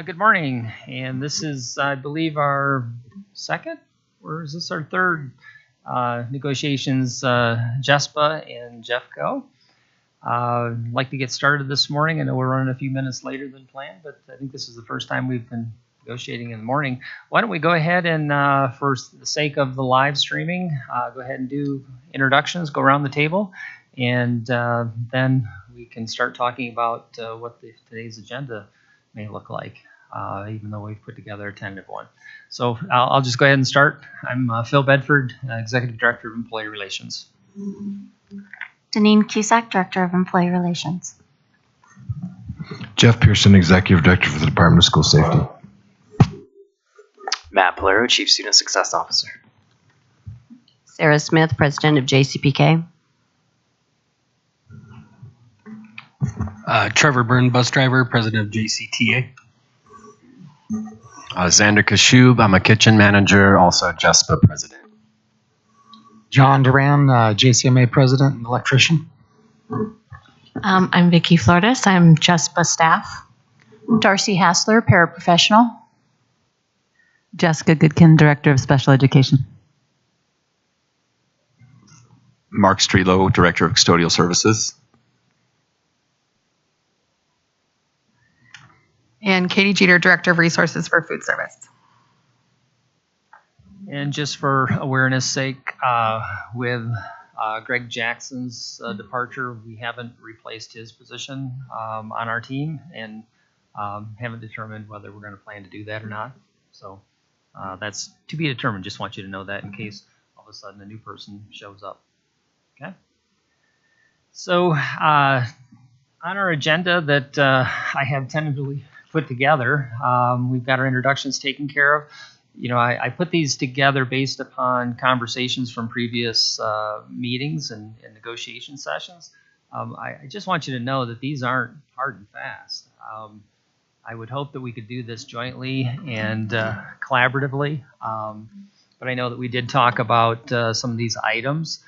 Good morning, and this is, I believe, our second, or is this our third negotiations, Jespa and Jeffco. I'd like to get started this morning. I know we're running a few minutes later than planned, but I think this is the first time we've been negotiating in the morning. Why don't we go ahead and, for the sake of the live streaming, go ahead and do introductions, go around the table, and then we can start talking about what today's agenda may look like, even though we've put together a tentative one. So I'll just go ahead and start. I'm Phil Bedford, Executive Director of Employee Relations. Deneen Cusack, Director of Employee Relations. Jeff Pearson, Executive Director for the Department of School Safety. Matt Polero, Chief Student Success Officer. Sarah Smith, President of JCPK. Trevor Byrne, Bus Driver, President of JCTA. Xander Kashub, I'm a kitchen manager, also Jespa President. John Duran, JCMA President and Electrician. I'm Vicki Flores. I'm Jespa staff. Darcy Hassler, paraprofessional. Jessica Goodkin, Director of Special Education. Mark Streetlow, Director of Custodial Services. And Katie Jeter, Director of Resources for Food Service. And just for awareness sake, with Greg Jackson's departure, we haven't replaced his position on our team and haven't determined whether we're going to plan to do that or not. So that's to be determined. Just want you to know that in case all of a sudden a new person shows up. Okay. So on our agenda that I have tentatively put together, we've got our introductions taken care of. You know, I put these together based upon conversations from previous meetings and negotiation sessions. I just want you to know that these aren't hard and fast. I would hope that we could do this jointly and collaboratively, but I know that we did talk about some of these items,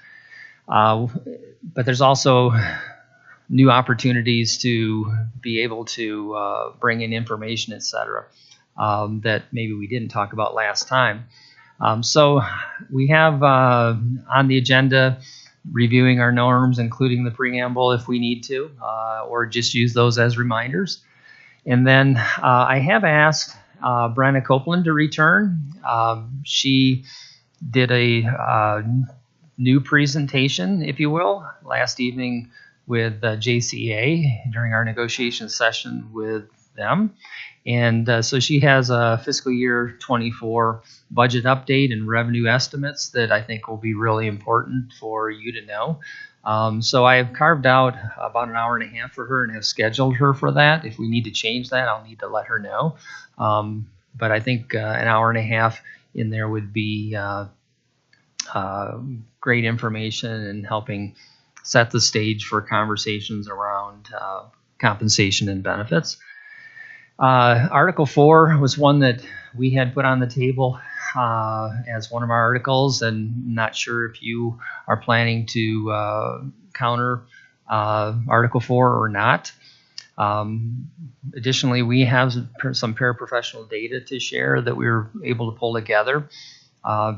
but there's also new opportunities to be able to bring in information, et cetera, that maybe we didn't talk about last time. So we have on the agenda reviewing our norms, including the preamble if we need to, or just use those as reminders. And then I have asked Brenna Copeland to return. She did a new presentation, if you will, last evening with JCEA during our negotiation session with them. And so she has a fiscal year 24 budget update and revenue estimates that I think will be really important for you to know. So I have carved out about an hour and a half for her and have scheduled her for that. If we need to change that, I'll need to let her know. But I think an hour and a half in there would be great information and helping set the stage for conversations around compensation and benefits. Article 4 was one that we had put on the table as one of our articles, and not sure if you are planning to counter Article 4 or not. Additionally, we have some paraprofessional data to share that we were able to pull together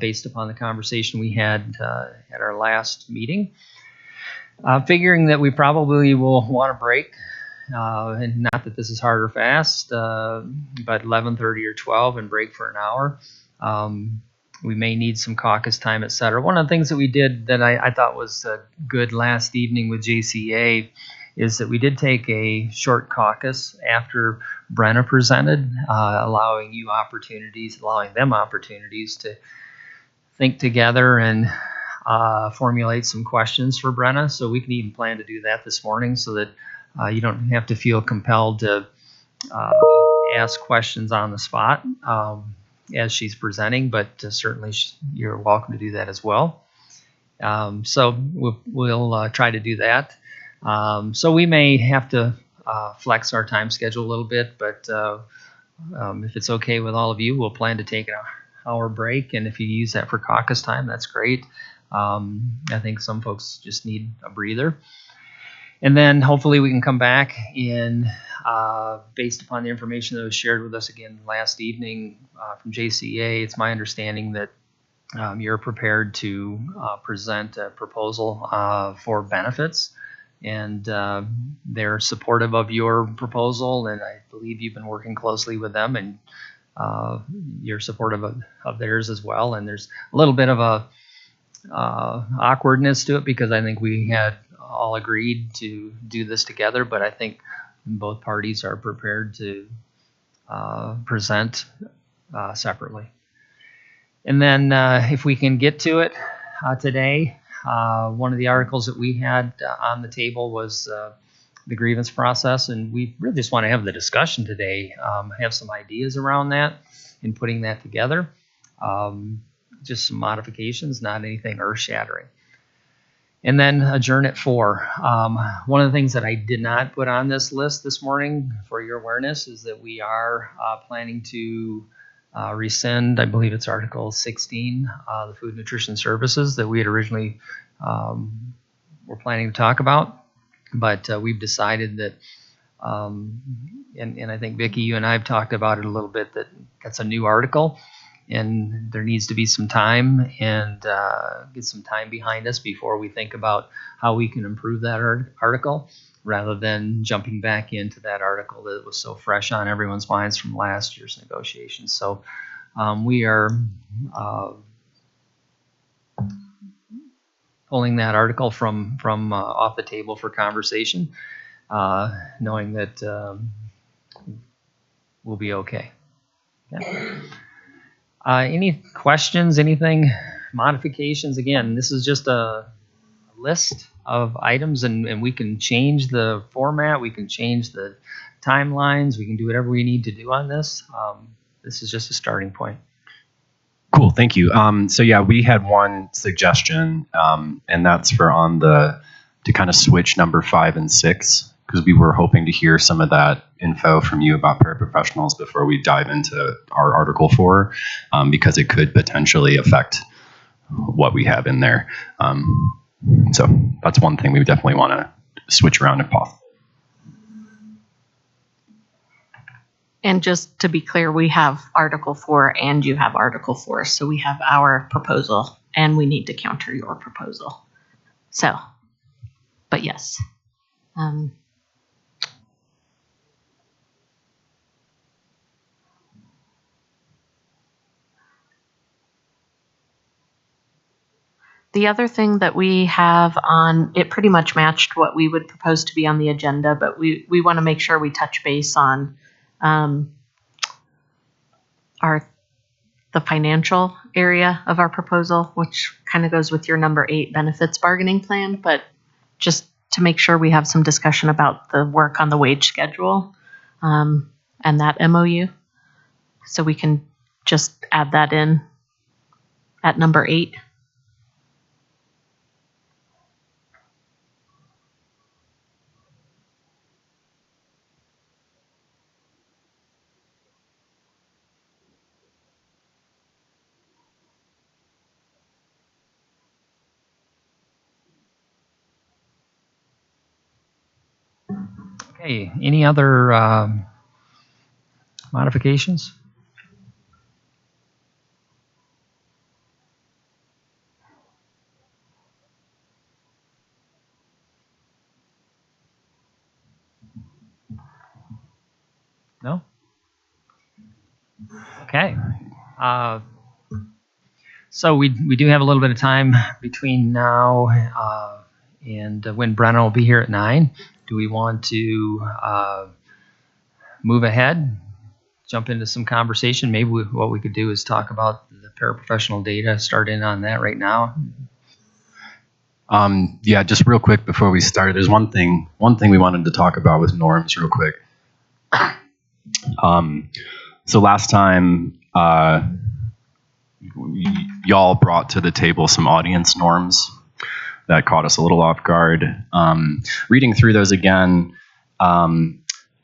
based upon the conversation we had at our last meeting. Figuring that we probably will want to break, and not that this is hard or fast, but 11:30 or 12 and break for an hour. We may need some caucus time, et cetera. One of the things that we did that I thought was good last evening with JCA is that we did take a short caucus after Brenna presented, allowing them opportunities to think together and formulate some questions for Brenna. So we can even plan to do that this morning so that you don't have to feel compelled to ask questions on the spot as she's presenting, but certainly you're welcome to do that as well. So we'll try to do that. So we may have to flex our time schedule a little bit, but if it's okay with all of you, we'll plan to take an hour break. And if you use that for caucus time, that's great. I think some folks just need a breather. And then hopefully we can come back and, based upon the information that was shared with us again last evening from JCEA, it's my understanding that you're prepared to present a proposal for benefits, and they're supportive of your proposal, and I believe you've been working closely with them, and you're supportive of theirs as well. And there's a little bit of a awkwardness to it because I think we had all agreed to do this together, but I think both parties are prepared to present separately. And then if we can get to it today, one of the articles that we had on the table was the grievance process, and we really just want to have the discussion today, have some ideas around that and putting that together. Just some modifications, not anything earth-shattering. And then adjourn at 4. One of the things that I did not put on this list this morning for your awareness is that we are planning to rescind, I believe it's Article 16, the food nutrition services that we had originally were planning to talk about. But we've decided that, and I think, Vicki, you and I have talked about it a little bit, that that's a new article. And there needs to be some time and get some time behind us before we think about how we can improve that article, rather than jumping back into that article that was so fresh on everyone's minds from last year's negotiations. So we are pulling that article from off the table for conversation, knowing that we'll be okay. Yeah. Any questions, anything, modifications? Again, this is just a list of items, and we can change the format, we can change the timelines, we can do whatever we need to do on this. This is just a starting point. Cool, thank you. So yeah, we had one suggestion, and that's for to kind of switch number 5 and 6, because we were hoping to hear some of that info from you about paraprofessionals before we dive into our Article 4, because it could potentially affect what we have in there. So that's one thing we definitely want to switch around if possible. And just to be clear, we have Article 4 and you have Article 4. So we have our proposal and we need to counter your proposal. So, but yes. The other thing that we have on, it pretty much matched what we would propose to be on the agenda, but we want to make sure we touch base on the financial area of our proposal, which kind of goes with your number 8 benefits bargaining plan, but just to make sure we have some discussion about the work on the wage schedule and that MOU. So we can just add that in at number 8. Okay, any other modifications? No? Okay. So we do have a little bit of time between now and when Brenna will be here at 9. Do we want to move ahead, jump into some conversation? Maybe what we could do is talk about the paraprofessional data, start in on that right now. Yeah, just real quick before we start, there's one thing we wanted to talk about with norms real quick. So last time, y'all brought to the table some audience norms that caught us a little off guard. Reading through those again, a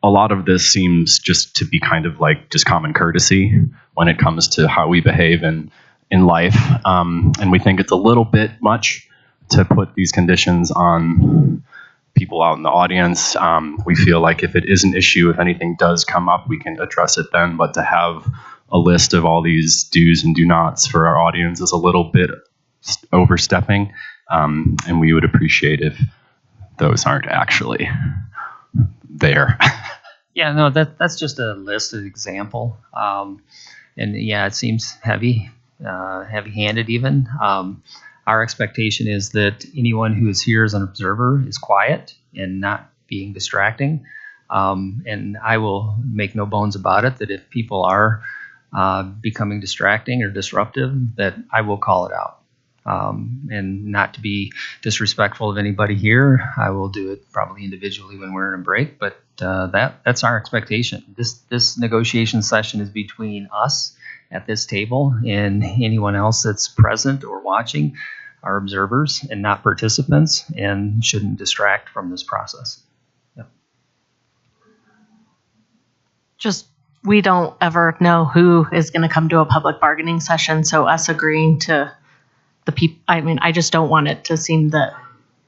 lot of this seems just to be kind of like just common courtesy when it comes to how we behave in life. And we think it's a little bit much to put these conditions on people out in the audience. We feel like if it is an issue, if anything does come up, we can address it then. But to have a list of all these do's and do nots for our audience is a little bit overstepping, and we would appreciate if those aren't actually there. Yeah, no, that's just a listed example. And yeah, it seems heavy-handed even. Our expectation is that anyone who is here as an observer is quiet and not being distracting. And I will make no bones about it that if people are becoming distracting or disruptive, that I will call it out. And not to be disrespectful of anybody here, I will do it probably individually when we're in a break, but that's our expectation. This negotiation session is between us at this table and anyone else that's present or watching are observers and not participants and shouldn't distract from this process. Yep. Just, we don't ever know who is going to come to a public bargaining session, so us agreeing to the people, I mean, I just don't want it to seem that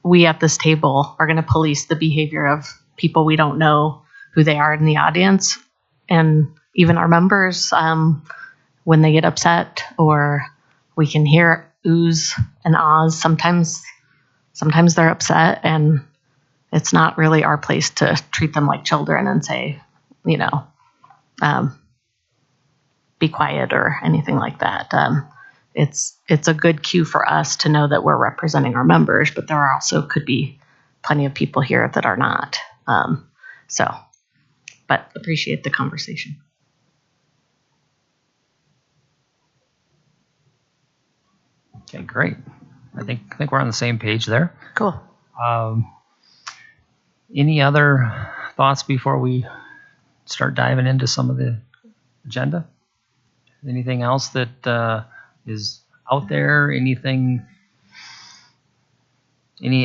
we at this table are going to police the behavior of people we don't know who they are in the audience. And even our members, when they get upset, or we can hear oohs and ahs, sometimes they're upset, and it's not really our place to treat them like children and say, you know, be quiet or anything like that. It's a good cue for us to know that we're representing our members, but there are also could be plenty of people here that are not. But appreciate the conversation. Okay, great. I think we're on the same page there. Cool. Any other thoughts before we start diving into some of the agenda? Anything else that is out there? Any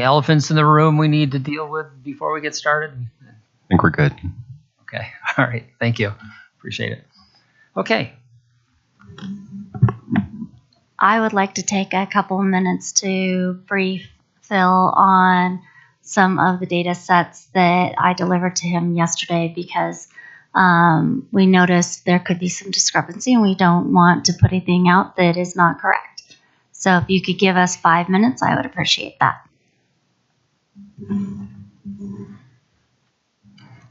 elephants in the room we need to deal with before we get started? I think we're good. Okay. All right. Thank you. Appreciate it. Okay. I would like to take a couple of minutes to brief Phil on some of the data sets that I delivered to him yesterday because we noticed there could be some discrepancy and we don't want to put anything out that is not correct. So if you could give us 5 minutes, I would appreciate that.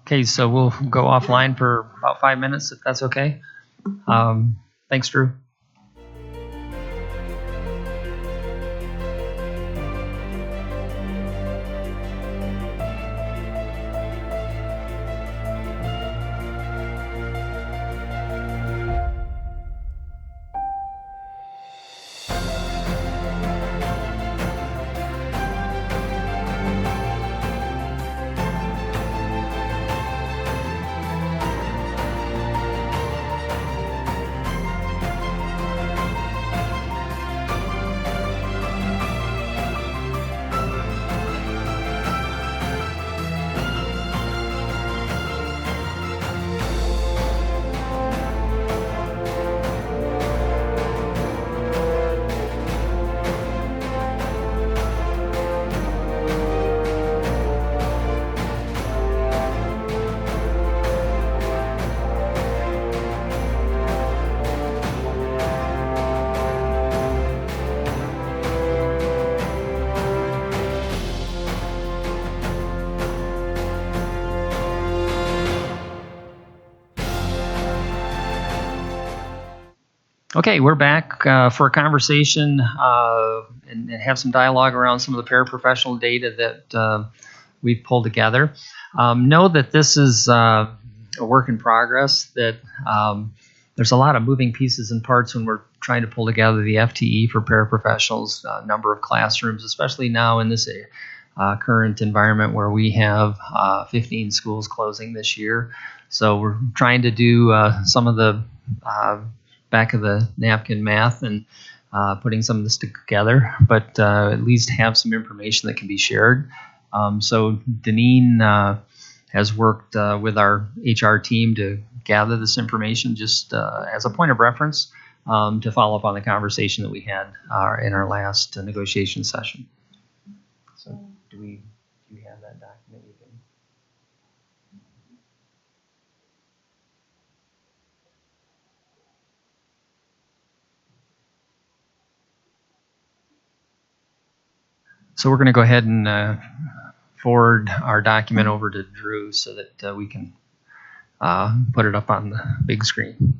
Okay, so we'll go offline for about 5 minutes if that's okay. Thanks, Drew. Okay, we're back for a conversation and have some dialogue around some of the paraprofessional data that we've pulled together. Know that this is a work in progress, that there's a lot of moving pieces and parts when we're trying to pull together the FTE for paraprofessionals, number of classrooms, especially now in this current environment where we have 15 schools closing this year. So we're trying to do some of the back of the napkin math and putting some of this together, but at least have some information that can be shared. So Deneen has worked with our HR team to gather this information just as a point of reference to follow up on the conversation that we had in our last negotiation session. So do you have that document? So we're going to go ahead and forward our document over to Drew so that we can put it up on the big screen.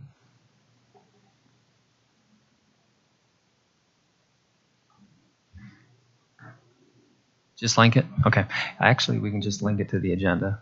Just link it? Okay. Actually, we can just link it to the agenda.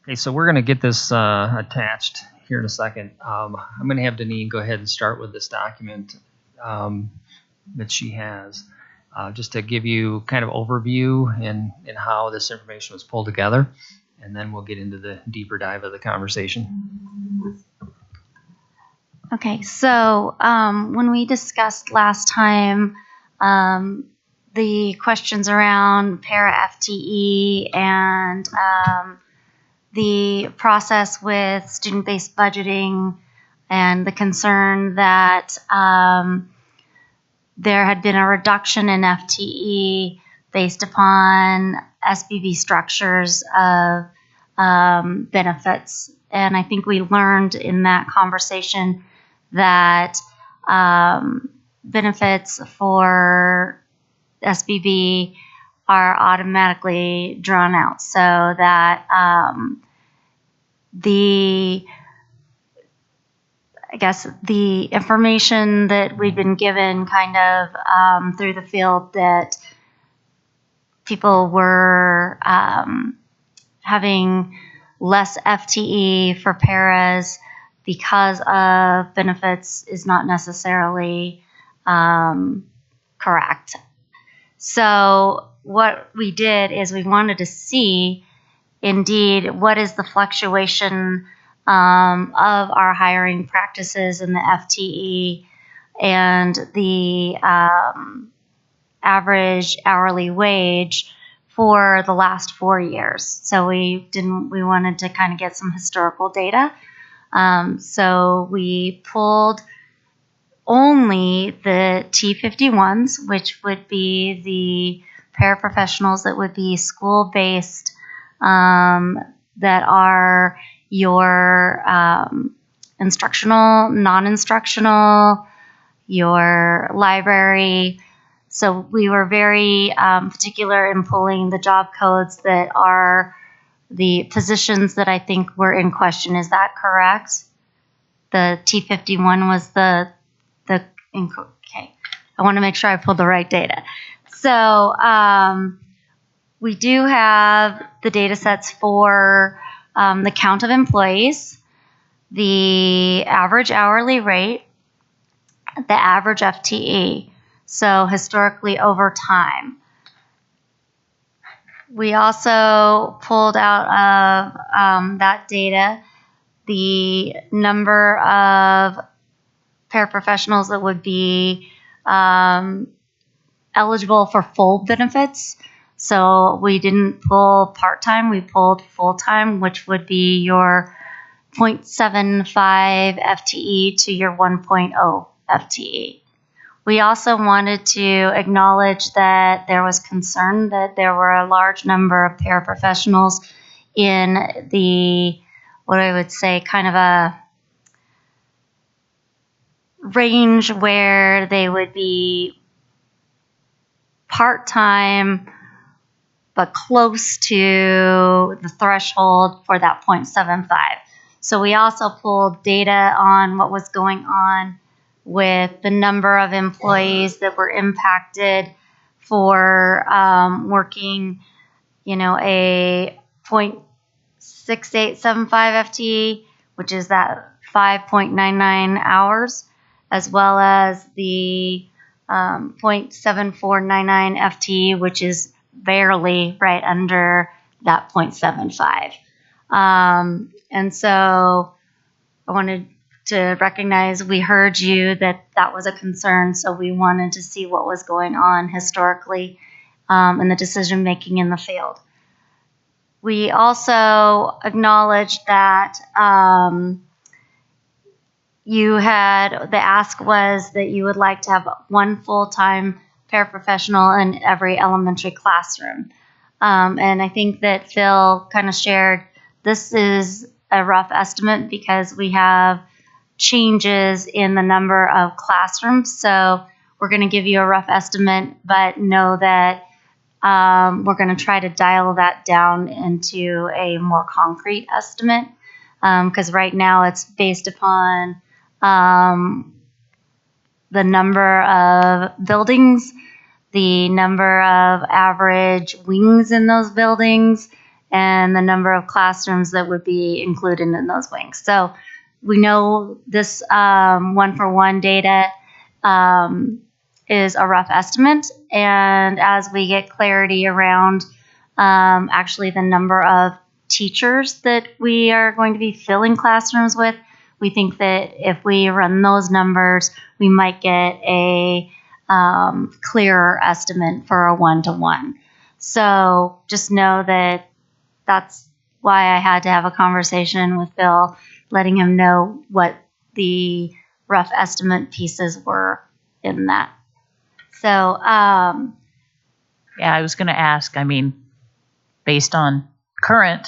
Okay, so we're going to get this attached here in a second. I'm going to have Deneen go ahead and start with this document that she has, just to give you kind of overview and how this information was pulled together, and then we'll get into the deeper dive of the conversation. Okay, so when we discussed last time the questions around para FTE and the process with student-based budgeting and the concern that there had been a reduction in FTE based upon SBB structures of benefits. And I think we learned in that conversation that benefits for SBB are automatically drawn out, so that the information that we'd been given kind of through the field, that people were having less FTE for paras because of benefits is not necessarily correct. So what we did is we wanted to see indeed what is the fluctuation of our hiring practices in the FTE and the average hourly wage for the last 4 years. So we wanted to kind of get some historical data. So we pulled only the T51s, which would be the paraprofessionals that would be school-based, that are your instructional, non-instructional, your library. So we were very particular in pulling the job codes that are the positions that I think were in question. Is that correct? The T51 was the okay. I want to make sure I pulled the right data. So we do have the data sets for the count of employees, the average hourly rate, the average FTE, so historically over time. We also pulled out of that data the number of paraprofessionals that would be eligible for full benefits. So we didn't pull part-time, we pulled full-time, which would be your 0.75 FTE to your 1.0 FTE. We also wanted to acknowledge that there was concern that there were a large number of paraprofessionals in the, what I would say, kind of a range where they would be part-time but close to the threshold for that 0.75. So we also pulled data on what was going on with the number of employees that were impacted for working, a 0.6875 FTE, which is that 5.99 hours, as well as the 0.7499 FTE, which is barely right under that 0.75. And so I wanted to recognize we heard you that was a concern, so we wanted to see what was going on historically in the decision making in the field. We also acknowledged that the ask was that you would like to have one full-time paraprofessional in every elementary classroom. And I think that Phil kind of shared this is a rough estimate because we have changes in the number of classrooms. So we're going to give you a rough estimate, but know that we're going to try to dial that down into a more concrete estimate because right now it's based upon the number of buildings, the number of average wings in those buildings, and the number of classrooms that would be included in those wings. So we know this one-for-one data is a rough estimate, and as we get clarity around actually the number of teachers that we are going to be filling classrooms with, we think that if we run those numbers, we might get a clearer estimate for a one-to-one. So just know that that's why I had to have a conversation with Bill, letting him know what the rough estimate pieces were in that. So, Yeah, I was going to ask, based on current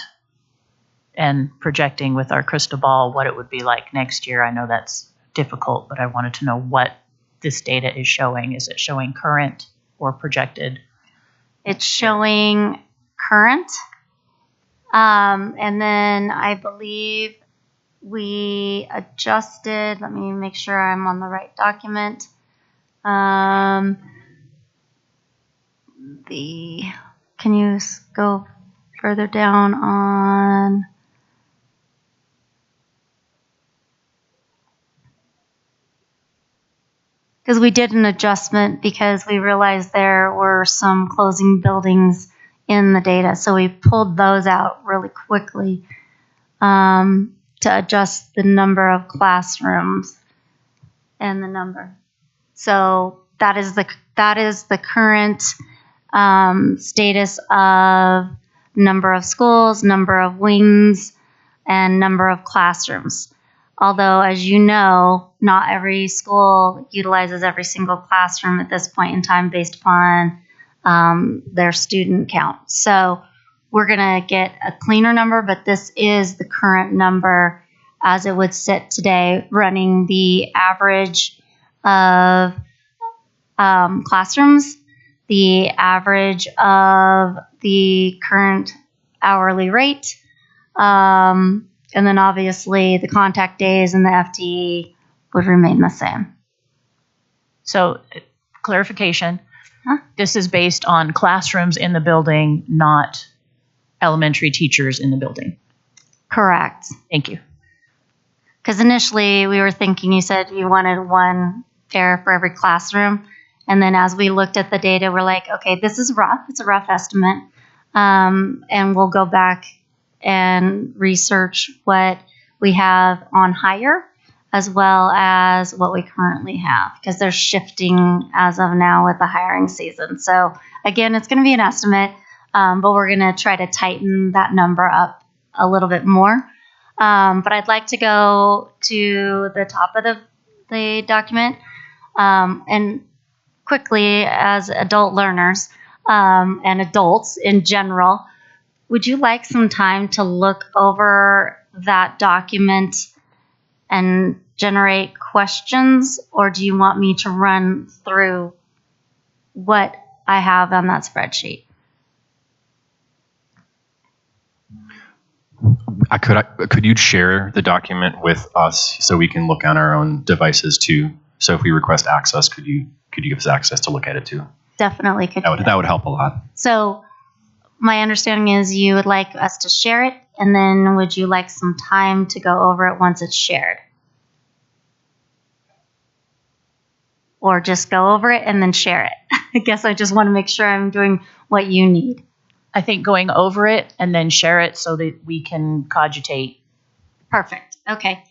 and projecting with our crystal ball what it would be like next year. I know that's difficult, but I wanted to know what this data is showing. Is it showing current or projected? It's showing current. And then I believe we adjusted, let me make sure I'm on the right document. Can you go further down on? Because we did an adjustment because we realized there were some closing buildings in the data. So we pulled those out really quickly to adjust the number of classrooms and the number. So that is the current status of number of schools, number of wings, and number of classrooms. Although, as you know, not every school utilizes every single classroom at this point in time based upon their student count. So we're going to get a cleaner number, but this is the current number as it would sit today, running the average of classrooms, the average of the current hourly rate, and then obviously the contact days and the FTE would remain the same. So, clarification, This is based on classrooms in the building, not elementary teachers in the building. Correct. Thank you. Because initially we were thinking, you said you wanted one pair for every classroom. And then as we looked at the data, we're like, okay, this is rough. It's a rough estimate. And we'll go back and research what we have on hire as well as what we currently have, because they're shifting as of now with the hiring season. So again, it's going to be an estimate, but we're going to try to tighten that number up a little bit more. But I'd like to go to the top of the document and quickly, as adult learners and adults in general, would you like some time to look over that document and generate questions, or do you want me to run through what I have on that spreadsheet? Could you share the document with us so we can look on our own devices too? So if we request access, could you give us access to look at it too? Definitely could. That would help a lot. So my understanding is you would like us to share it, and then would you like some time to go over it once it's shared? Or just go over it and then share it? I guess I just want to make sure I'm doing what you need. I think going over it and then share it so that we can cogitate. Perfect. Okay.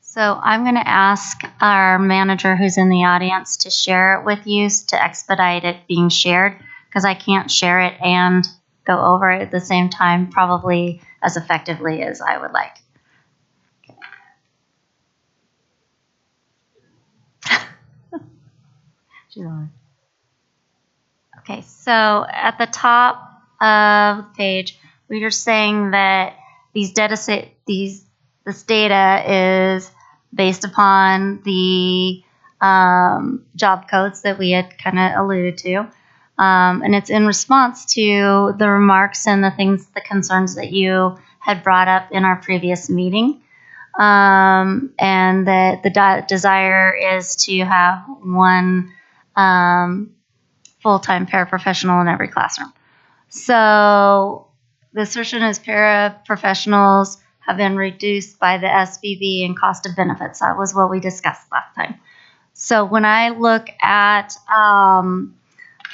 So I'm going to ask our manager who's in the audience to share it with you to expedite it being shared, because I can't share it and go over it at the same time probably as effectively as I would like. She's on. Okay, so at the top of the page, we were saying that this data is based upon the job codes that we had kind of alluded to. And it's in response to the remarks and the concerns that you had brought up in our previous meeting. And that the desire is to have one full-time paraprofessional in every classroom. So the assertion is paraprofessionals have been reduced by the SBB and cost of benefits. That was what we discussed last time. So when I look at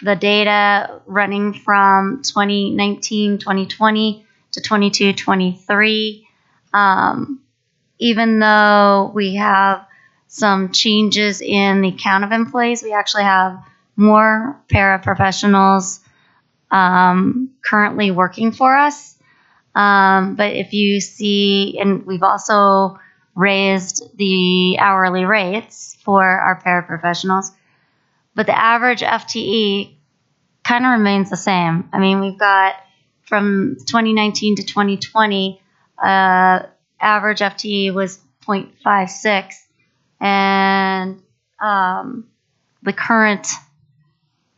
the data running from 2019, 2020 to 22, 23, even though we have some changes in the count of employees, we actually have more paraprofessionals currently working for us. But if you see, and we've also raised the hourly rates for our paraprofessionals, but the average FTE kind of remains the same. I mean, we've got from 2019 to 2020, average FTE was 0.56, and the current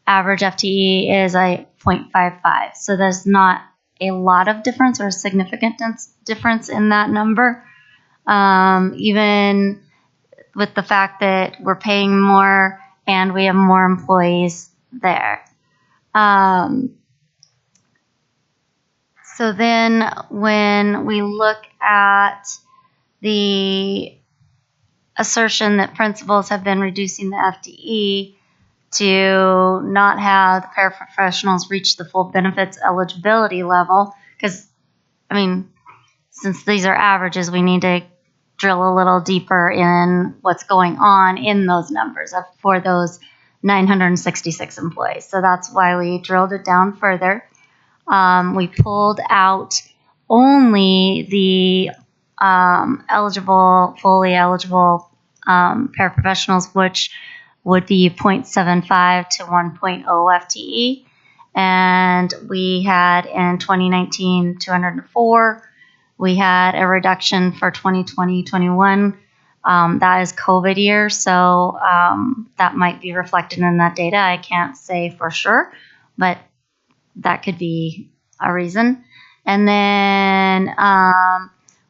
average FTE is a 0.55. So there's not a lot of difference or a significant difference in that number, even with the fact that we're paying more and we have more employees there. So then when we look at the assertion that principals have been reducing the FTE to not have the paraprofessionals reach the full benefits eligibility level, because, I mean, since these are averages, we need to drill a little deeper in what's going on in those numbers for those 966 employees. So that's why we drilled it down further. We pulled out only the fully eligible paraprofessionals, which would be 0.75 to 1.0 FTE. And we had in 2019, 204. We had a reduction for 2020-21. That is COVID year, so that might be reflected in that data. I can't say for sure, but that could be a reason. And then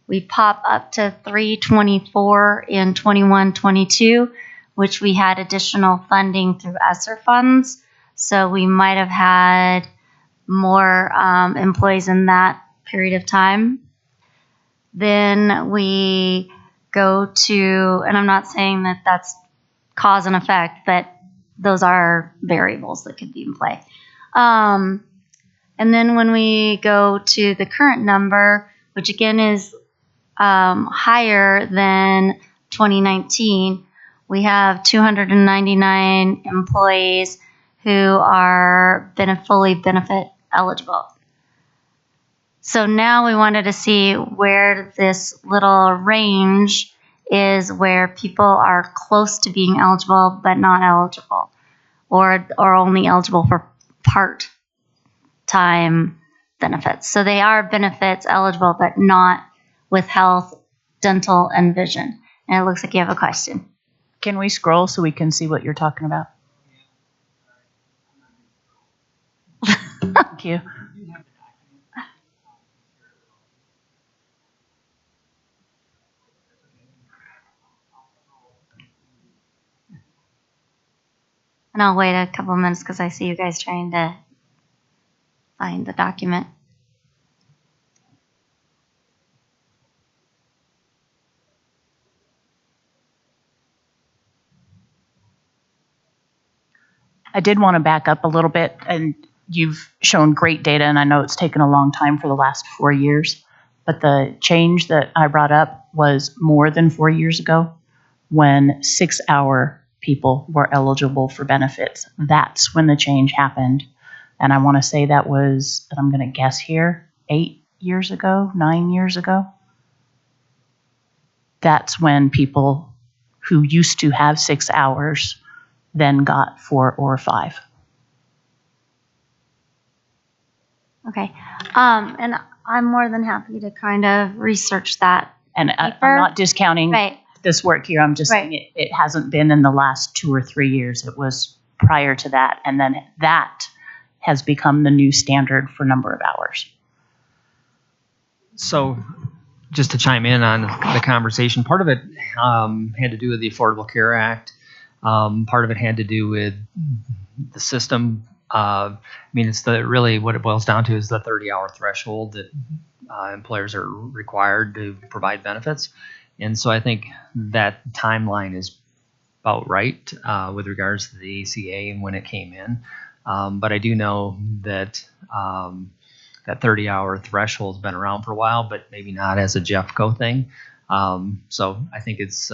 we pop up to 324 in 21-22, which we had additional funding through ESSER funds. So we might have had more employees in that period of time. Then we go to, and I'm not saying that that's cause and effect, but those are variables that could be in play. And then when we go to the current number, which again is higher than 2019, we have 299 employees who are fully benefit eligible. So now we wanted to see where this little range is, where people are close to being eligible but not eligible, or only eligible for part-time benefits. So they are benefits eligible but not with health, dental, and vision. And it looks like you have a question. Can we scroll so we can see what you're talking about? Thank you. And I'll wait a couple of minutes because I see you guys trying to find the document. I did want to back up a little bit, and you've shown great data, and I know it's taken a long time for the last 4 years, but the change that I brought up was more than 4 years ago when 6-hour people were eligible for benefits. That's when the change happened. And I want to say that was, and I'm going to guess here, 8 years ago, 9 years ago. That's when people who used to have 6 hours then got 4 or 5. Okay. And I'm more than happy to kind of research that. And I'm deeper. not discounting Right. this work here. I'm just saying it hasn't been in the last 2 or 3 years. It was prior to that. And then that has become the new standard for number of hours. So just to chime in on the conversation, part of it had to do with the Affordable Care Act. Part of it had to do with the system. I mean, it's really what it boils down to is the 30-hour threshold that employers are required to provide benefits. And so I think that timeline is about right with regards to the ACA and when it came in. But I do know that that 30-hour threshold has been around for a while, but maybe not as a Jeffco thing. So I think it's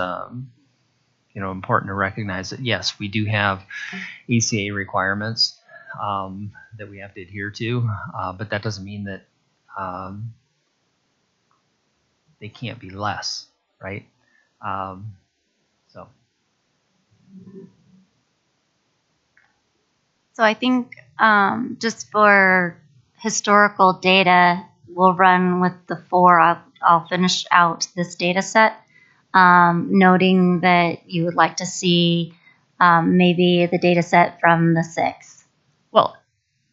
important to recognize that, yes, we do have ACA requirements that we have to adhere to, but that doesn't mean that they can't be less, right? So I think just for historical data, we'll run with the 4. I'll finish out this data set, noting that you would like to see maybe the data set from the 6. Well,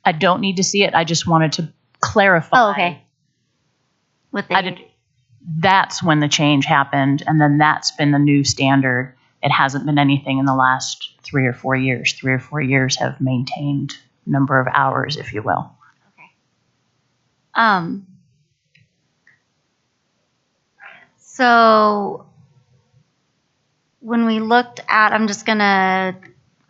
I don't need to see it. I just wanted to clarify. Oh, okay. That's when the change happened, and then that's been the new standard. It hasn't been anything in the last 3 or 4 years. 3 or 4 years have maintained number of hours, if you will. Okay. So when we looked at, I'm just going to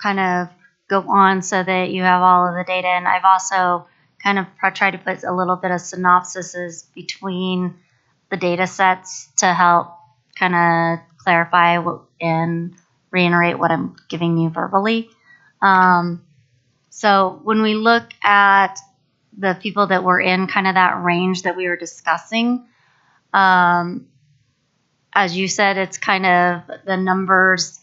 kind of go on so that you have all of the data. And I've also kind of tried to put a little bit of synopsises between the data sets to help kind of clarify and reiterate what I'm giving you verbally. So when we look at the people that were in kind of that range that we were discussing, as you said, it's kind of the numbers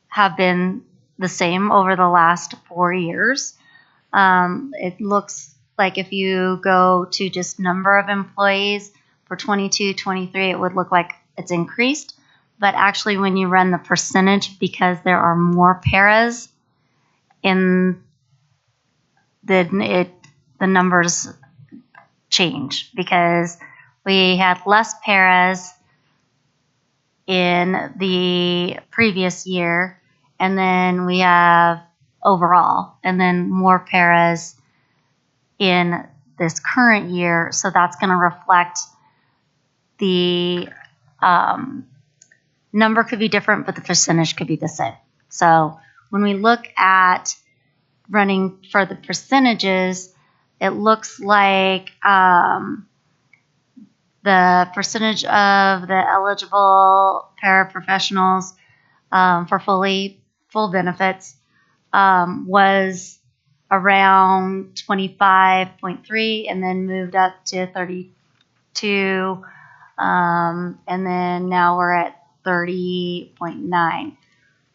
have been the same over the last 4 years. It looks like if you go to just number of employees for 22, 23, it would look like it's increased. But actually, when you run the percentage, because there are more paras in the numbers change, because we had less paras in the previous year, and then we have overall, and then more paras in this current year. So that's going to reflect the number could be different, but the percentage could be the same. So when we look at running for the percentages, it looks like the percentage of the eligible paraprofessionals for full benefits was around 25.3 and then moved up to 32, and then now we're at 30.9.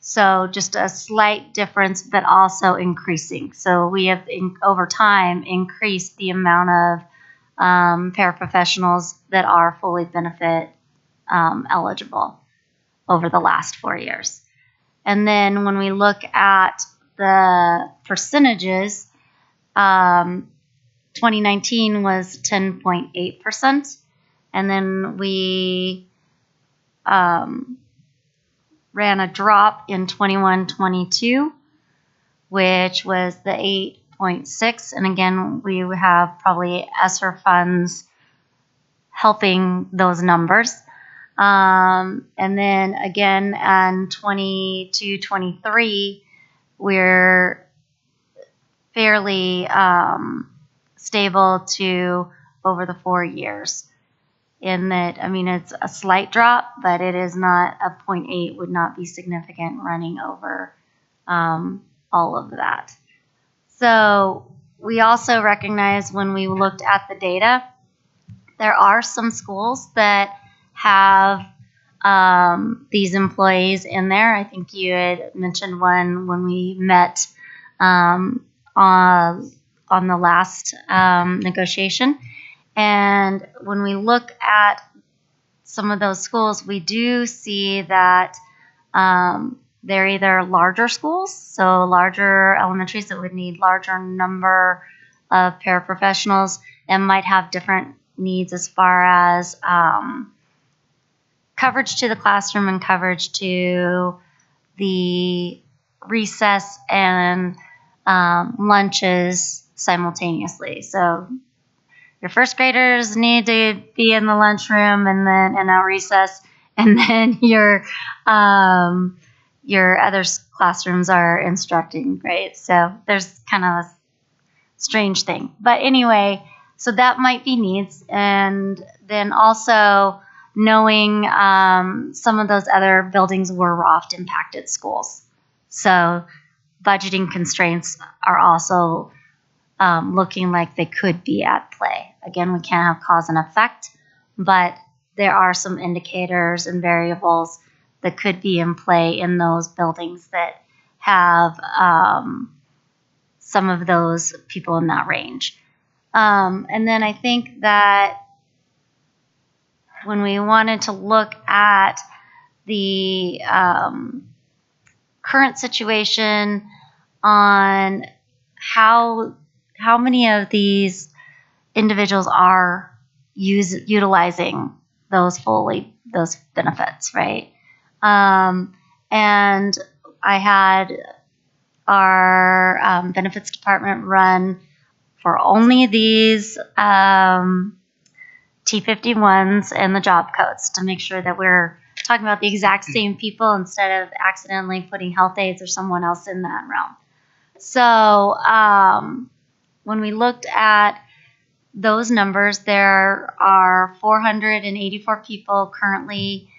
So just a slight difference, but also increasing. So we have, over time, increased the amount of paraprofessionals that are fully benefit eligible over the last 4 years. And then when we look at the percentages, 2019 was 10.8%, and then we ran a drop in 21-22, which was the 8.6, and again, we have probably ESSER funds helping those numbers. And then again, in 22-23, we're fairly stable to over the 4 years. In that, I mean, it's a slight drop, but it is not a 0.8 would not be significant running over all of that. So we also recognize when we looked at the data, there are some schools that have these employees in there. I think you had mentioned one when we met on the last negotiation. And when we look at some of those schools, we do see that they're either larger schools, so larger elementaries that would need larger number of paraprofessionals and might have different needs as far as coverage to the classroom and coverage to the recess and lunches simultaneously. So your first graders need to be in the lunchroom and then in a recess, and then your other classrooms are instructing, right? So there's kind of a strange thing. But anyway, so that might be needs. And then also knowing some of those other buildings were Roft impacted schools. So budgeting constraints are also looking like they could be at play. Again, we can't have cause and effect, but there are some indicators and variables that could be in play in those buildings that have some of those people in that range. And then I think that when we wanted to look at the current situation on how many of these individuals are utilizing those benefits, right? And I had our benefits department run for only these T51s and the job codes to make sure that we're talking about the exact same people instead of accidentally putting health aides or someone else in that realm. So when we looked at those numbers, there are 484 people currently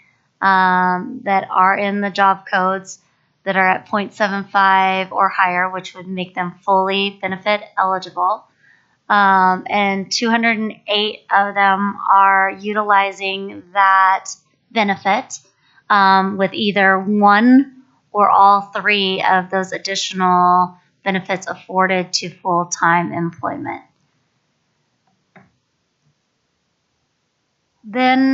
that are in the job codes that are at 0.75 or higher, which would make them fully benefit eligible. And 208 of them are utilizing that benefit with either one or all three of those additional benefits afforded to full-time employment. Then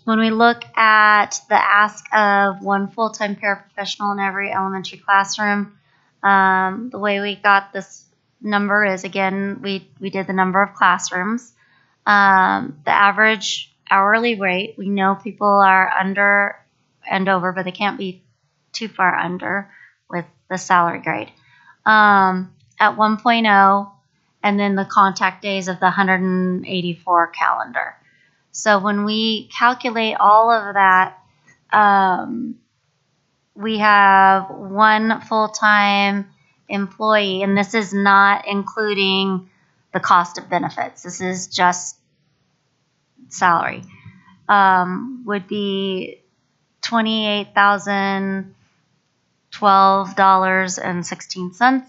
when we look at the ask of one full-time paraprofessional in every elementary classroom, the way we got this number is, again, we did the number of classrooms. The average hourly rate, we know people are under and over, but they can't be too far under with the salary grade. At 1.0, and then the contact days of the 184 calendar. So when we calculate all of that, we have one full-time employee, and this is not including the cost of benefits. This is just salary. Would be $28,012.16.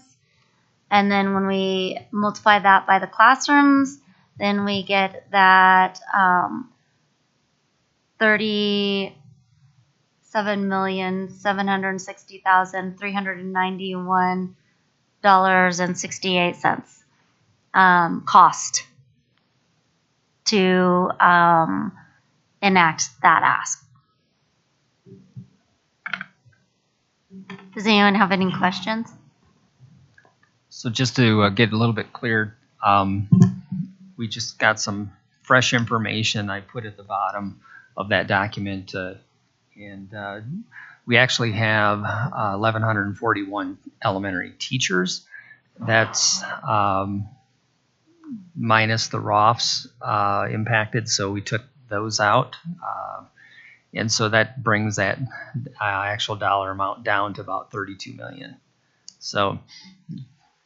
And then when we multiply that by the classrooms, then we get that $37,760,391.68 cost to enact that ask. Does anyone have any questions? So just to get a little bit clear, we just got some fresh information I put at the bottom of that document, and we actually have 1,141 elementary teachers. That's minus the ROFs impacted, so we took those out. And so that brings that actual dollar amount down to about $32 million. So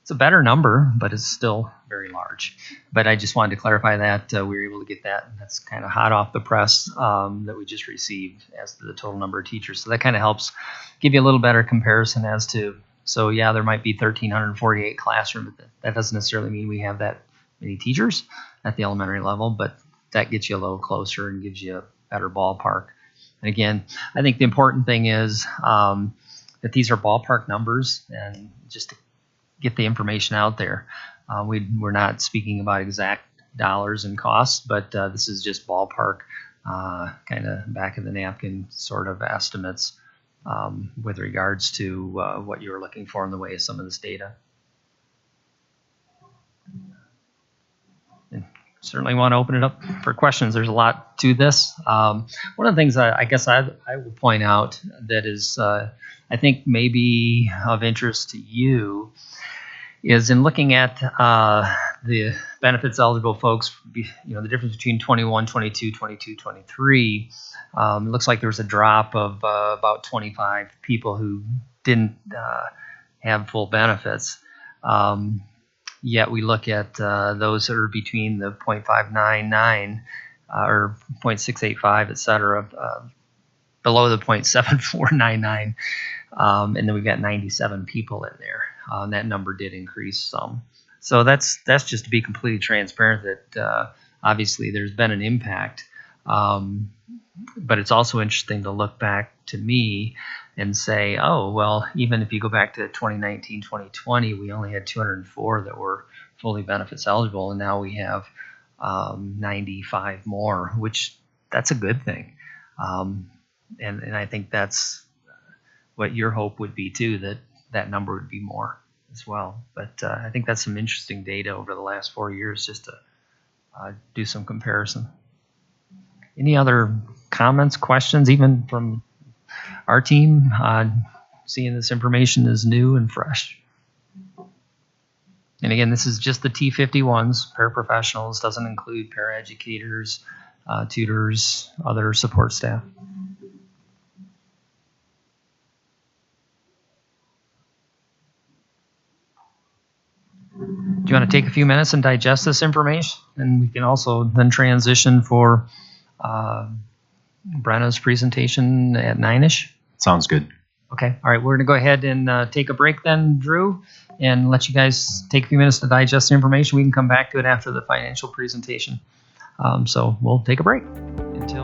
it's a better number, but it's still very large. But I just wanted to clarify that we were able to get that. That's kind of hot off the press that we just received as to the total number of teachers. So that kind of helps give you a little better comparison as to, so yeah, there might be 1,348 classrooms, but that doesn't necessarily mean we have that many teachers at the elementary level, but that gets you a little closer and gives you a better ballpark. And again, I think the important thing is that these are ballpark numbers, and just to get the information out there. We're not speaking about exact dollars and costs, but this is just ballpark, kind of back of the napkin sort of estimates with regards to what you were looking for in the way of some of this data. And certainly want to open it up for questions. There's a lot to this. One of the things I guess I would point out that is, I think maybe of interest to you is in looking at the benefits eligible folks, the difference between 21, 22, 22, 23. It looks like there was a drop of about 25 people who didn't have full benefits. Yet we look at those that are between the 0.599 or 0.685, et cetera, below the 0.7499. And then we've got 97 people in there. And that number did increase some. So that's just to be completely transparent that obviously there's been an impact. But it's also interesting to look back to me and say, oh, well, even if you go back to 2019, 2020, we only had 204 that were fully benefits eligible. And now we have 95 more, which that's a good thing. And I think that's what your hope would be too, that number would be more as well. But I think that's some interesting data over the last 4 years just to do some comparison. Any other comments, questions, even from our team? Seeing this information is new and fresh. And again, this is just the T51s, paraprofessionals, doesn't include paraeducators, tutors, other support staff. Do you want to take a few minutes and digest this information? And we can also then transition for Brenna's presentation at 9-ish. Sounds good. Okay. All right. We're going to go ahead and take a break then, Drew, and let you guys take a few minutes to digest the information. We can come back to it after the financial presentation. So we'll take a break until...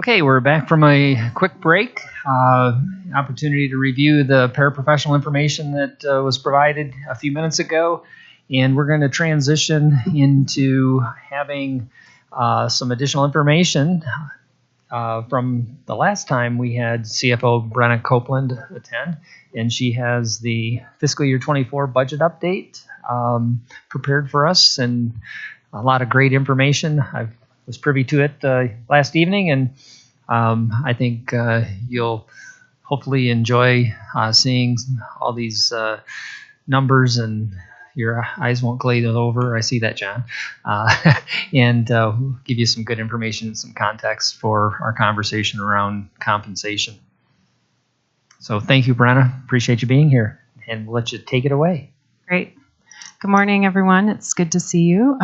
Okay, we're back from a quick break. Opportunity to review the paraprofessional information that was provided a few minutes ago. And we're going to transition into having some additional information from the last time we had CFO Brenna Copeland attend. And she has the fiscal year 24 budget update prepared for us, and a lot of great information. I was privy to it last evening, and I think you'll hopefully enjoy seeing all these numbers, and your eyes won't glaze over. I see that, John. And give you some good information and some context for our conversation around compensation. So thank you, Brenna. Appreciate you being here, and we'll let you take it away. Great. Good morning, everyone. It's good to see you.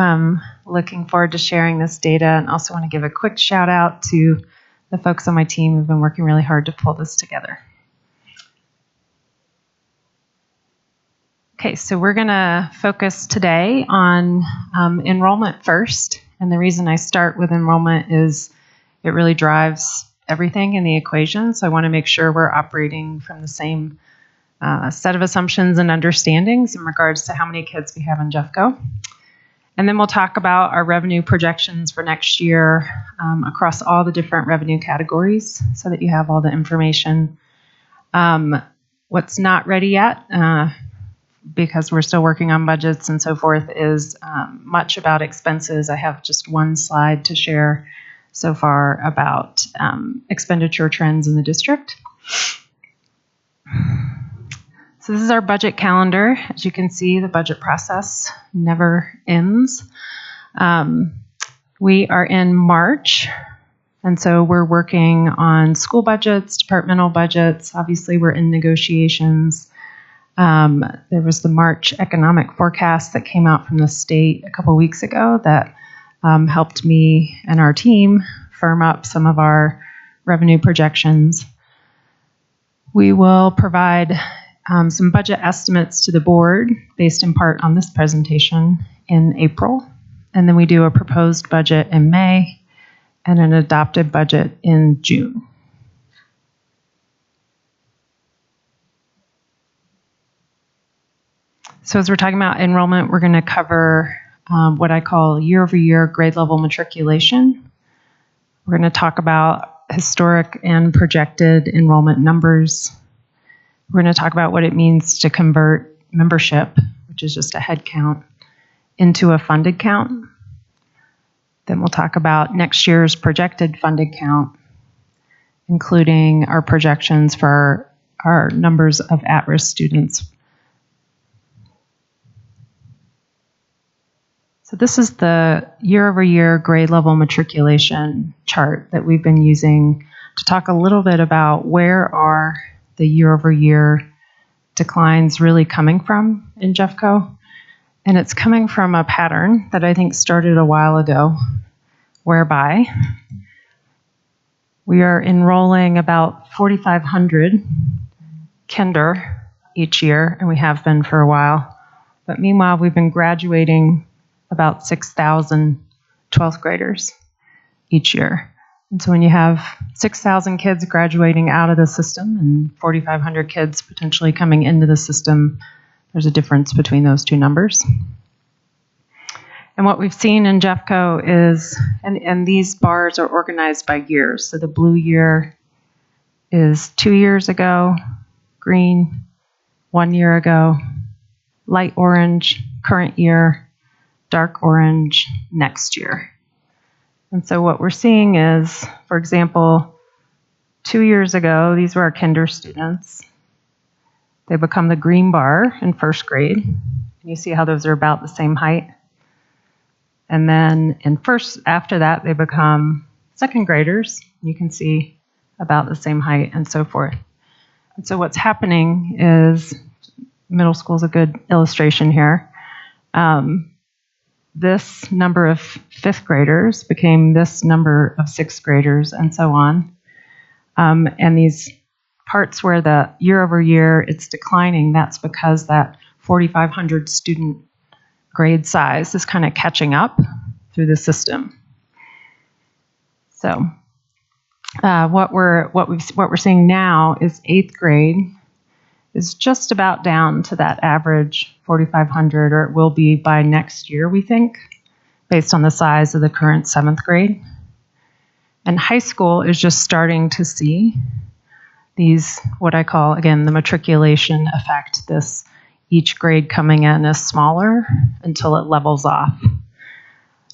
Looking forward to sharing this data, and also want to give a quick shout out to the folks on my team who've been working really hard to pull this together. Okay, so we're going to focus today on enrollment first. And the reason I start with enrollment is it really drives everything in the equation. So I want to make sure we're operating from the same set of assumptions and understandings in regards to how many kids we have in Jeffco. And then we'll talk about our revenue projections for next year across all the different revenue categories so that you have all the information. What's not ready yet, because we're still working on budgets and so forth, is much about expenses. I have just one slide to share so far about expenditure trends in the district. So this is our budget calendar. As you can see, the budget process never ends. We are in March, and so we're working on school budgets, departmental budgets. Obviously, we're in negotiations. There was the March economic forecast that came out from the state a couple weeks ago that helped me and our team firm up some of our revenue projections. We will provide some budget estimates to the board based in part on this presentation in April. And then we do a proposed budget in May and an adopted budget in June. So as we're talking about enrollment, we're going to cover what I call year-over-year grade level matriculation. We're going to talk about historic and projected enrollment numbers. We're going to talk about what it means to convert membership, which is just a head count, into a funded count. Then we'll talk about next year's projected funded count, including our projections for our numbers of at-risk students. So this is the year-over-year grade level matriculation chart that we've been using to talk a little bit about where are the year-over-year declines really coming from in Jeffco. And it's coming from a pattern that I think started a while ago, whereby we are enrolling about 4,500 kinder each year, and we have been for a while. But meanwhile, we've been graduating about 6,000 12th graders each year. And so when you have 6,000 kids graduating out of the system and 4,500 kids potentially coming into the system, there's a difference between those two numbers. And what we've seen in Jeffco is, and these bars are organized by years. So the blue year is 2 years ago, green 1 year ago, light orange current year, dark orange next year. And so what we're seeing is, for example, 2 years ago, these were our kinder students. They become the green bar in first grade. And you see how those are about the same height. And then after that, they become second graders. You can see about the same height and so forth. And so what's happening is, middle school is a good illustration here. This number of fifth graders became this number of sixth graders, and so on. And these parts where the year over year it's declining, that's because that 4,500 student grade size is kind of catching up through the system. So What we're seeing now is 8th grade is just about down to that average 4,500, or it will be by next year, we think, based on the size of the current 7th grade. And high school is just starting to see these, what I call, again, the matriculation effect, this each grade coming in is smaller until it levels off.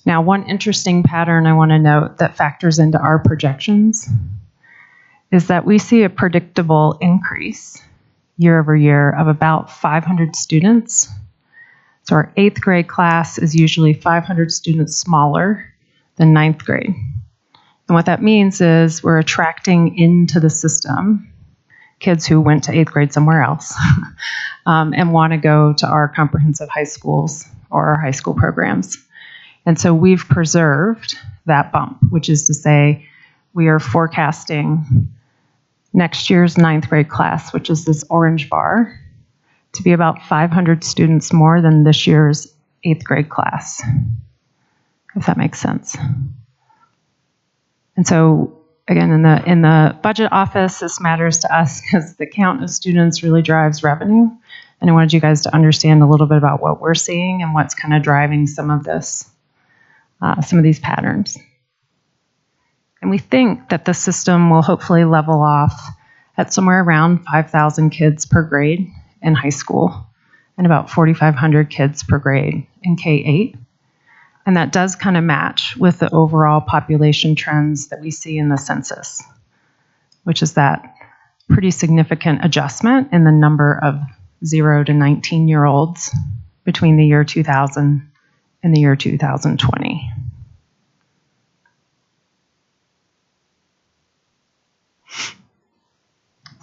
Now, one interesting pattern I want to note that factors into our projections is that we see a predictable increase year over year of about 500 students. So our 8th grade class is usually 500 students smaller than 9th grade. And what that means is we're attracting into the system kids who went to 8th grade somewhere else and want to go to our comprehensive high schools or our high school programs. And so we've preserved that bump, which is to say we are forecasting next year's 9th grade class, which is this orange bar, to be about 500 students more than this year's 8th grade class, if that makes sense. And so, again, in the budget office, this matters to us because the count of students really drives revenue. And I wanted you guys to understand a little bit about what we're seeing and what's kind of driving some of this, some of these patterns. And we think that the system will hopefully level off at somewhere around 5,000 kids per grade in high school and about 4,500 kids per grade in K-8. And that does kind of match with the overall population trends that we see in the census, which is that pretty significant adjustment in the number of 0 to 19-year-olds between the year 2000 and the year 2020.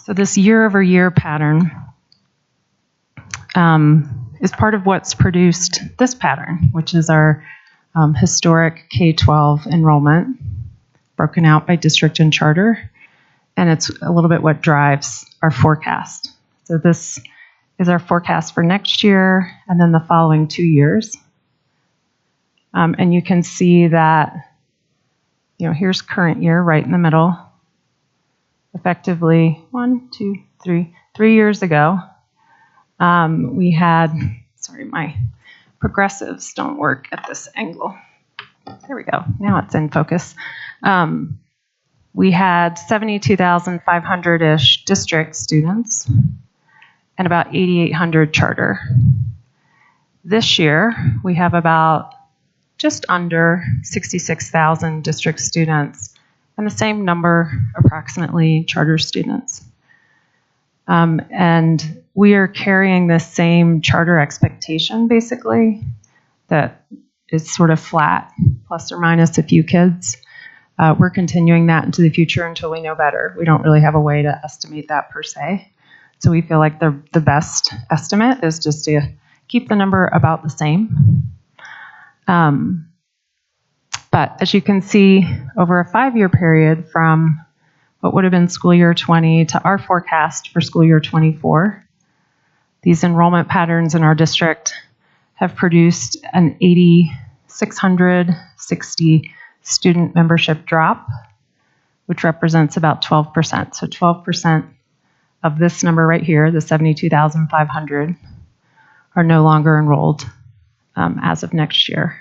So this year-over-year pattern is part of what's produced this pattern, which is our historic K-12 enrollment, broken out by district and charter, and it's a little bit what drives our forecast. So this is our forecast for next year and then the following 2 years. And you can see that, here's current year right in the middle. Effectively, 3 years ago, we had, sorry, my progressives don't work at this angle. There we go. Now it's in focus. We had 72,500-ish district students and about 8,800 charter. This year, we have about just under 66,000 district students and the same number, approximately, charter students. And we are carrying the same charter expectation, basically, that is sort of flat, plus or minus a few kids. We're continuing that into the future until we know better. We don't really have a way to estimate that per se. So we feel like the best estimate is just to keep the number about the same. But as you can see, over a 5-year period from what would have been school year 20 to our forecast for school year 24, these enrollment patterns in our district have produced an 8,660 student membership drop, which represents about 12%. So 12% of this number right here, the 72,500, are no longer enrolled as of next year.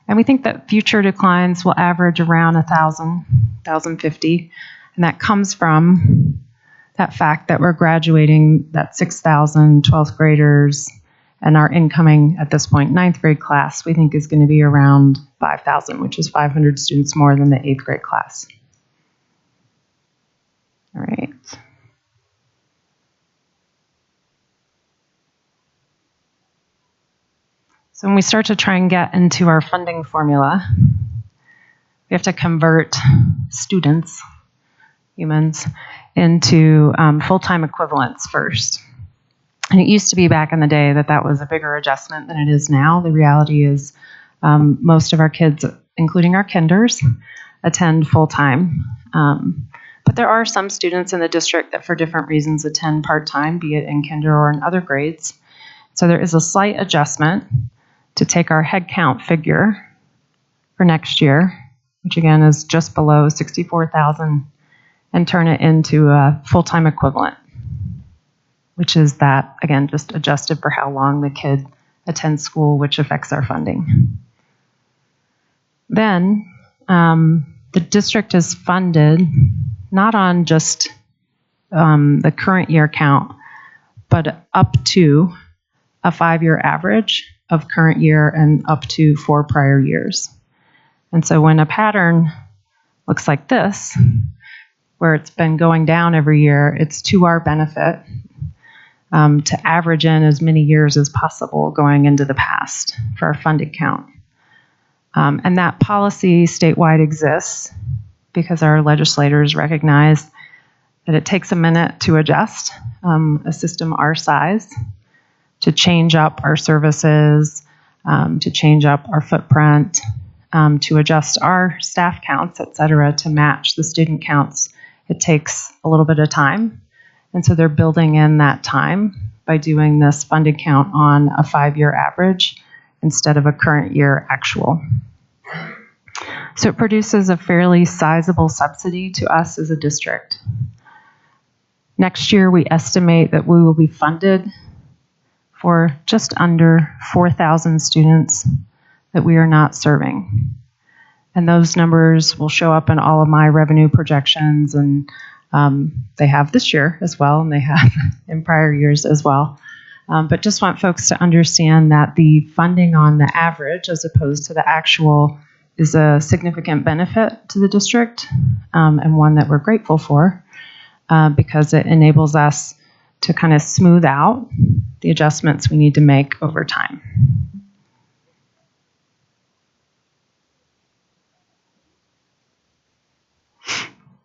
And we think that future declines will average around 1,000, 1,050, and that comes from that fact that we're graduating that 6,000 12th graders, and our incoming, at this point, 9th grade class, we think is going to be around 5,000, which is 500 students more than the 8th grade class. All right. So when we start to try and get into our funding formula, we have to convert students, humans, into full-time equivalents first. And it used to be back in the day that was a bigger adjustment than it is now. The reality is most of our kids, including our kinders, attend full-time. But there are some students in the district that for different reasons attend part-time, be it in kinder or in other grades. So there is a slight adjustment to take our head count figure for next year which again is just below 64,000, and turn it into a full-time equivalent, which is that, again, just adjusted for how long the kid attends school, which affects our funding. Then the district is funded not on just the current year count, but up to a 5-year average of current year and up to 4 prior years. And so when a pattern looks like this, where it's been going down every year, it's to our benefit to average in as many years as possible going into the past for our funded count. And that policy statewide exists because our legislators recognize that it takes a minute to adjust a system our size, to change up our services, to change up our footprint, to adjust our staff counts, et cetera, to match the student counts. It takes a little bit of time. And so they're building in that time by doing this funded count on a 5-year average instead of a current year actual. So it produces a fairly sizable subsidy to us as a district. Next year, we estimate that we will be funded for just under 4,000 students that we are not serving. And those numbers will show up in all of my revenue projections, and they have this year as well, and they have in prior years as well. But just want folks to understand that the funding on the average as opposed to the actual is a significant benefit to the district, and one that we're grateful for because it enables us to kind of smooth out the adjustments we need to make over time.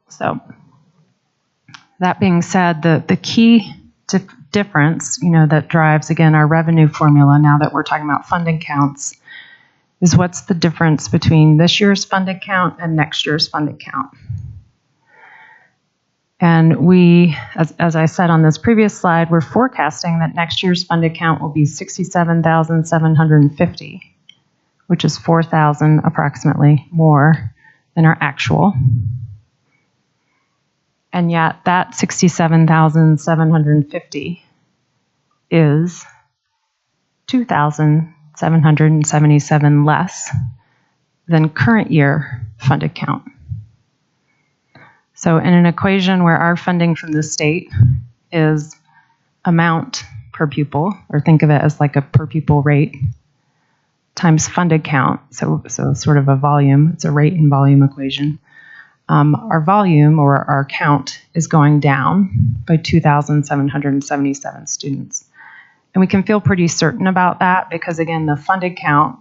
So that being said, the key difference, that drives, again, our revenue formula now that we're talking about funding counts is what's the difference between this year's funded count and next year's funded count. And we, as I said on this previous slide, we're forecasting that next year's funded count will be 67,750, which is 4,000 approximately more than our actual. And yet that 67,750 is 2,777 less than current year funded count. So in an equation where our funding from the state is amount per pupil, or think of it as like a per pupil rate, times funded count, so sort of a volume, it's a rate and volume equation. Our volume, or our count, is going down by 2,777 students. And we can feel pretty certain about that because, again, the funded count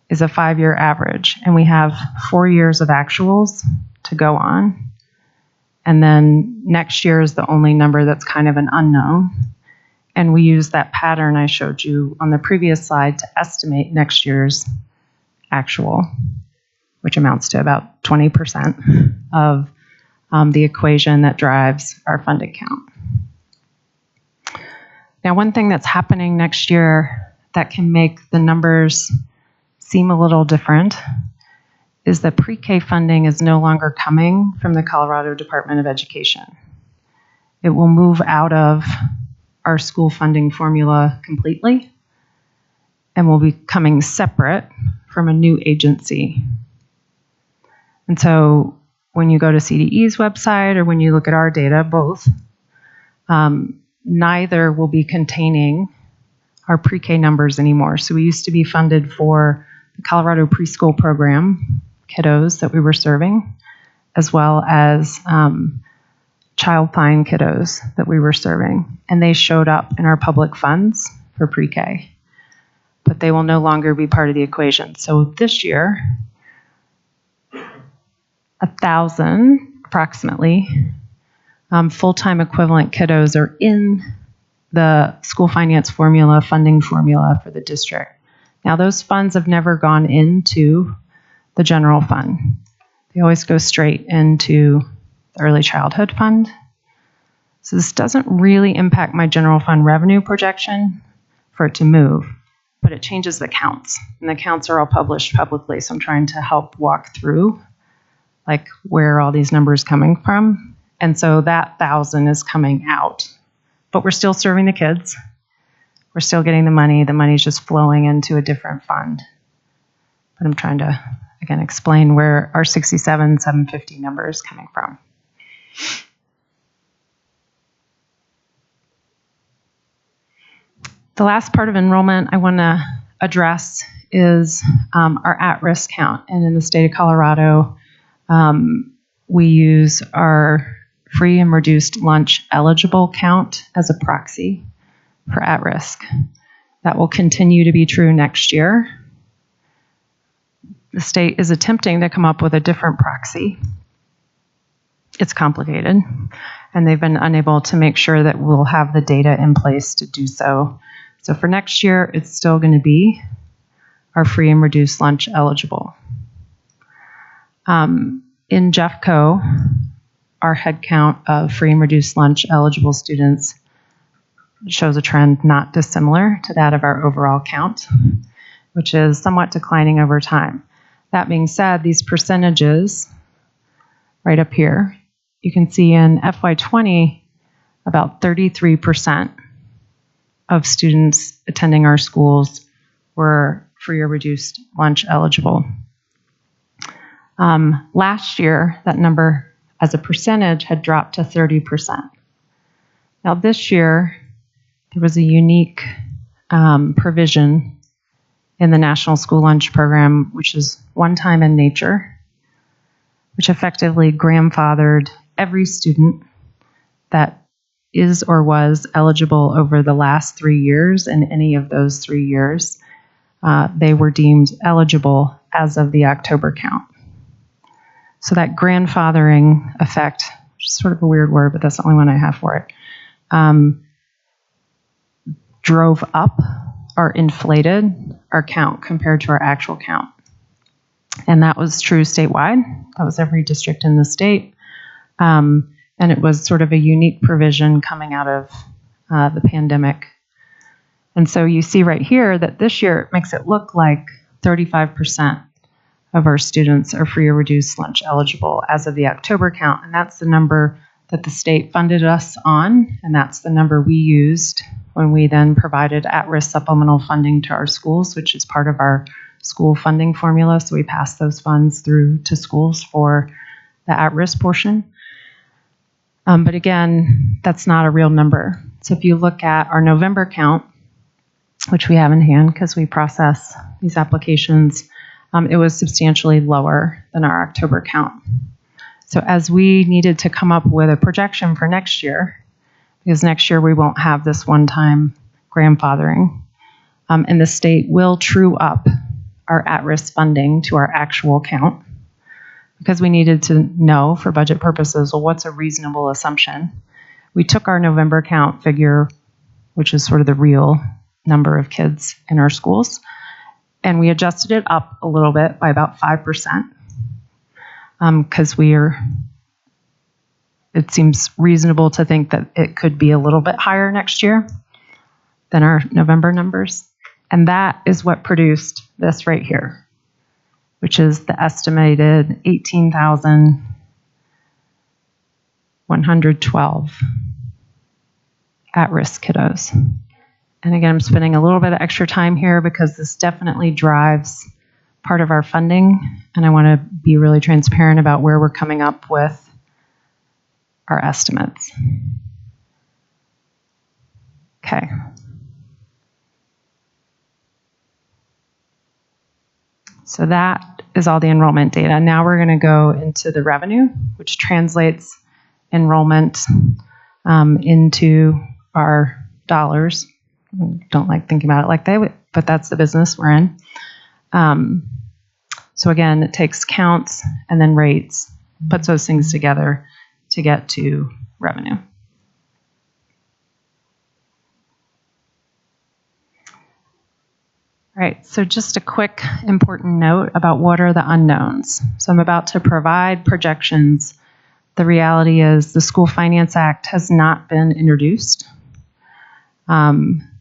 is a 5-year average, and we have 4 years of actuals to go on. And then next year is the only number that's kind of an unknown. And we use that pattern I showed you on the previous slide to estimate next year's actual, which amounts to about 20% of the equation that drives our funded count. Now, one thing that's happening next year that can make the numbers seem a little different is that pre-K funding is no longer coming from the Colorado Department of Education. It will move out of our school funding formula completely and will be coming separate from a new agency. And so when you go to CDE's website or when you look at our data, both, neither will be containing our pre-K numbers anymore. So we used to be funded for the Colorado preschool program kiddos that we were serving, as well as child find kiddos that we were serving. And they showed up in our public funds for pre-K, but they will no longer be part of the equation. So this year, 1,000 approximately full-time equivalent kiddos are in the school finance formula, funding formula for the district. Now, those funds have never gone into the general fund. They always go straight into the early childhood fund. So this doesn't really impact my general fund revenue projection for it to move. but it changes the counts, and the counts are all published publicly. So I'm trying to help walk through like where are all these numbers coming from. And so that 1,000 is coming out, but we're still serving the kids. We're still getting the money. The money's just flowing into a different fund. But I'm trying to, again, explain where our 67,750 number is coming from. The last part of enrollment I want to address is our at-risk count. And in the state of Colorado, we use our free and reduced lunch eligible count as a proxy for at-risk. That will continue to be true next year. The state is attempting to come up with a different proxy. It's complicated, and they've been unable to make sure that we'll have the data in place to do so. So for next year, it's still going to be our free and reduced lunch eligible. In Jeffco, our head count of free and reduced lunch eligible students shows a trend not dissimilar to that of our overall count, which is somewhat declining over time. That being said, these percentages right up here, you can see in FY20, about 33% of students attending our schools were free or reduced lunch eligible. Last year, that number as a percentage had dropped to 30%. Now this year, there was a unique provision in the National School Lunch Program, which is one-time in nature, which effectively grandfathered every student that is or was eligible over the last 3 years. In any of those 3 years, they were deemed eligible as of the October count. So that grandfathering effect, which is sort of a weird word, but that's the only one I have for it, drove up or inflated our count compared to our actual count. And that was true statewide. That was every district in the state. And it was sort of a unique provision coming out of the pandemic. And so you see right here that this year it makes it look like 35% of our students are free or reduced lunch eligible as of the October count. And that's the number that the state funded us on. And that's the number we used when we then provided at-risk supplemental funding to our schools, which is part of our school funding formula. So we pass those funds through to schools for the at-risk portion. But again, that's not a real number. So if you look at our November count, which we have in hand because we process these applications, it was substantially lower than our October count. So as we needed to come up with a projection for next year, because next year we won't have this one-time grandfathering, and the state will true up our at-risk funding to our actual count, because we needed to know for budget purposes, well, what's a reasonable assumption? We took our November count figure, which is sort of the real number of kids in our schools, and we adjusted it up a little bit by about 5%, because it seems reasonable to think that it could be a little bit higher next year than our November numbers. And that is what produced this right here, which is the estimated 18,112 at-risk kiddos. And again, I'm spending a little bit of extra time here because this definitely drives part of our funding, and I want to be really transparent about where we're coming up with our estimates. Okay. So that is all the enrollment data. Now we're going to go into the revenue, which translates enrollment into our dollars. Don't like thinking about it like that, but that's the business we're in. So again, it takes counts and then rates, puts those things together to get to revenue. All right, so just a quick important note about what are the unknowns. So I'm about to provide projections. The reality is the School Finance Act has not been introduced.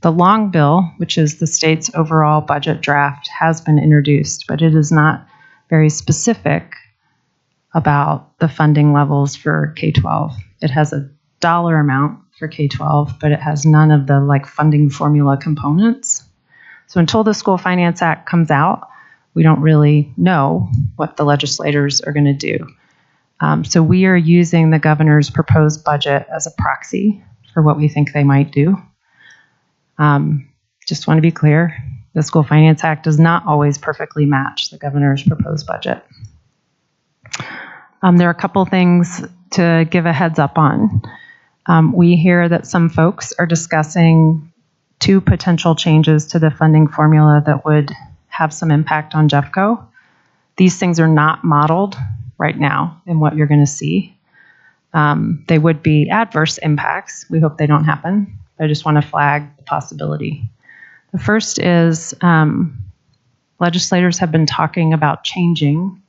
The long bill, which is the state's overall budget draft, has been introduced, but it is not very specific about the funding levels for K-12. It has a dollar amount for K-12, but it has none of the funding formula components. So until the School Finance Act comes out, we don't really know what the legislators are going to do. So we are using the governor's proposed budget as a proxy for what we think they might do. Just want to be clear, the School Finance Act does not always perfectly match the governor's proposed budget. There are a couple things to give a heads up on. We hear that some folks are discussing 2 potential changes to the funding formula that would have some impact on Jeffco. These things are not modeled right now in what you're going to see. They would be adverse impacts. We hope they don't happen. I just want to flag the possibility. The first is legislators have been talking about changing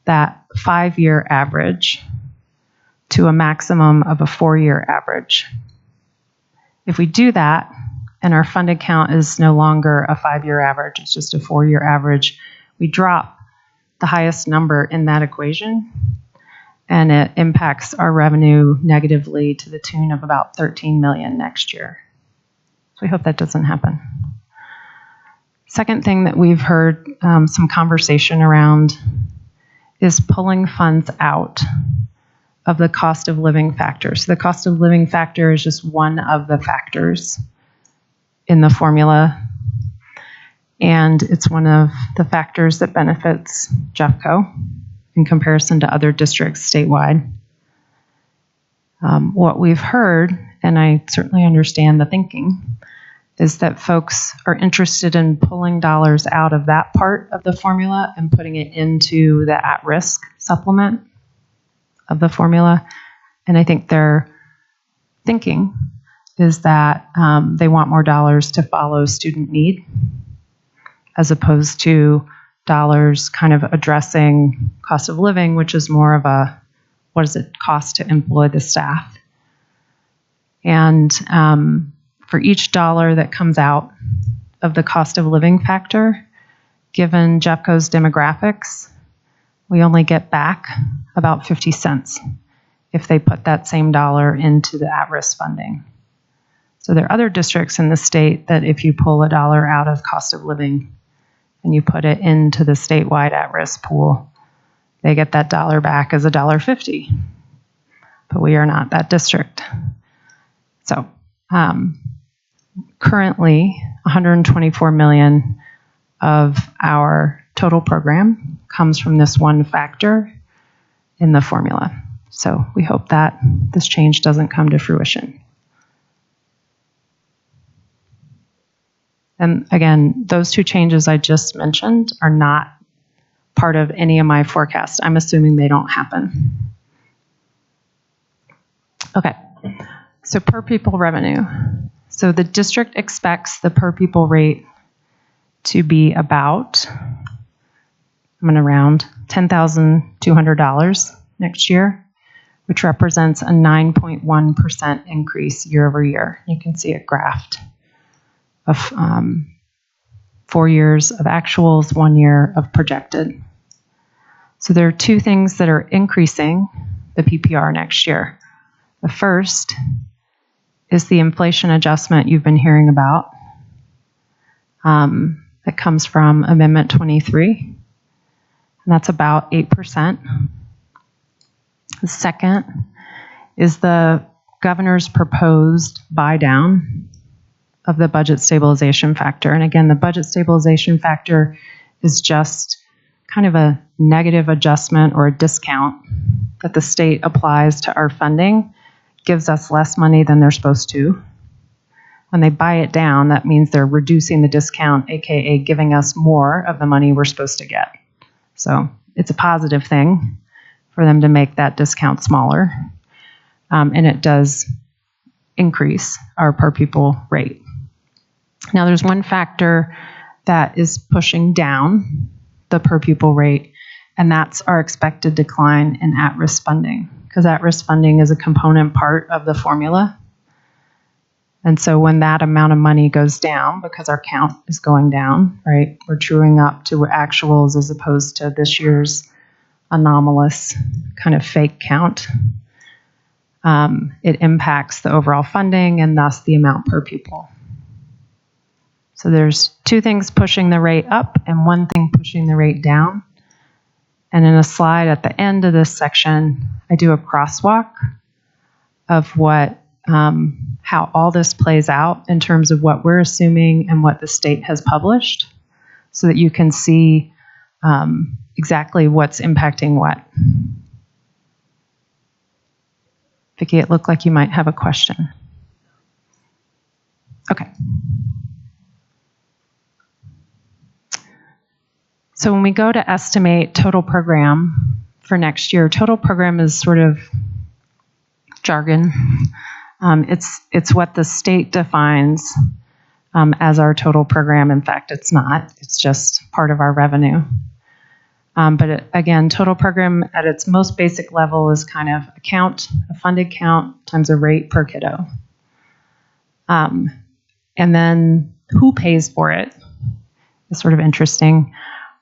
that 5-year average to a maximum of a 4-year average. If we do that, and our funded count is no longer a 5-year average, it's just a 4-year average, we drop the highest number in that equation, and it impacts our revenue negatively to the tune of about $13 million next year. So we hope that doesn't happen. Second thing that we've heard some conversation around is pulling funds out of the cost of living factor. So the cost of living factor is just one of the factors in the formula, and it's one of the factors that benefits Jeffco in comparison to other districts statewide. What we've heard, and I certainly understand the thinking, is that folks are interested in pulling dollars out of that part of the formula and putting it into the at-risk supplement of the formula. And I think their thinking is that they want more dollars to follow student need, as opposed to dollars kind of addressing cost of living, which is more of a, what does it cost to employ the staff? And for each dollar that comes out of the cost of living factor, given Jeffco's demographics, we only get back about 50 cents if they put that same dollar into the at-risk funding. So there are other districts in the state that if you pull a dollar out of cost of living and you put it into the statewide at-risk pool, they get that dollar back as $1.50. But we are not that district. So currently, $124 million of our total program comes from this one factor in the formula. So we hope that this change doesn't come to fruition. And again, those 2 changes I just mentioned are not part of any of my forecasts. I'm assuming they don't happen. Okay, so per pupil revenue. So the district expects the per pupil rate to be about, I'm going to round, $10,200 next year, which represents a 9.1% increase year over year. You can see it graphed of 4 years of actuals, 1 year of projected. So there are 2 things that are increasing the PPR next year. The first is the inflation adjustment you've been hearing about. That comes from Amendment 23, and that's about 8%. The second is the governor's proposed buy down of the budget stabilization factor. And again, the budget stabilization factor is just kind of a negative adjustment or a discount that the state applies to our funding, gives us less money than they're supposed to. When they buy it down, that means they're reducing the discount, aka giving us more of the money we're supposed to get. So it's a positive thing for them to make that discount smaller. And it does increase our per pupil rate. Now there's one factor that is pushing down the per pupil rate, and that's our expected decline in at-risk funding, because at-risk funding is a component part of the formula. And so when that amount of money goes down, because our count is going down, right, we're truing up to actuals as opposed to this year's anomalous kind of fake count. It impacts the overall funding and thus the amount per pupil. So there's two things pushing the rate up and one thing pushing the rate down. And in a slide at the end of this section, I do a crosswalk of what, how all this plays out in terms of what we're assuming and what the state has published, so that you can see exactly what's impacting what. Vicki, it looked like you might have a question. Okay. So when we go to estimate total program for next year, total program is sort of jargon. It's what the state defines as our total program. In fact, it's not. It's just part of our revenue. Again, total program at its most basic level is kind of a count, a funded count times a rate per kiddo. And then who pays for it is sort of interesting.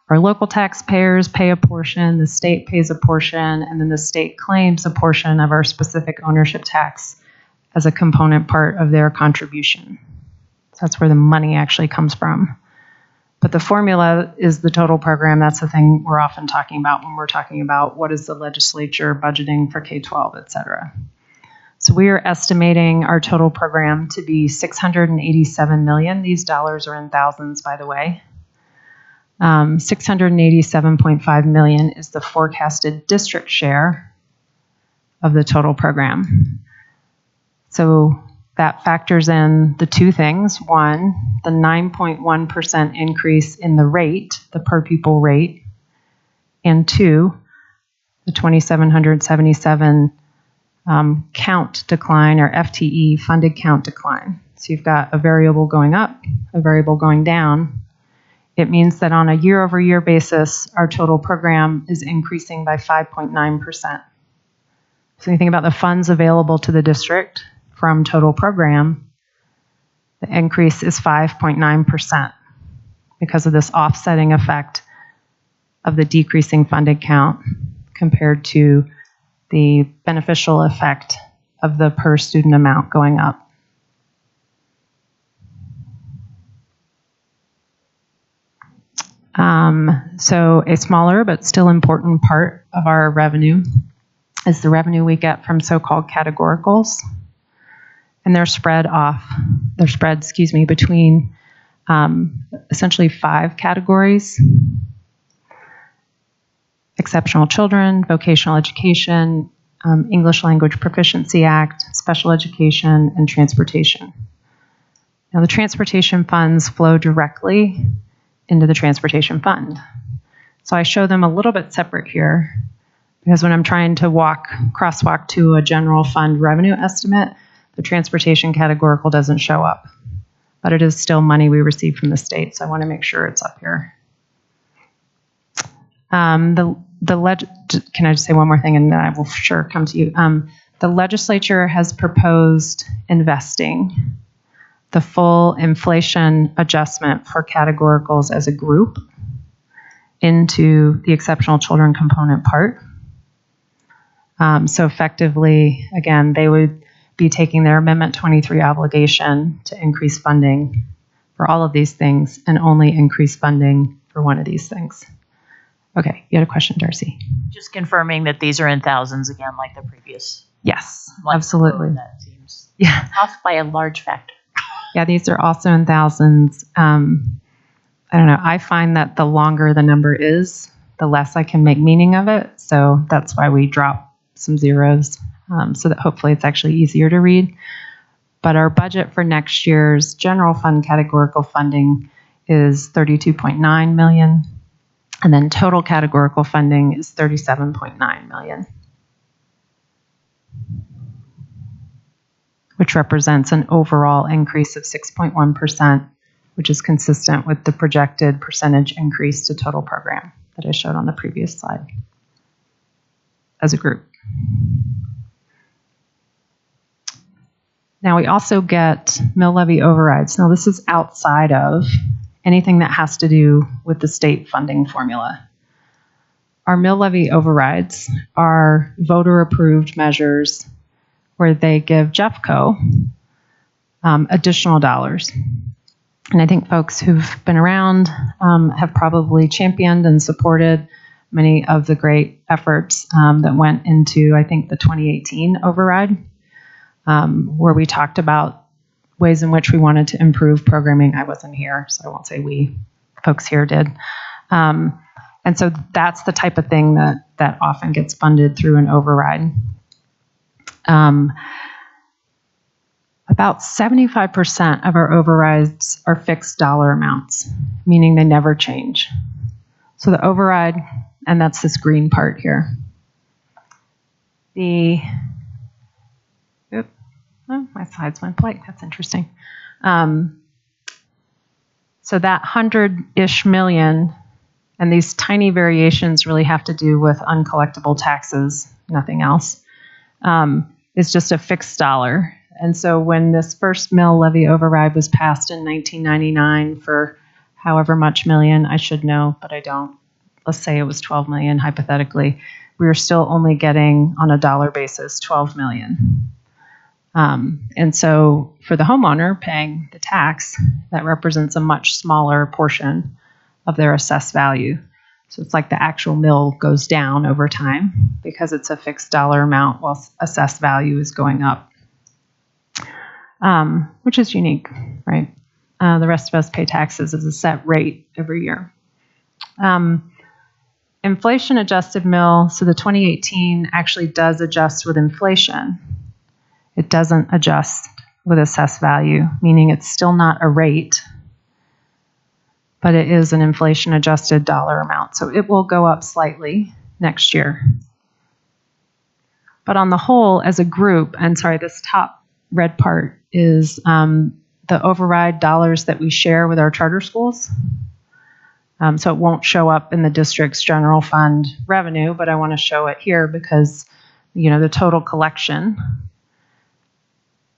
Our local taxpayers pay a portion, the state pays a portion, and then the state claims a portion of our specific ownership tax as a component part of their contribution. So that's where the money actually comes from. But the formula is the total program. That's the thing we're often talking about when we're talking about what is the legislature budgeting for K-12, et cetera. So we are estimating our total program to be $687 million. These dollars are in thousands, by the way. 687.5 million is the forecasted district share of the total program. So that factors in the two things. One, the 9.1% increase in the rate, the per pupil rate, and two, the 2,777 count decline, or FTE, funded count decline. So you've got a variable going up, a variable going down. It means that on a year-over-year basis, our total program is increasing by 5.9%. So when you think about the funds available to the district from total program, the increase is 5.9% because of this offsetting effect of the decreasing funded count compared to the beneficial effect of the per student amount going up. So a smaller but still important part of our revenue is the revenue we get from so-called categoricals. And they're spread, between essentially 5 categories: exceptional children, vocational education, English Language Proficiency Act, special education, and transportation. Now, the transportation funds flow directly into the transportation fund. So I show them a little bit separate here because when I'm trying to crosswalk to a general fund revenue estimate, the transportation categorical doesn't show up, but it is still money we receive from the state. So I want to make sure it's up here. Can I just say one more thing and then I will for sure come to you. The legislature has proposed investing the full inflation adjustment for categoricals as a group into the exceptional children component part. So effectively, again, they would be taking their Amendment 23 obligation to increase funding for all of these things and only increase funding for one of these things. Okay, you had a question, Darcy? Just confirming that these are in thousands again, like the previous. Yes, one. absolutely. That seems off by a large factor. Yeah, these are also in thousands. I don't know. I find that the longer the number is, the less I can make meaning of it. So that's why we drop some zeros so that hopefully it's actually easier to read. But our budget for next year's general fund categorical funding is $32.9 million. And then total categorical funding is $37.9 million. Which represents an overall increase of 6.1%, which is consistent with the projected percentage increase to total program that I showed on the previous slide as a group. Now we also get mill levy overrides. Now this is outside of anything that has to do with the state funding formula. Our mill levy overrides are voter-approved measures where they give Jeffco additional dollars. And I think folks who've been around have probably championed and supported many of the great efforts that went into, I think, the 2018 override, where we talked about ways in which we wanted to improve programming. I wasn't here, so I won't say we. Folks here did. And so that's the type of thing that often gets funded through an override. About 75% of our overrides are fixed dollar amounts, meaning they never change. So the override, and that's this green part here. Oh, my slides went blank. That's interesting. So that 100-ish million, and these tiny variations really have to do with uncollectible taxes, nothing else, is just a fixed dollar. And so when this first mill levy override was passed in 1999 for however much million, I should know, but I don't. Let's say it was 12 million, hypothetically. We were still only getting, on a dollar basis, 12 million. And so for the homeowner paying the tax, that represents a much smaller portion of their assessed value. So it's like the actual mill goes down over time because it's a fixed dollar amount while assessed value is going up. Which is unique, right? The rest of us pay taxes as a set rate every year. Inflation adjusted mill, so the 2018 actually does adjust with inflation. It doesn't adjust with assessed value, meaning it's still not a rate, but it is an inflation adjusted dollar amount. So it will go up slightly next year. But on the whole, as a group, and sorry, this top red part is the override dollars that we share with our charter schools. So it won't show up in the district's general fund revenue, but I want to show it here because, you know, the total collection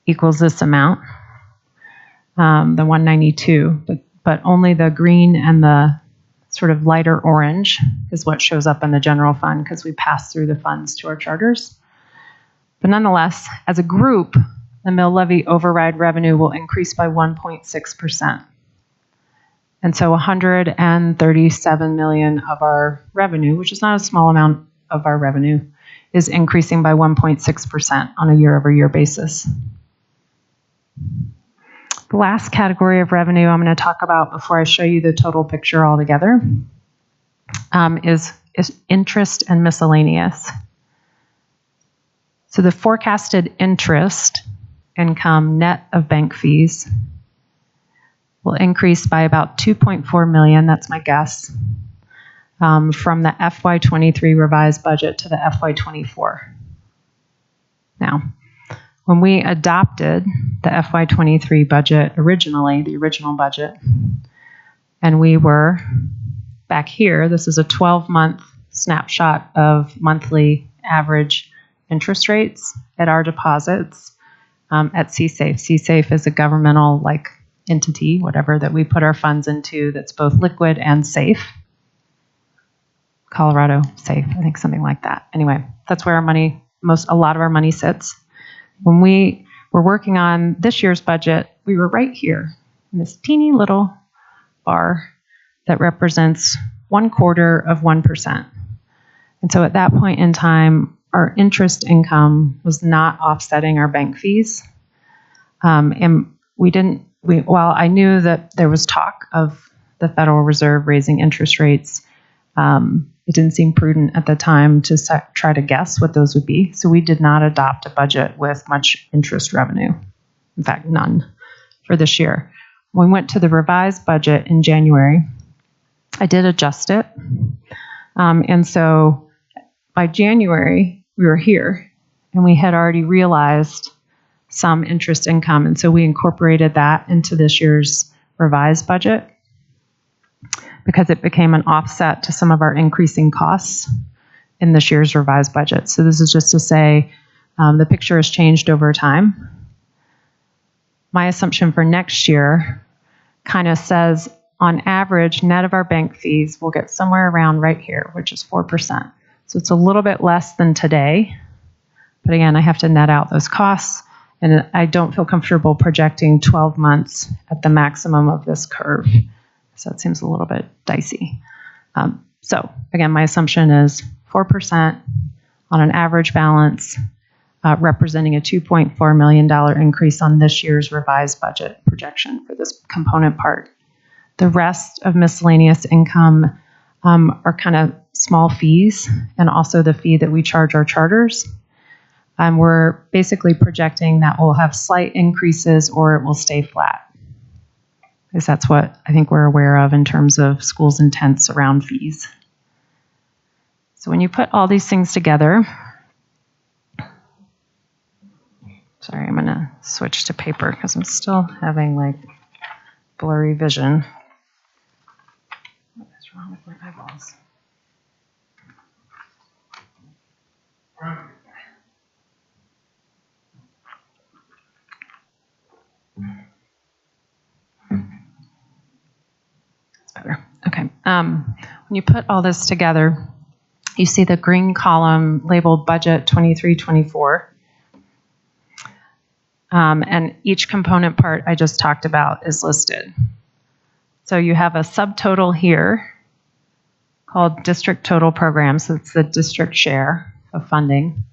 equals this amount, the 192, but only the green and the sort of lighter orange is what shows up in the general fund because we pass through the funds to our charters. But nonetheless, as a group, the mill levy override revenue will increase by 1.6%. And so 137 million of our revenue, which is not a small amount of our revenue, is increasing by 1.6% on a year-over-year basis. The last category of revenue I'm going to talk about before I show you the total picture altogether is interest and miscellaneous. So the forecasted interest income net of bank fees will increase by about 2.4 million, that's my guess, from the FY23 revised budget to the FY24. Now, when we adopted the FY23 budget originally, the original budget, and we were back here, this is a 12-month snapshot of monthly average interest rates at our deposits at CSAFE. CSAFE is a governmental entity, whatever, that we put our funds into that's both liquid and safe. Colorado Safe, I think something like that. Anyway, that's where our money, a lot of our money sits. When we were working on this year's budget, we were right here in this teeny little bar that represents 1/4%. And so at that point in time, our interest income was not offsetting our bank fees. And while I knew that there was talk of the Federal Reserve raising interest rates, it didn't seem prudent at the time to try to guess what those would be. So we did not adopt a budget with much interest revenue. In fact, none for this year. When we went to the revised budget in January, I did adjust it. And so by January, we were here and we had already realized some interest income. And so we incorporated that into this year's revised budget because it became an offset to some of our increasing costs in this year's revised budget. So this is just to say the picture has changed over time. my assumption for next year kind of says, on average, net of our bank fees, we'll get somewhere around right here, which is 4%. So it's a little bit less than today. But again, I have to net out those costs, and I don't feel comfortable projecting 12 months at the maximum of this curve. So it seems a little bit dicey. So again, my assumption is 4% on an average balance, representing a $2.4 million increase on this year's revised budget projection for this component part. The rest of miscellaneous income are kind of small fees, and also the fee that we charge our charters. We're basically projecting that we'll have slight increases or it will stay flat, because that's what I think we're aware of in terms of schools' intents around fees. So when you put all these things together, sorry, I'm going to switch to paper because I'm still having like blurry vision. What is wrong with my eyeballs? That's better. Okay. When you put all this together, you see the green column labeled budget 23-24. And each component part I just talked about is listed. So you have a subtotal here called district total programs. So it's the district share of funding,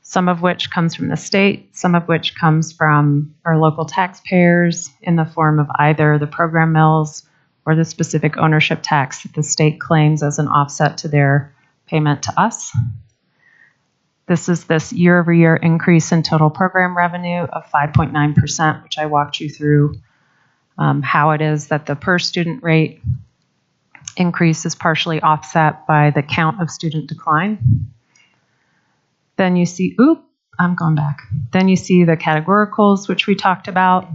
some of which comes from the state, some of which comes from our local taxpayers in the form of either the program mills or the specific ownership tax that the state claims as an offset to their payment to us. This is this year-over-year increase in total program revenue of 5.9%, which I walked you through how it is that the per student rate increase is partially offset by the count of student decline. Then you see, I'm going back. Then you see the categoricals, which we talked about,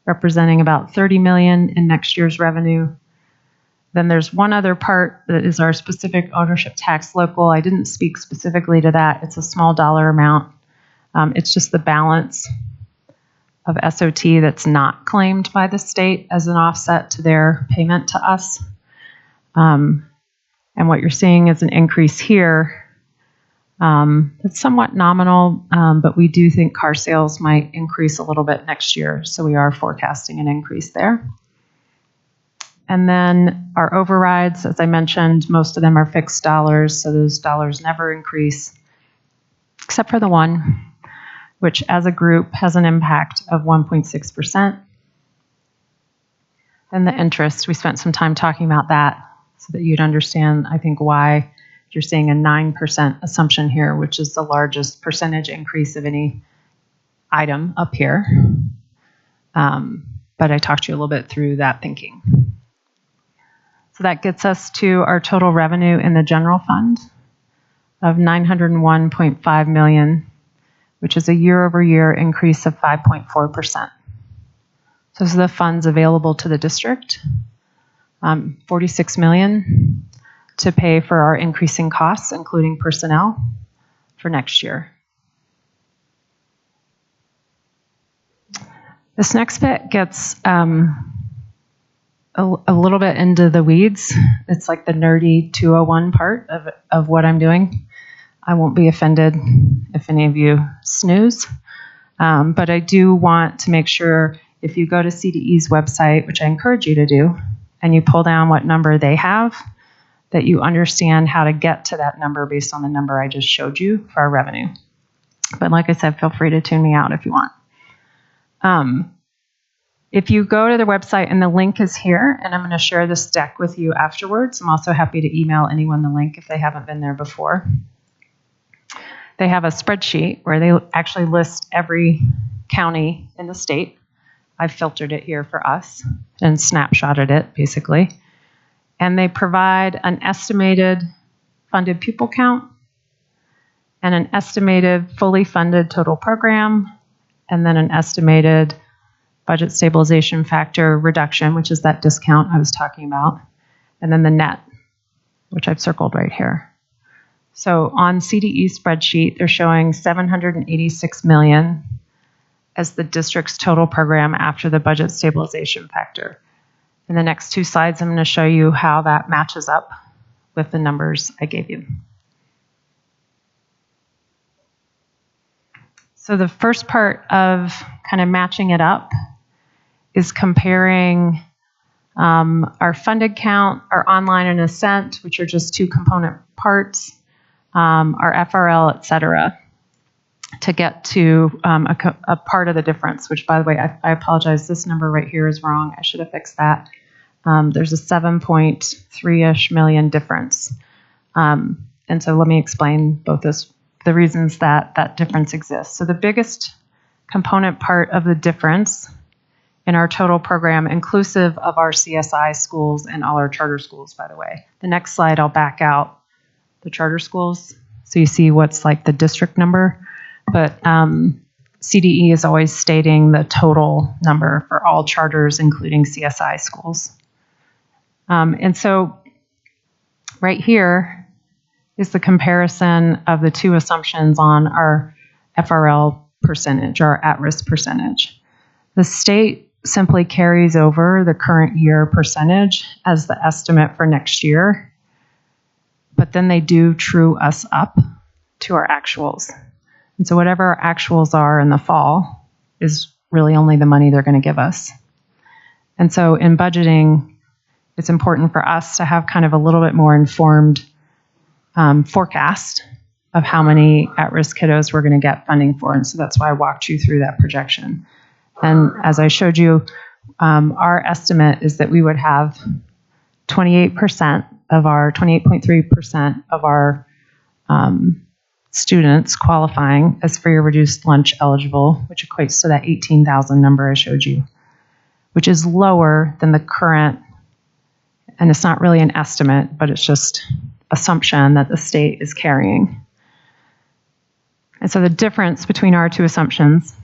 representing about $30 million in next year's revenue. Then there's one other part that is our specific ownership tax local. I didn't speak specifically to that. It's a small dollar amount. It's just the balance of SOT that's not claimed by the state as an offset to their payment to us. And what you're seeing is an increase here. It's somewhat nominal, but we do think car sales might increase a little bit next year. So we are forecasting an increase there. And then our overrides, as I mentioned, most of them are fixed dollars, so those dollars never increase, except for the one, which as a group has an impact of 1.6%. And the interest, we spent some time talking about that so that you'd understand, I think, why you're seeing a 9% assumption here, which is the largest percentage increase of any item up here. But I talked to you a little bit through that thinking. So that gets us to our total revenue in the general fund of $901.5 million, which is a year-over-year increase of 5.4%. So those are the funds available to the district, $46 million to pay for our increasing costs, including personnel, for next year. This next bit gets a little bit into the weeds. It's like the nerdy 201 part of what I'm doing. I won't be offended if any of you snooze. But I do want to make sure if you go to CDE's website, which I encourage you to do, and you pull down what number they have, that you understand how to get to that number based on the number I just showed you for our revenue. But like I said, feel free to tune me out if you want. If you go to the website, and the link is here, and I'm going to share this deck with you afterwards. I'm also happy to email anyone the link if they haven't been there before. They have a spreadsheet where they actually list every county in the state. I've filtered it here for us and snapshotted it, basically. And they provide an estimated funded pupil count and an estimated fully funded total program, and then an estimated budget stabilization factor reduction, which is that discount I was talking about, and then the net, which I've circled right here. So on CDE spreadsheet, they're showing $786 million as the district's total program after the budget stabilization factor. In the next 2 slides, I'm going to show you how that matches up with the numbers I gave you. So the first part of kind of matching it up is comparing our funded count, our online and Ascent, which are just 2 component parts, our FRL, et cetera, to get to a part of the difference, which, by the way, I apologize. This number right here is wrong. I should have fixed that. There's a 7.3-ish million difference. And so let me explain both the reasons that difference exists. So the biggest component part of the difference in our total program, inclusive of our CSI schools and all our charter schools, by the way. The next slide, I'll back out the charter schools so you see what's like the district number. But CDE is always stating the total number for all charters, including CSI schools. And so right here is the comparison of the 2 assumptions on our FRL percentage, our at-risk percentage. The state simply carries over the current year percentage as the estimate for next year, but then they do true us up to our actuals. And so whatever our actuals are in the fall is really only the money they're going to give us. And so in budgeting, it's important for us to have kind of a little bit more informed forecast of how many at-risk kiddos we're going to get funding for. And so that's why I walked you through that projection. And as I showed you, our estimate is that we would have 28.3% of our students qualifying as free or reduced lunch eligible, which equates to that 18,000 number I showed you, which is lower than the current, and it's not really an estimate, but it's just assumption that the state is carrying. And so the difference between our 2 assumptions,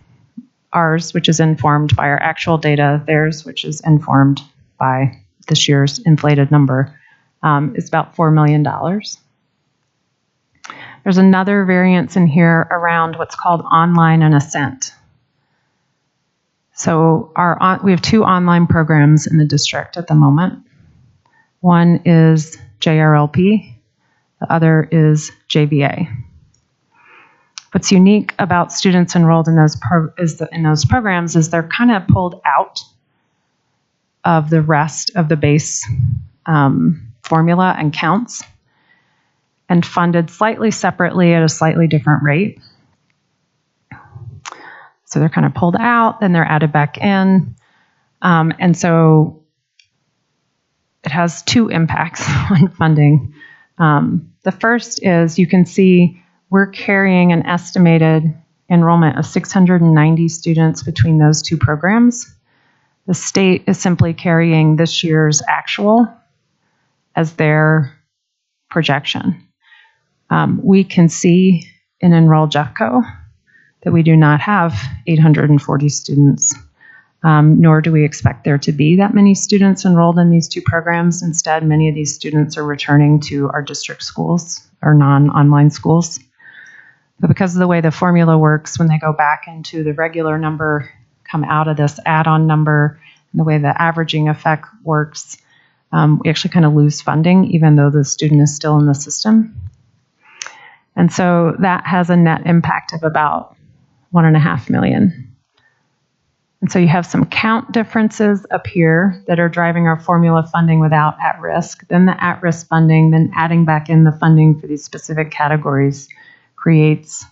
ours, which is informed by our actual data, theirs, which is informed by this year's inflated number, is about $4 million. There's another variance in here around what's called online and Ascent. So we have 2 online programs in the district at the moment. One is JRLP, the other is JVA. What's unique about students enrolled in those programs is they're kind of pulled out of the rest of the base formula and counts and funded slightly separately at a slightly different rate. So they're kind of pulled out, then they're added back in. And so it has 2 impacts on funding. The first is you can see we're carrying an estimated enrollment of 690 students between those 2 programs. The state is simply carrying this year's actual as their projection. We can see in Enroll Jeffco that we do not have 840 students, nor do we expect there to be that many students enrolled in these 2 programs. Instead, many of these students are returning to our district schools, our non-online schools. But because of the way the formula works, when they go back into the regular number, come out of this add-on number, and the way the averaging effect works, we actually kind of lose funding, even though the student is still in the system. And so that has a net impact of about $1.5 million. And so you have some count differences up here that are driving our formula funding without at-risk, then the at-risk funding, then adding back in the funding for these specific categories creates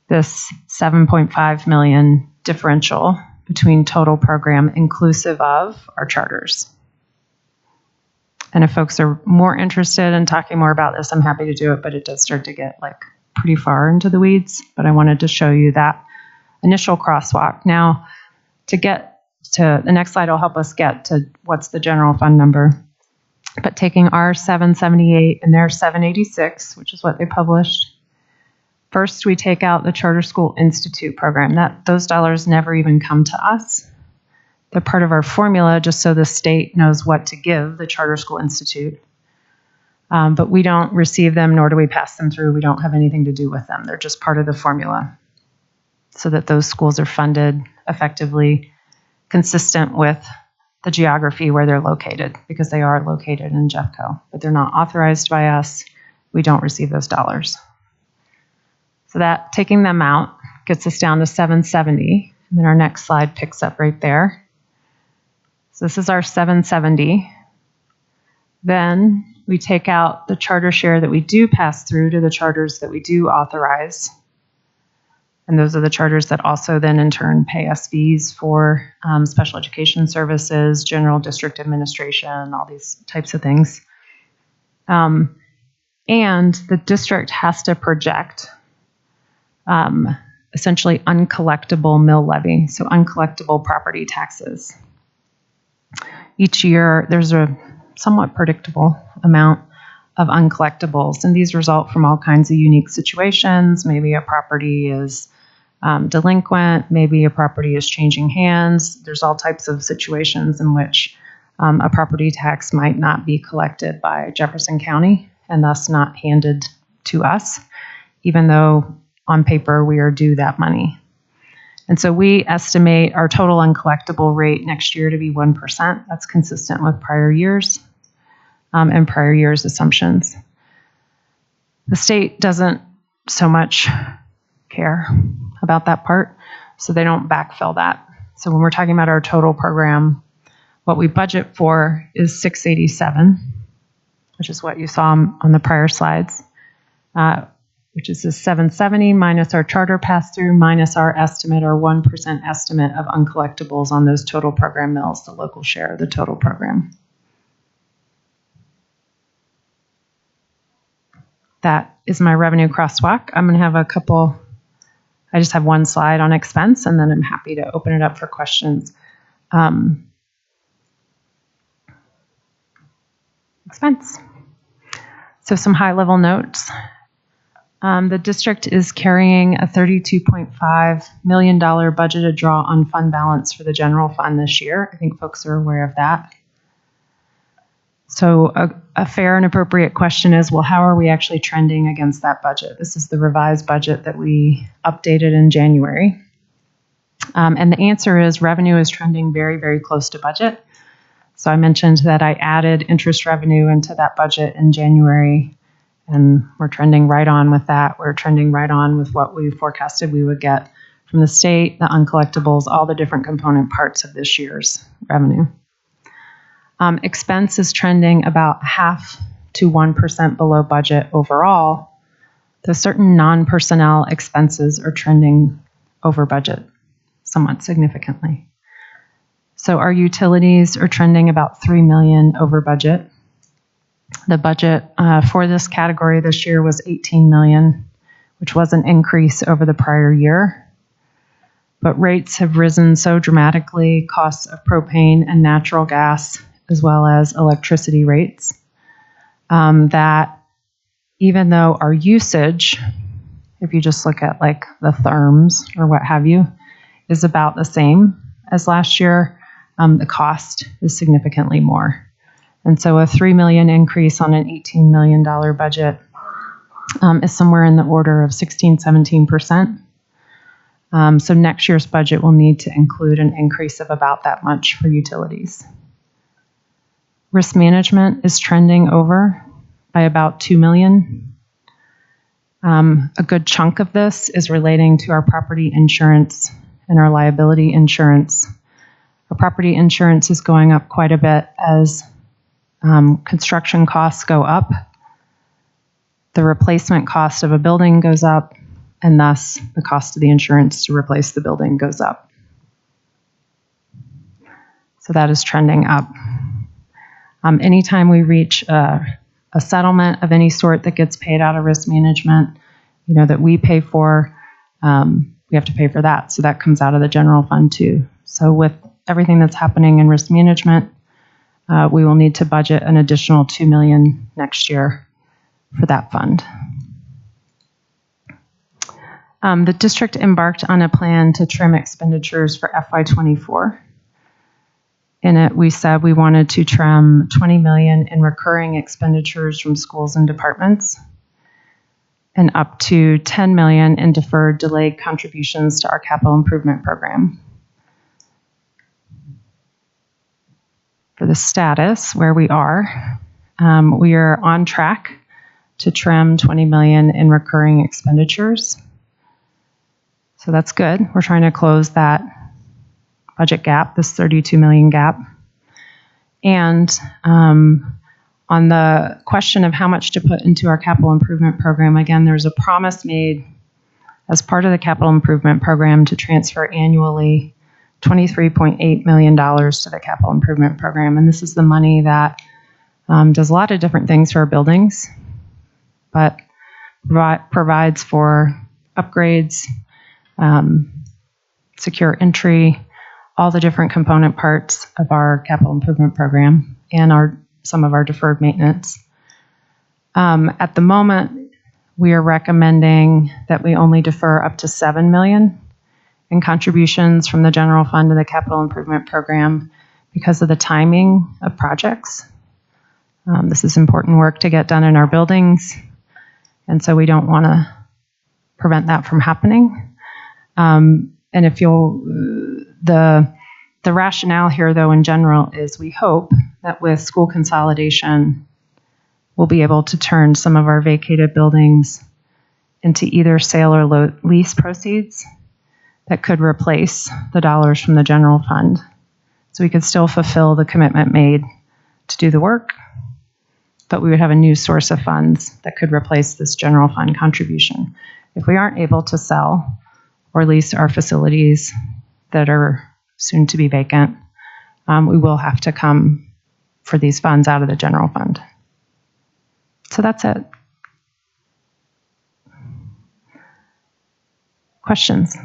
this $7.5 million differential between total program inclusive of our charters. And if folks are more interested in talking more about this, I'm happy to do it, but it does start to get like pretty far into the weeds. But I wanted to show you that initial crosswalk. Now, to get to the next slide will help us get to what's the general fund number. But taking our 778 and their 786, which is what they published, first we take out the Charter School Institute program. Those dollars never even come to us. They're part of our formula just so the state knows what to give the Charter School Institute. But we don't receive them, nor do we pass them through. We don't have anything to do with them. They're just part of the formula. so that those schools are funded effectively consistent with the geography where they're located, because they are located in Jeffco, but they're not authorized by us. We don't receive those dollars. So that, taking them out, gets us down to 770. And then our next slide picks up right there. So this is our 770. Then we take out the charter share that we do pass through to the charters that we do authorize. And those are the charters that also then in turn pay us fees for special education services, general district administration, all these types of things. And the district has to project essentially uncollectible mill levy, so uncollectible property taxes. Each year there's a somewhat predictable amount of uncollectibles, and these result from all kinds of unique situations. Maybe a property is delinquent, maybe a property is changing hands. There's all types of situations in which a property tax might not be collected by Jefferson County and thus not handed to us, even though on paper we are due that money. And so we estimate our total uncollectible rate next year to be 1%. That's consistent with prior years and prior years' assumptions. The state doesn't so much care about that part, so they don't backfill that. So when we're talking about our total program, what we budget for is 687, which is what you saw on the prior slides, which is the 770 minus our charter pass-through minus our estimate, our 1% estimate of uncollectibles on those total program mills, the local share of the total program. That is my revenue crosswalk. I'm going to have a couple, I just have one slide on expense, and then I'm happy to open it up for questions. Expense. So some high-level notes. The district is carrying a $32.5 million budgeted draw on fund balance for the general fund this year. I think folks are aware of that. So a fair and appropriate question is, well, how are we actually trending against that budget? This is the revised budget that we updated in January. And the answer is revenue is trending very, very close to budget. So I mentioned that I added interest revenue into that budget in January, and we're trending right on with that. We're trending right on with what we forecasted we would get from the state, the uncollectibles, all the different component parts of this year's revenue. Expense is trending about 0.5% to 1% below budget overall. The certain non-personnel expenses are trending over budget somewhat significantly. So our utilities are trending about $3 million over budget. The budget for this category this year was $18 million, which was an increase over the prior year. But rates have risen so dramatically, costs of propane and natural gas, as well as electricity rates, that even though our usage, if you just look at like the therms or what have you, is about the same as last year, the cost is significantly more. And so a $3 million increase on an $18 million budget is somewhere in the order of 16-17%. So next year's budget will need to include an increase of about that much for utilities. Risk management is trending over by about $2 million. A good chunk of this is relating to our property insurance and our liability insurance. Our property insurance is going up quite a bit as construction costs go up. The replacement cost of a building goes up, and thus the cost of the insurance to replace the building goes up. So that is trending up. Anytime we reach a settlement of any sort that gets paid out of risk management, that we pay for, we have to pay for that. So that comes out of the general fund too. So with everything that's happening in risk management, we will need to budget an additional $2 million next year for that fund. The district embarked on a plan to trim expenditures for FY24. In it, we said we wanted to trim $20 million in recurring expenditures from schools and departments, and up to $10 million in deferred delayed contributions to our capital improvement program. For the status, where we are on track to trim $20 million in recurring expenditures. So that's good. We're trying to close that budget gap, this $32 million gap. And on the question of how much to put into our capital improvement program, again, there's a promise made as part of the capital improvement program to transfer annually $23.8 million to the capital improvement program. And this is the money that does a lot of different things for our buildings, but provides for upgrades, secure entry, all the different component parts of our capital improvement program, and some of our deferred maintenance. At the moment, we are recommending that we only defer up to $7 million in contributions from the general fund to the capital improvement program because of the timing of projects. This is important work to get done in our buildings, and so we don't want to prevent that from happening. And if the rationale here, though, in general, is we hope that with school consolidation, we'll be able to turn some of our vacated buildings into either sale or lease proceeds that could replace the dollars from the general fund. So we could still fulfill the commitment made to do the work, but we would have a new source of funds that could replace this general fund contribution. If we aren't able to sell or lease our facilities that are soon to be vacant, we will have to come for these funds out of the general fund. So that's it. Questions?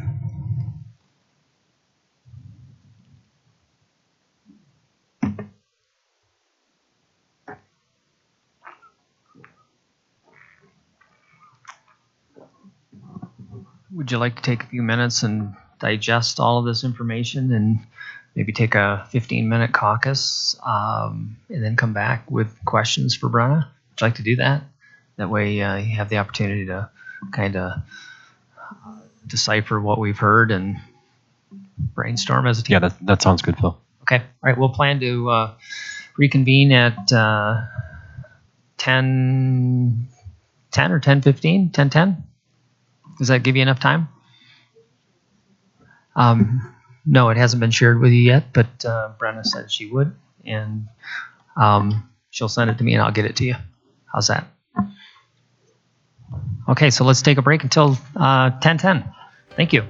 Would you like to take a few minutes and digest all of this information and maybe take a 15-minute caucus and then come back with questions for Brenna? Would you like to do that? That way you have the opportunity to kind of decipher what we've heard and brainstorm as a team. Yeah, that sounds good, Phil. Okay. All right. We'll plan to reconvene at 10 or 10:15, 10:10. Does that give you enough time? No, it hasn't been shared with you yet, but Brenna said she would, and she'll send it to me and I'll get it to you. How's that? Okay, so let's take a break until 10:10. Thank you.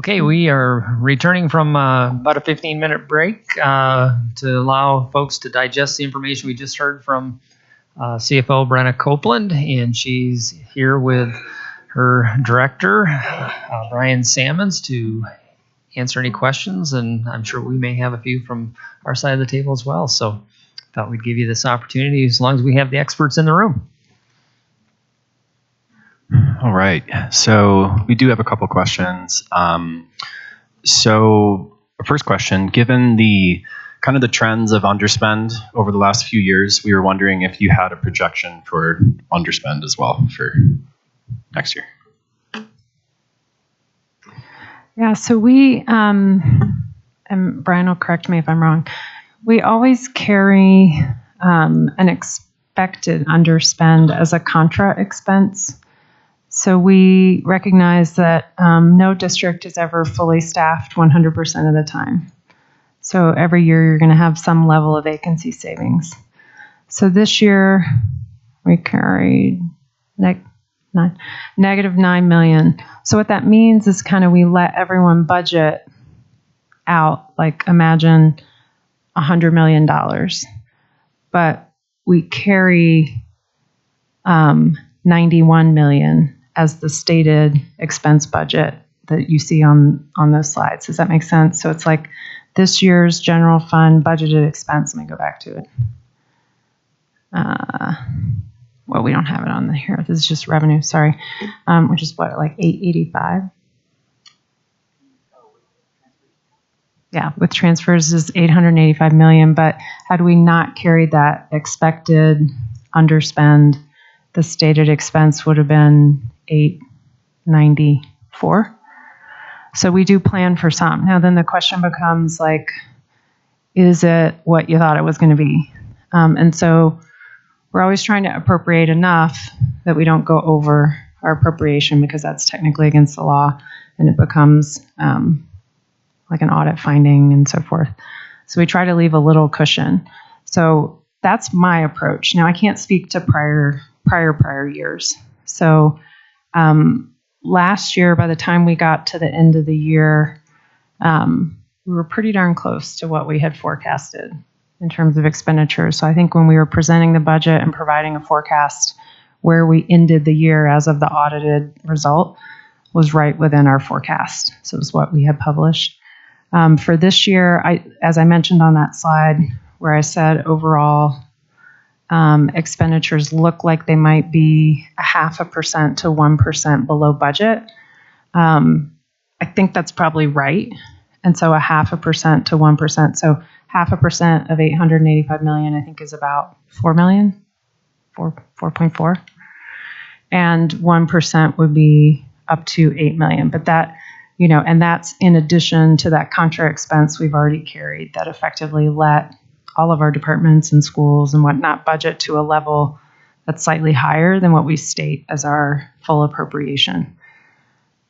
Okay, we are returning from about a 15-minute break to allow folks to digest the information we just heard from CFO Brenna Copeland, and she's here with her director, Brian Salmons, to answer any questions, and I'm sure we may have a few from our side of the table as well. So thought we'd give you this opportunity as long as we have the experts in the room. All right. So we do have a couple questions. So first question, given the kind of the trends of underspend over the last few years, we were wondering if you had a projection for underspend as well for next year. Yeah, so we, and Brian will correct me if I'm wrong, we always carry an expected underspend as a contra expense. So we recognize that no district is ever fully staffed 100% of the time. So every year you're going to have some level of vacancy savings. So this year we carried negative $9 million. So what that means is kind of we let everyone budget out, like imagine $100 million, but we carry 91 million as the stated expense budget that you see on those slides. Does that make sense? So it's like this year's general fund budgeted expense. Let me go back to it. Well, we don't have it on here. This is just revenue, sorry, which is what, like 885? Yeah, with transfers is 885 million, but had we not carried that expected underspend, the stated expense would have been 894. So we do plan for some. Now then the question becomes like, is it what you thought it was going to be? And so we're always trying to appropriate enough that we don't go over our appropriation, because that's technically against the law and it becomes like an audit finding and so forth. So we try to leave a little cushion. So that's my approach. Now I can't speak to prior years. So last year, by the time we got to the end of the year, we were pretty darn close to what we had forecasted in terms of expenditures. So I think when we were presenting the budget and providing a forecast, where we ended the year as of the audited result was right within our forecast. So it was what we had published. For this year, as I mentioned on that slide where I said overall expenditures look like they might be 0.5% to 1% below budget. I think that's probably right. And so 0.5% to 1%. So 0.5% of 885 million, I think, is about 4 million, 4.4. And 1% would be up to 8 million. But that, you know, and that's in addition to that contra expense we've already carried that effectively let all of our departments and schools and whatnot budget to a level that's slightly higher than what we state as our full appropriation.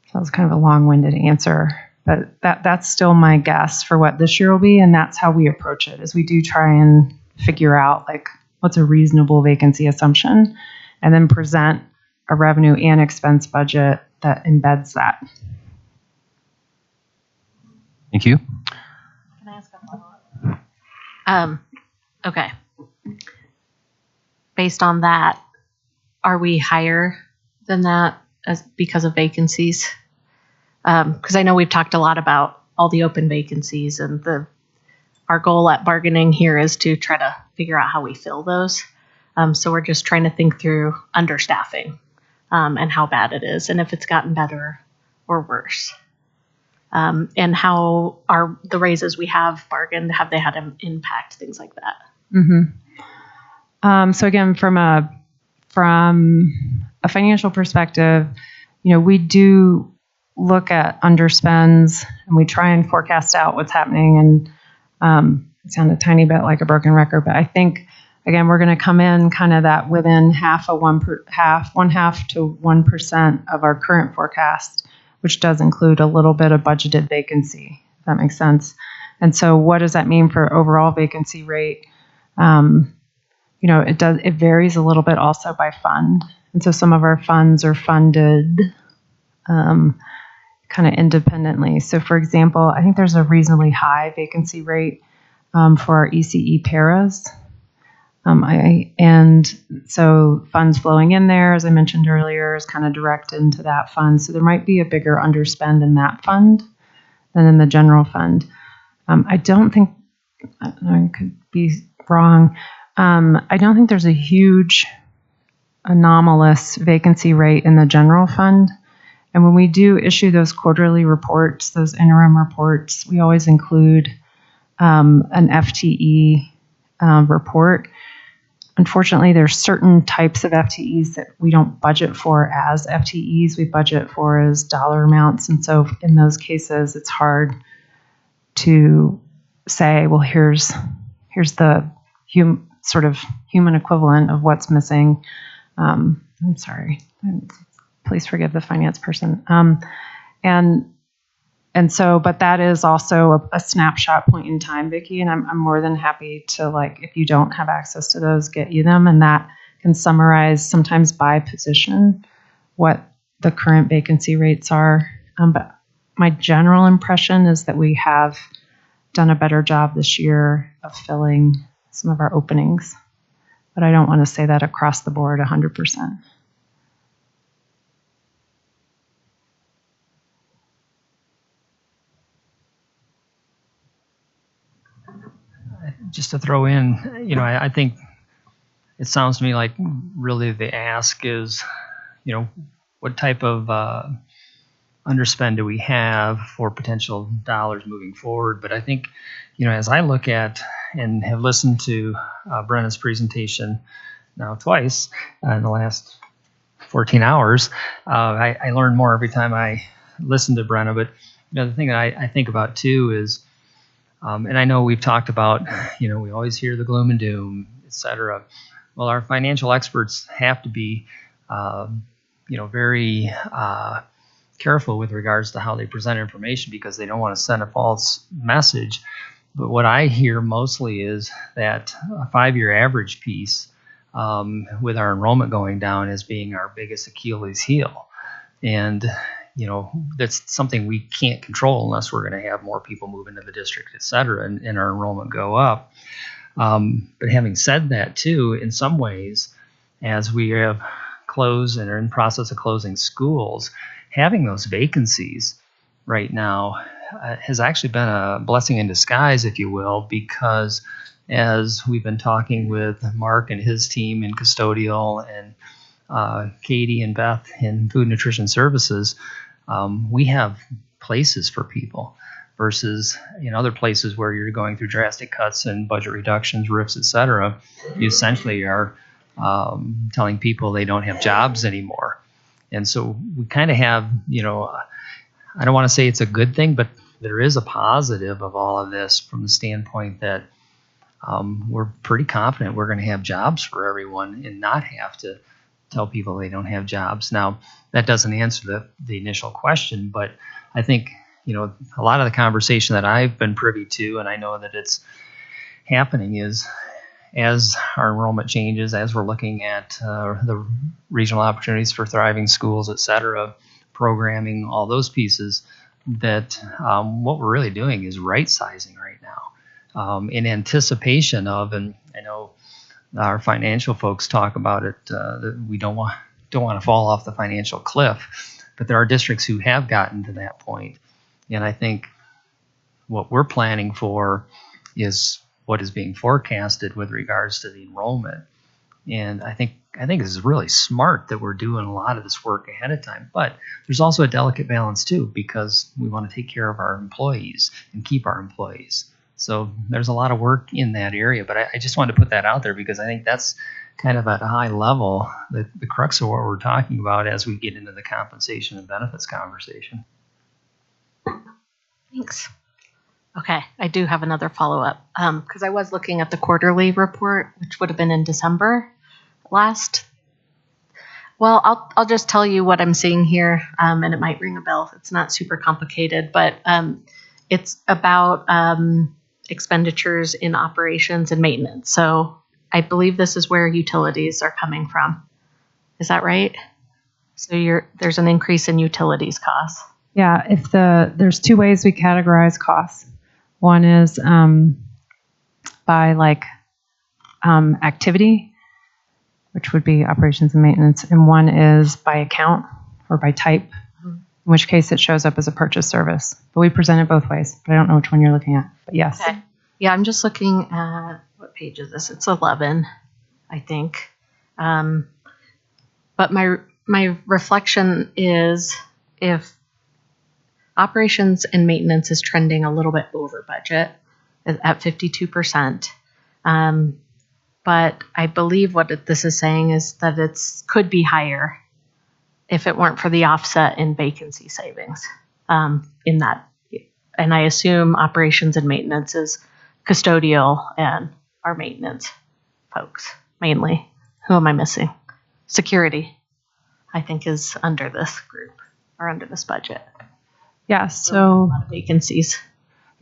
So that was kind of a long-winded answer, but that's still my guess for what this year will be, and that's how we approach it, is we do try and figure out like what's a reasonable vacancy assumption, and then present a revenue and expense budget that embeds that. Thank you. Can I ask a follow-up? Okay. Based on that, are we higher than that because of vacancies? Because I know we've talked a lot about all the open vacancies, and our goal at bargaining here is to try to figure out how we fill those. So we're just trying to think through understaffing and how bad it is, and if it's gotten better or worse. And how are the raises we have bargained, have they had an impact, things like that? Mm-hmm. So again, from a financial perspective, you know, we do look at underspends and we try and forecast out what's happening. And it sounded a tiny bit like a broken record, but I think, again, we're going to come in kind of that within 0.5% to 1% of our current forecast, which does include a little bit of budgeted vacancy, if that makes sense. And so what does that mean for overall vacancy rate? You know, it varies a little bit also by fund. And so some of our funds are funded kind kind of independently. So for example, I think there's a reasonably high vacancy rate for our ECE paras. And so funds flowing in there, as I mentioned earlier, is kind of direct into that fund. So there might be a bigger underspend in that fund than in the general fund. I don't think, I could be wrong, I don't think there's a huge anomalous vacancy rate in the general fund. And when we do issue those quarterly reports, those interim reports, we always include an FTE report. Unfortunately, there's certain types of FTEs that we don't budget for as FTEs. We budget for as dollar amounts. And so in those cases, it's hard to say, well, here's the sort of human equivalent of what's missing. I'm sorry. Please forgive the finance person. And so, but that is also a snapshot point in time, Vicki, and I'm more than happy to, like, if you don't have access to those, get you them, and that can summarize sometimes by position what the current vacancy rates are. But my general impression is that we have done a better job this year of filling some of our openings, but I don't want to say that across the board 100%. Just to throw in, I think it sounds to me like really the ask is, what type of underspend do we have for potential dollars moving forward? But I think, as I look at and have listened to Brenna's presentation now twice in the last 14 hours, I learn more every time I listen to Brenna. But the thing that I think about too is, and I know we've talked about, we always hear the gloom and doom, et cetera. Well, our financial experts have to be, very careful with regards to how they present information because they don't want to send a false message. But what I hear mostly is that a 5-year average piece with our enrollment going down as being our biggest Achilles heel. And that's something we can't control unless we're going to have more people move into the district, et cetera, and our enrollment go up. But having said that, too, in some ways, as we have closed and are in process of closing schools, having those vacancies right now has actually been a blessing in disguise, if you will, because as we've been talking with Mark and his team in custodial and Katie and Beth in food nutrition services, we have places for people versus in other places where you're going through drastic cuts and budget reductions, RIFs, et cetera. You essentially are telling people they don't have jobs anymore. And so we kind of have, I don't want to say it's a good thing, but there is a positive of all of this from the standpoint that we're pretty confident we're going to have jobs for everyone and not have to tell people they don't have jobs. Now, that doesn't answer the initial question, but I think, a lot of the conversation that I've been privy to, and I know that it's happening, is as our enrollment changes, as we're looking at the regional opportunities for thriving schools, et cetera, programming, all those pieces, that what we're really doing is right-sizing right now in anticipation of, and I know our financial folks talk about it, that we don't want to fall off the financial cliff, but there are districts who have gotten to that point. And I think what we're planning for is what is being forecasted with regards to the enrollment. And I think this is really smart that we're doing a lot of this work ahead of time. But there's also a delicate balance too, because we want to take care of our employees and keep our employees. So there's a lot of work in that area. But I just wanted to put that out there because I think that's kind of at a high level the crux of what we're talking about as we get into the compensation and benefits conversation. Thanks. Okay, I do have another follow-up because I was looking at the quarterly report, which would have been in December last. Well, I'll just tell you what I'm seeing here, and it might ring a bell. It's not super complicated, but it's about expenditures in operations and maintenance. So I believe this is where utilities are coming from. Is that right? So there's an increase in utilities costs. Yeah, there's two ways we categorize costs. One is by activity, which would be operations and maintenance, and one is by account or by type, in which case it shows up as a purchase service. But we present it both ways, but I don't know which one you're looking at. But yes. Okay. Yeah, I'm just looking at, what page is this? It's 11, I think. But my reflection is if operations and maintenance is trending a little bit over budget at 52%. But I believe what this is saying is that could be higher if it weren't for the offset in vacancy savings in that. And I assume operations and maintenance is custodial and our maintenance folks mainly. Who am I missing? Security, I think, is under this group or under this budget. Yeah, A so lot of vacancies.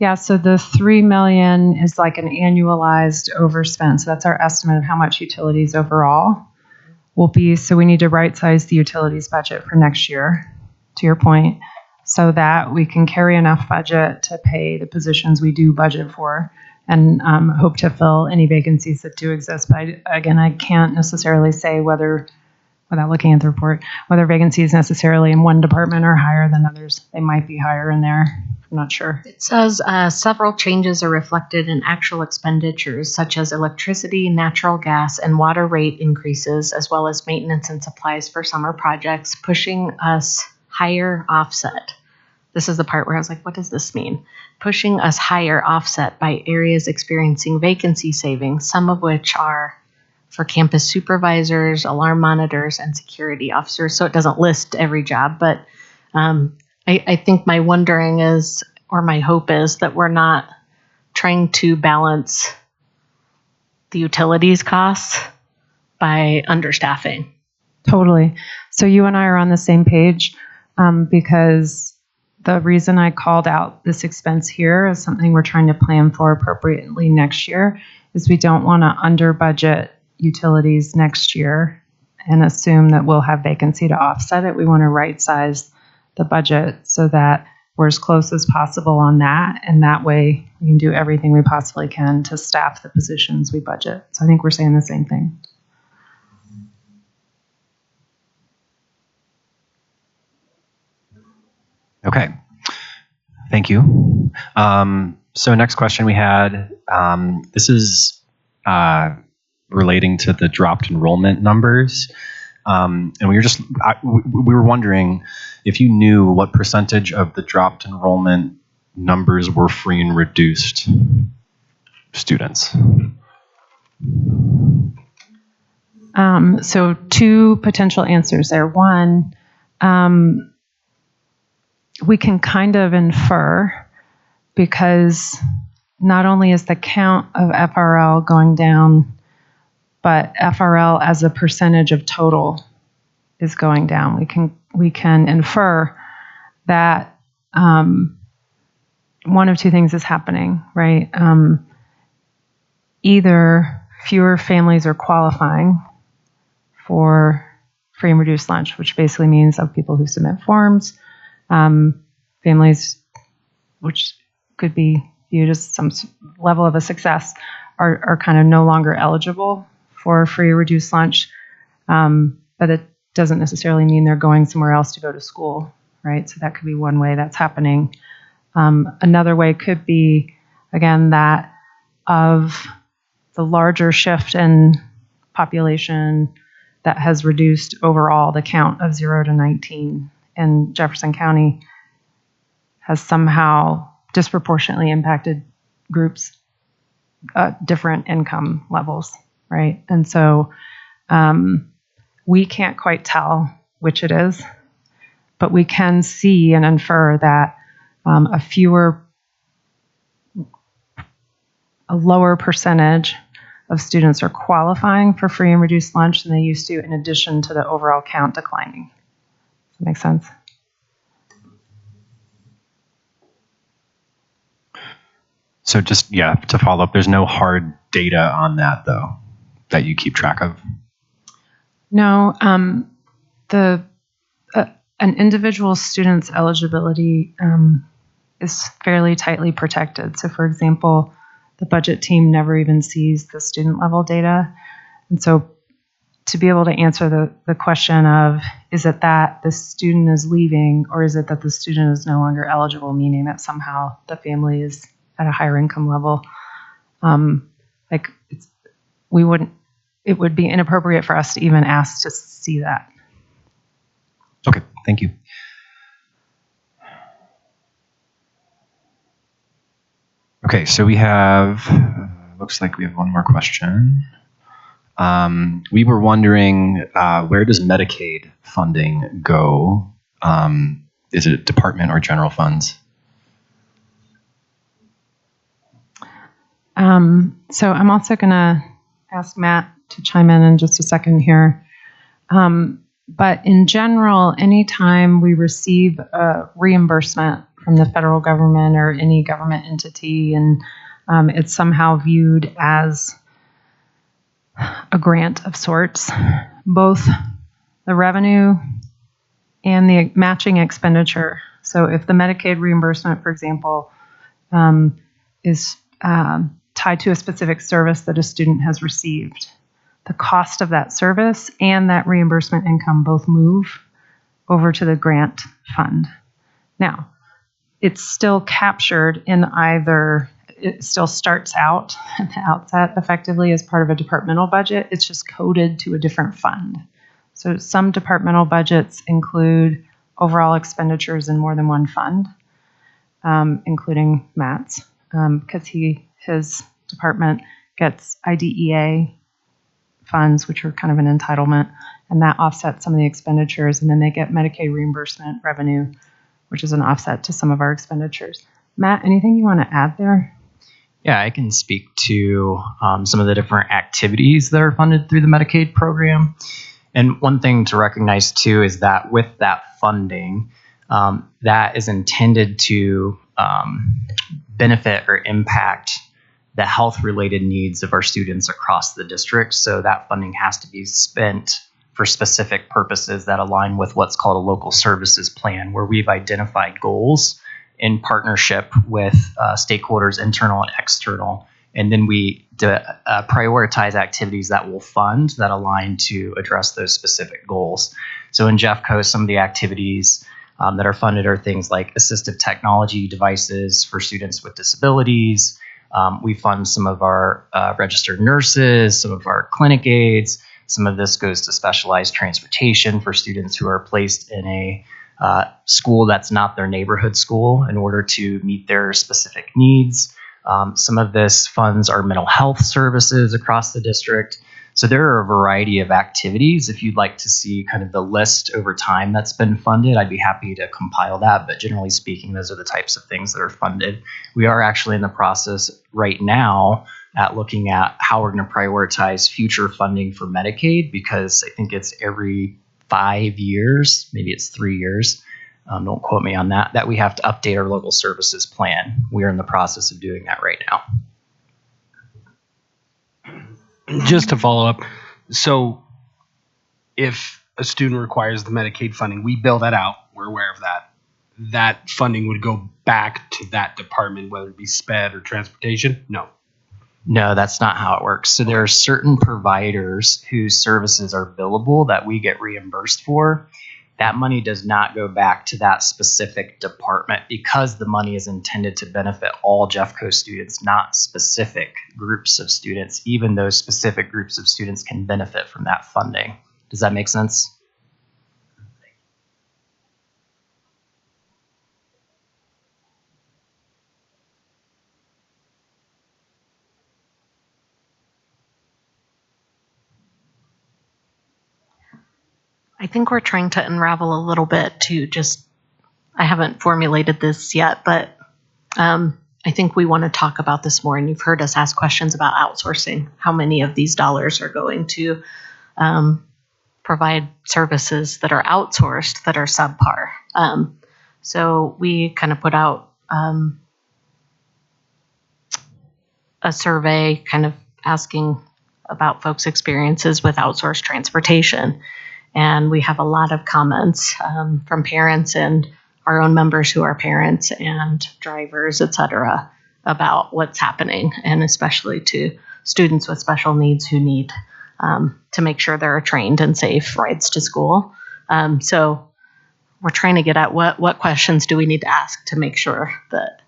yeah, so the 3 million is like an annualized overspend. So that's our estimate of how much utilities overall will be. So we need to right size the utilities budget for next year, to your point, so that we can carry enough budget to pay the positions we do budget for and hope to fill any vacancies that do exist. But again, I can't necessarily say whether, without looking at the report, whether vacancies necessarily in one department are higher than others. They might be higher in there. I'm not sure. It says several changes are reflected in actual expenditures, such as electricity, natural gas, and water rate increases, as well as maintenance and supplies for summer projects, pushing us higher offset. This is the part where I was like, what does this mean? Pushing us higher offset by areas experiencing vacancy savings, some of which are for campus supervisors, alarm monitors, and security officers. So it doesn't list every job, but I think my wondering is, or my hope is, that we're not trying to balance the utilities costs by understaffing. Totally. So you and I are on the same page because the reason I called out this expense here as something we're trying to plan for appropriately next year is we don't want to under budget utilities next year and assume that we'll have vacancy to offset it. We want to right size the budget so that we're as close as possible on that. And that way we can do everything we possibly can to staff the positions we budget. So I think we're saying the same thing. Okay. Thank you. So next question we had, this is relating to the dropped enrollment numbers. And we were wondering if you knew what percentage of the dropped enrollment numbers were free and reduced students. So two potential answers there. One, we can kind of infer because not only is the count of FRL going down, but FRL as a percentage of total is going down. We can infer that one of two things is happening, right? Either fewer families are qualifying for free and reduced lunch, which basically means of people who submit forms, families, which could be viewed as some level of a success, are kind of no longer eligible for free or reduced lunch, but it doesn't necessarily mean they're going somewhere else to go to school, right? So that could be one way that's happening. Another way could be, again, that of the larger shift in population that has reduced overall the count of 0 to 19 in Jefferson County has somehow disproportionately impacted groups at different income levels, right? And so we can't quite tell which it is, but we can see and infer that a lower percentage of students are qualifying for free and reduced lunch than they used to, in addition to the overall count declining. Does that make sense? So just, to follow up, there's no hard data on that, though, that you keep track of? No. an individual student's eligibility is fairly tightly protected. So, for example, the budget team never even sees the student level data. And so to be able to answer the question of, is it that the student is leaving, or is it that the student is no longer eligible, meaning that somehow the family is at a higher income level, it would be inappropriate for us to even ask to see that. Okay, thank you. Okay, so we have, looks like we have one more question. We were wondering, where does Medicaid funding go? Is it department or general funds? So I'm also going to ask Matt to chime in just a second here. But in general, anytime we receive a reimbursement from the federal government or any government entity, and it's somehow viewed as a grant of sorts, both the revenue and the matching expenditure. So if the Medicaid reimbursement, for example, is tied to a specific service that a student has received, the cost of that service and that reimbursement income both move over to the grant fund. Now, it's still captured in either, it still starts out at the outset effectively as part of a departmental budget. It's just coded to a different fund. So some departmental budgets include overall expenditures in more than one fund, including Matt's, because his department gets IDEA funds, which are kind of an entitlement, and that offsets some of the expenditures, and then they get Medicaid reimbursement revenue, which is an offset to some of our expenditures. Matt, anything you want to add there? Yeah, I can speak to some of the different activities that are funded through the Medicaid program. And one thing to recognize too is that with that funding, that is intended to benefit or impact the health-related needs of our students across the district. So that funding has to be spent for specific purposes that align with what's called a local services plan, where we've identified goals in partnership with stakeholders, internal and external. And then we prioritize activities that will fund that align to address those specific goals. So in Jeffco, some of the activities that are funded are things like assistive technology devices for students with disabilities. We fund some of our registered nurses, some of our clinic aides. Some of this goes to specialized transportation for students who are placed in a school that's not their neighborhood school in order to meet their specific needs. Some of this funds our mental health services across the district. So there are a variety of activities. If you'd like to see kind of the list over time that's been funded, I'd be happy to compile that. But generally speaking, those are the types of things that are funded. We are actually in the process right now at looking at how we're going to prioritize future funding for Medicaid, because I think it's every 5 years, maybe it's 3 years. Don't quote me on that, that we have to update our local services plan. We are in the process of doing that right now. Just to follow up, so if a student requires the Medicaid funding, we bill that out. We're aware of that. That funding would go back to that department, whether it be SPED or transportation? No, that's not how it works. So there are certain providers whose services are billable that we get reimbursed for. That money does not go back to that specific department because the money is intended to benefit all Jeffco students, not specific groups of students. Even those specific groups of students can benefit from that funding. Does that make sense? I think we're trying to unravel a little bit to just, I haven't formulated this yet, but I think we want to talk about this more. And you've heard us ask questions about outsourcing. How many of these dollars are going to provide services that are outsourced that are subpar? So we kind of put out a survey kind of asking about folks' experiences with outsourced transportation. And we have a lot of comments from parents and our own members who are parents and drivers, et cetera, about what's happening, and especially to students with special needs who need to make sure there are trained and safe rides to school. So we're trying to get at what questions do we need to ask to make sure that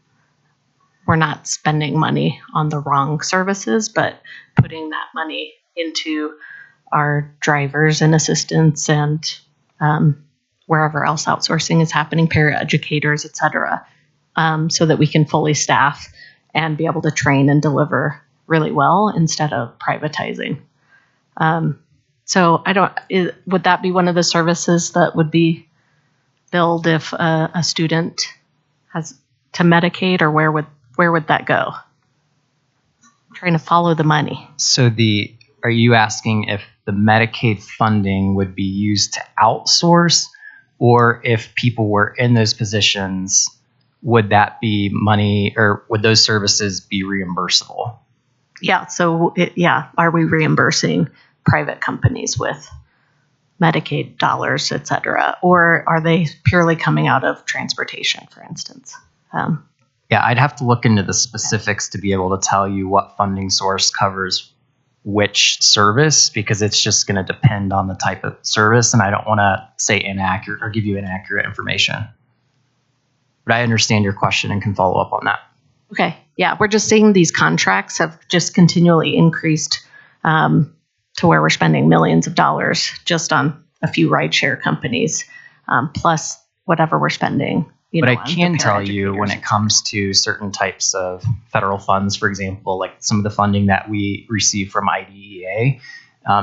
we're not spending money on the wrong services, but putting that money into our drivers and assistants and wherever else outsourcing is happening, paraeducators, et cetera, so that we can fully staff and be able to train and deliver really well instead of privatizing. So would that be one of the services that would be billed if a student has to Medicaid, or where would that go? I'm trying to follow the money. So are you asking if the Medicaid funding would be used to outsource, or if people were in those positions, would that be money, or would those services be reimbursable? Yeah. So are we reimbursing private companies with Medicaid dollars, et cetera, or are they purely coming out of transportation, for instance? Yeah, I'd have to look into the specifics to be able to tell you what funding source covers which service, because it's just going to depend on the type of service, and I don't want to say inaccurate or give you inaccurate information. But I understand your question and can follow up on that. Okay. Yeah, we're just seeing these contracts have just continually increased to where we're spending millions of dollars just on a few rideshare companies, plus whatever we're spending. But I can tell you, when it comes to certain types of federal funds, for example, like some of the funding that we receive from IDEA,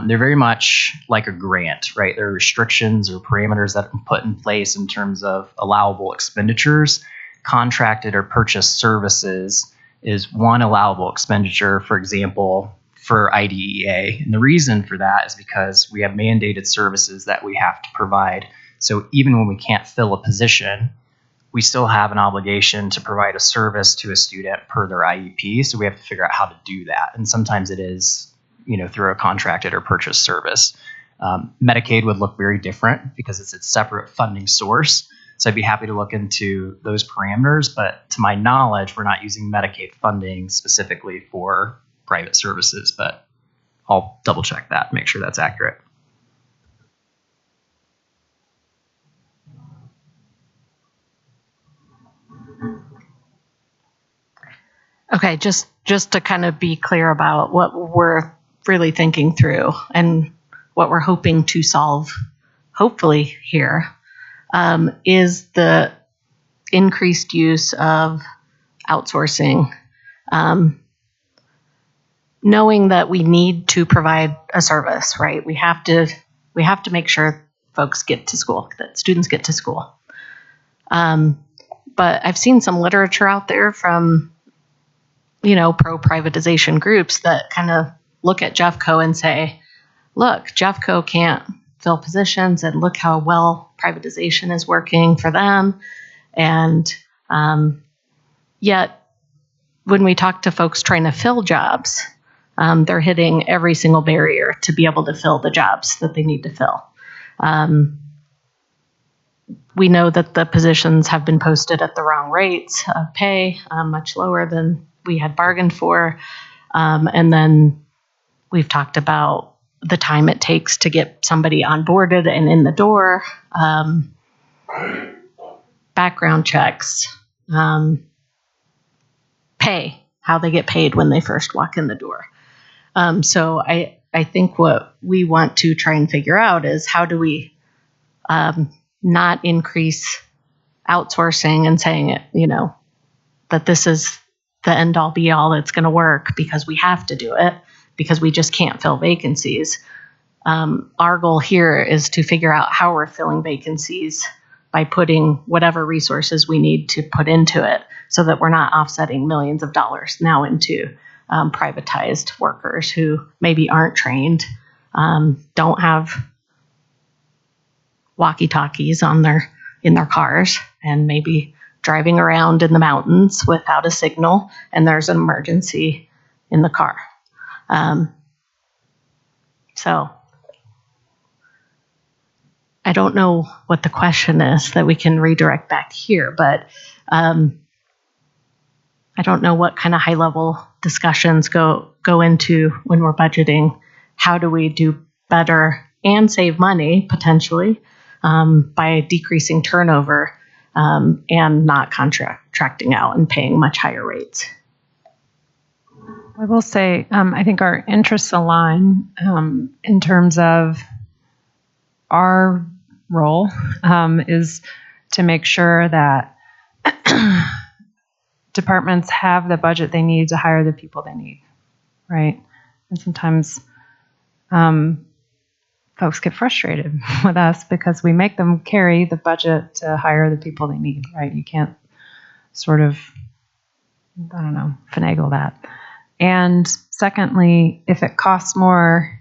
they're very much like a grant, right? There are restrictions or parameters that are put in place in terms of allowable expenditures. Contracted or purchased services is one allowable expenditure, for example, for IDEA. And the reason for that is because we have mandated services that we have to provide. So even when we can't fill a position, we still have an obligation to provide a service to a student per their IEP. So we have to figure out how to do that. And sometimes it is, through a contracted or purchased service. Medicaid would look very different because it's a separate funding source. So I'd be happy to look into those parameters. But to my knowledge, we're not using Medicaid funding specifically for private services. But I'll double check that, make sure that's accurate. Okay, just to kind of be clear about what we're really thinking through and what we're hoping to solve, hopefully here, is the increased use of outsourcing, knowing that we need to provide a service, right? We have to make sure folks get to school, that students get to school. But I've seen some literature out there from pro-privatization groups that kind of look at Jeffco and say, look, Jeffco can't fill positions, and look how well privatization is working for them. And yet, when we talk to folks trying to fill jobs, they're hitting every single barrier to be able to fill the jobs that they need to fill. We know that the positions have been posted at the wrong rates of pay, much lower than we had bargained for. And then we've talked about the time it takes to get somebody onboarded and in the door, background checks, pay, how they get paid when they first walk in the door. So I think what we want to try and figure out is how do we not increase outsourcing and saying it, that this is the end all be all that's going to work because we have to do it because we just can't fill vacancies. Our goal here is to figure out how we're filling vacancies by putting whatever resources we need to put into it so that we're not offsetting millions of dollars now into privatized workers who maybe aren't trained, don't have walkie-talkies in their cars, and maybe driving around in the mountains without a signal, and there's an emergency in the car. So I don't know what the question is that we can redirect back here, but I don't know what kind of high level discussions go into when we're budgeting. How do we do better and save money potentially by decreasing turnover and not contracting out and paying much higher rates? I will say, I think our interests align in terms of our role is to make sure that departments have the budget they need to hire the people they need, right? And sometimes folks get frustrated with us because we make them carry the budget to hire the people they need, right? You can't sort of, I don't know, finagle that. And secondly, if it costs more,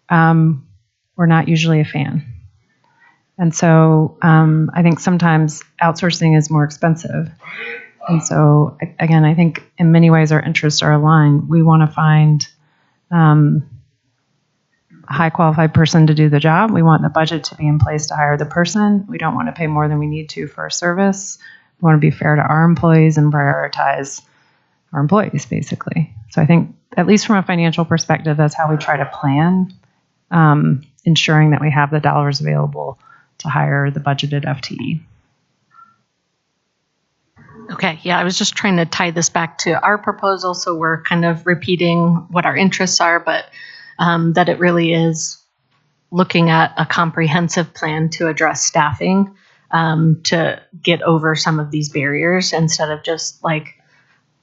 we're not usually a fan. And so I think sometimes outsourcing is more expensive. And so, again, I think in many ways our interests are aligned. We want to find a high qualified person to do the job. We want the budget to be in place to hire the person. We don't want to pay more than we need to for a service. We want to be fair to our employees and prioritize our employees, basically. So I think, at least from a financial perspective, that's how we try to plan, ensuring that we have the dollars available to hire the budgeted FTE. Okay, yeah, I was just trying to tie this back to our proposal, so we're kind of repeating what our interests are, but that it really is looking at a comprehensive plan to address staffing, to get over some of these barriers instead of just like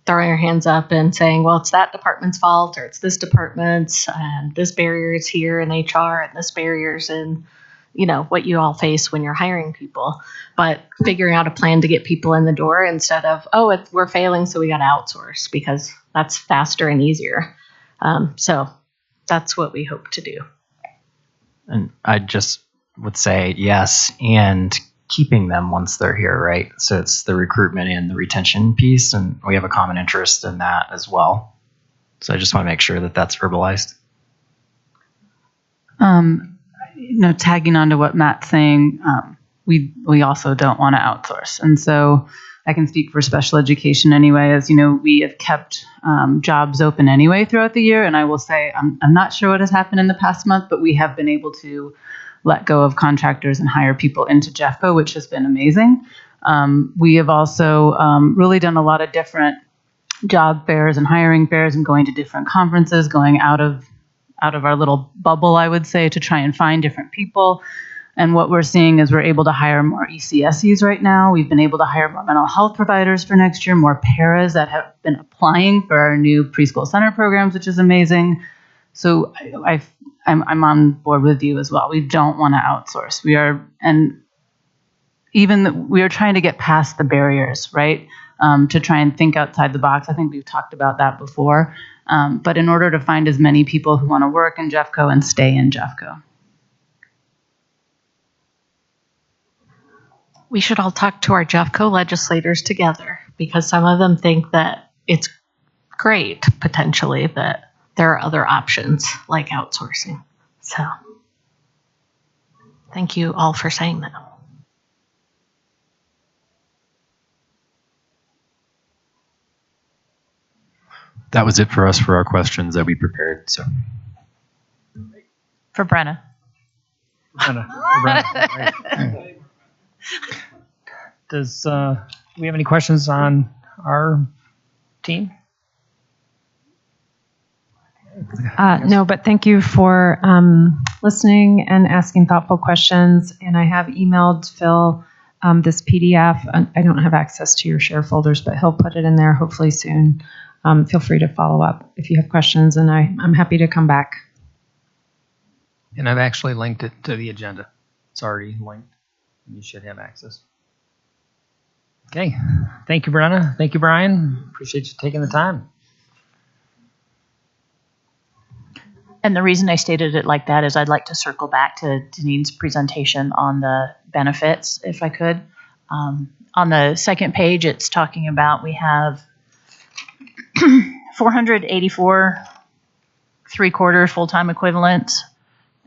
throwing our hands up and saying, well, it's that department's fault or it's this department's and this barrier is here in HR and this barrier's in, you know, what you all face when you're hiring people, but figuring out a plan to get people in the door instead of, oh, we're failing, so we got to outsource because that's faster and easier. So that's what we hope to do. And I just would say yes, and keeping them once they're here, right? So it's the recruitment and the retention piece, and we have a common interest in that as well. So I just want to make sure that that's verbalized. Tagging on to what Matt's saying, we also don't want to outsource. And so I can speak for special education anyway, as you know, we have kept jobs open anyway throughout the year. And I will say, I'm not sure what has happened in the past month, but we have been able to let go of contractors and hire people into Jeffco, which has been amazing. We have also really done a lot of different job fairs and hiring fairs and going to different conferences, going out of our little bubble, I would say, to try and find different people. And what we're seeing is we're able to hire more ECSEs right now. We've been able to hire more mental health providers for next year, more paras that have been applying for our new preschool center programs, which is amazing. So I'm on board with you as well. We don't want to outsource. We are trying to get past the barriers, right? To try and think outside the box. I think we've talked about that before. But in order to find as many people who want to work in Jeffco and stay in Jeffco. We should all talk to our Jeffco legislators together because some of them think that it's great, potentially, that there are other options like outsourcing. So thank you all for saying that. That was it for us for our questions that we prepared. So For Brenna. Right. Do we have any questions on our team? No, but thank you for listening and asking thoughtful questions. And I have emailed Phil this PDF. I don't have access to your share folders, but he'll put it in there hopefully soon. Feel free to follow up if you have questions, and I'm happy to come back. And I've actually linked it to the agenda. It's already linked. You should have access. Okay. Thank you, Brenna. Thank you, Brian. Appreciate you taking the time. And the reason I stated it like that is I'd like to circle back to Denise's presentation on the benefits, if I could. On the second page, it's talking about we have 484 3/4 full-time equivalents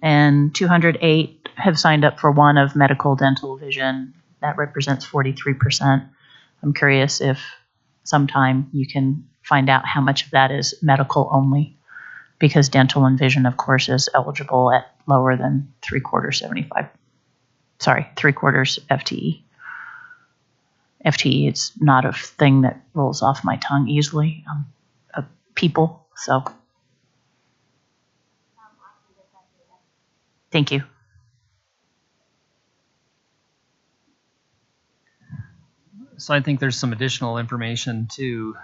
and 208 have signed up for one of medical, dental, vision. That represents 43%. I'm curious if sometime you can find out how much of that is medical only, because dental and vision, of course, is eligible at lower than 3/4 FTE. FTE is not a thing that rolls off my tongue easily. People, so. Thank you. So I think there's some additional information to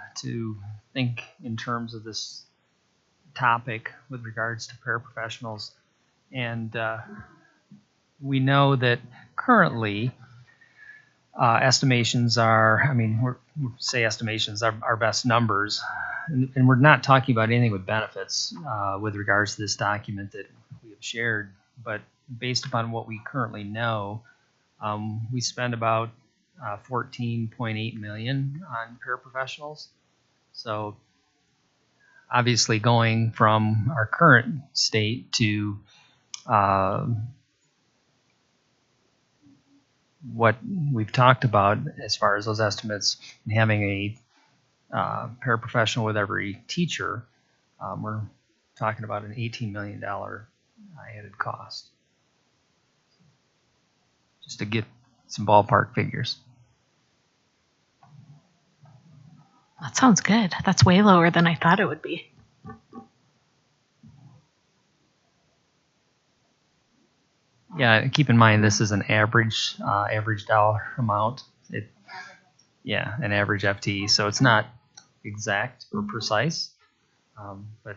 think in terms of this topic with regards to paraprofessionals. And we know that currently estimations are, estimations are our best numbers. And we're not talking about anything with benefits with regards to this document that we have shared. But based upon what we currently know, we spend about $14.8 million on paraprofessionals. So obviously going from our current state to what we've talked about as far as those estimates and having a paraprofessional with every teacher, we're talking about an $18 million added cost. Just to get some ballpark figures. That sounds good. That's way lower than I thought it would be. Yeah, keep in mind this is an average dollar amount. An average FTE, so it's not exact or precise. But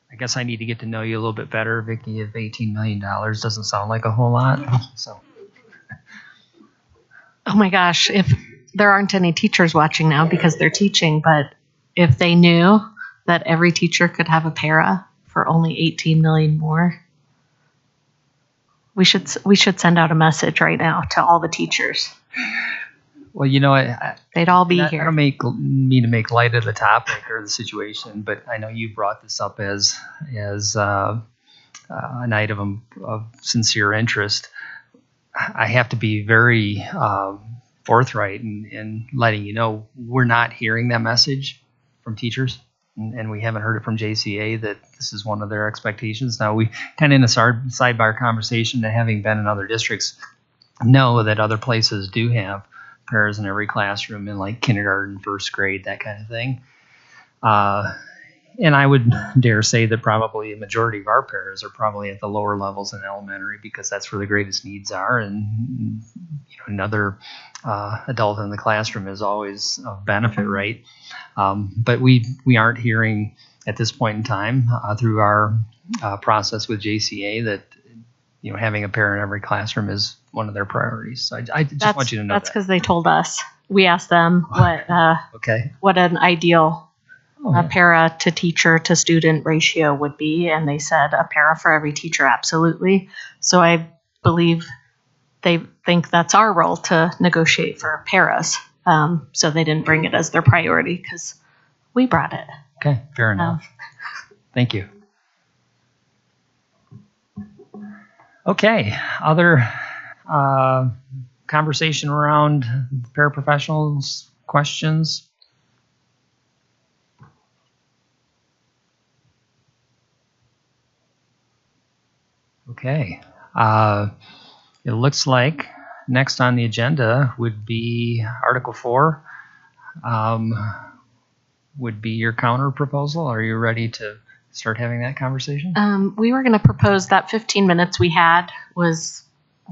I guess I need to get to know you a little bit better, Vicki. If $18 million doesn't sound like a whole lot, so. Oh my gosh, if there aren't any teachers watching now because they're teaching, but if they knew that every teacher could have a para for only 18 million more, we should send out a message right now to all the teachers. Well, they'd all be here. I don't mean to make light of the topic or the situation, but I know you brought this up as an item of sincere interest. I have to be very forthright in letting you know we're not hearing that message from teachers, and we haven't heard it from JCEA that this is one of their expectations. Now, we kind of in a sidebar conversation, that having been in other districts, know that other places do have pairs in every classroom in like kindergarten, first grade, that kind of thing. And I would dare say that probably a majority of our pairs are probably at the lower levels in elementary because that's where the greatest needs are. And another adult in the classroom is always of benefit, right? But we aren't hearing at this point in time through our process with JCEA that having a pair in every classroom is one of their priorities. So I just want you to know that's because they told us. We asked them what an ideal para to teacher to student ratio would be, and they said a para for every teacher, absolutely. So I believe they think that's our role to negotiate for paras. So they didn't bring it as their priority because we brought it. Okay, fair enough. Thank you. Okay, other conversation around paraprofessionals, questions? Okay, it looks like next on the agenda would be Article 4. Would be your counter proposal. Are you ready to start having that conversation? We were going to propose that 15 minutes we had was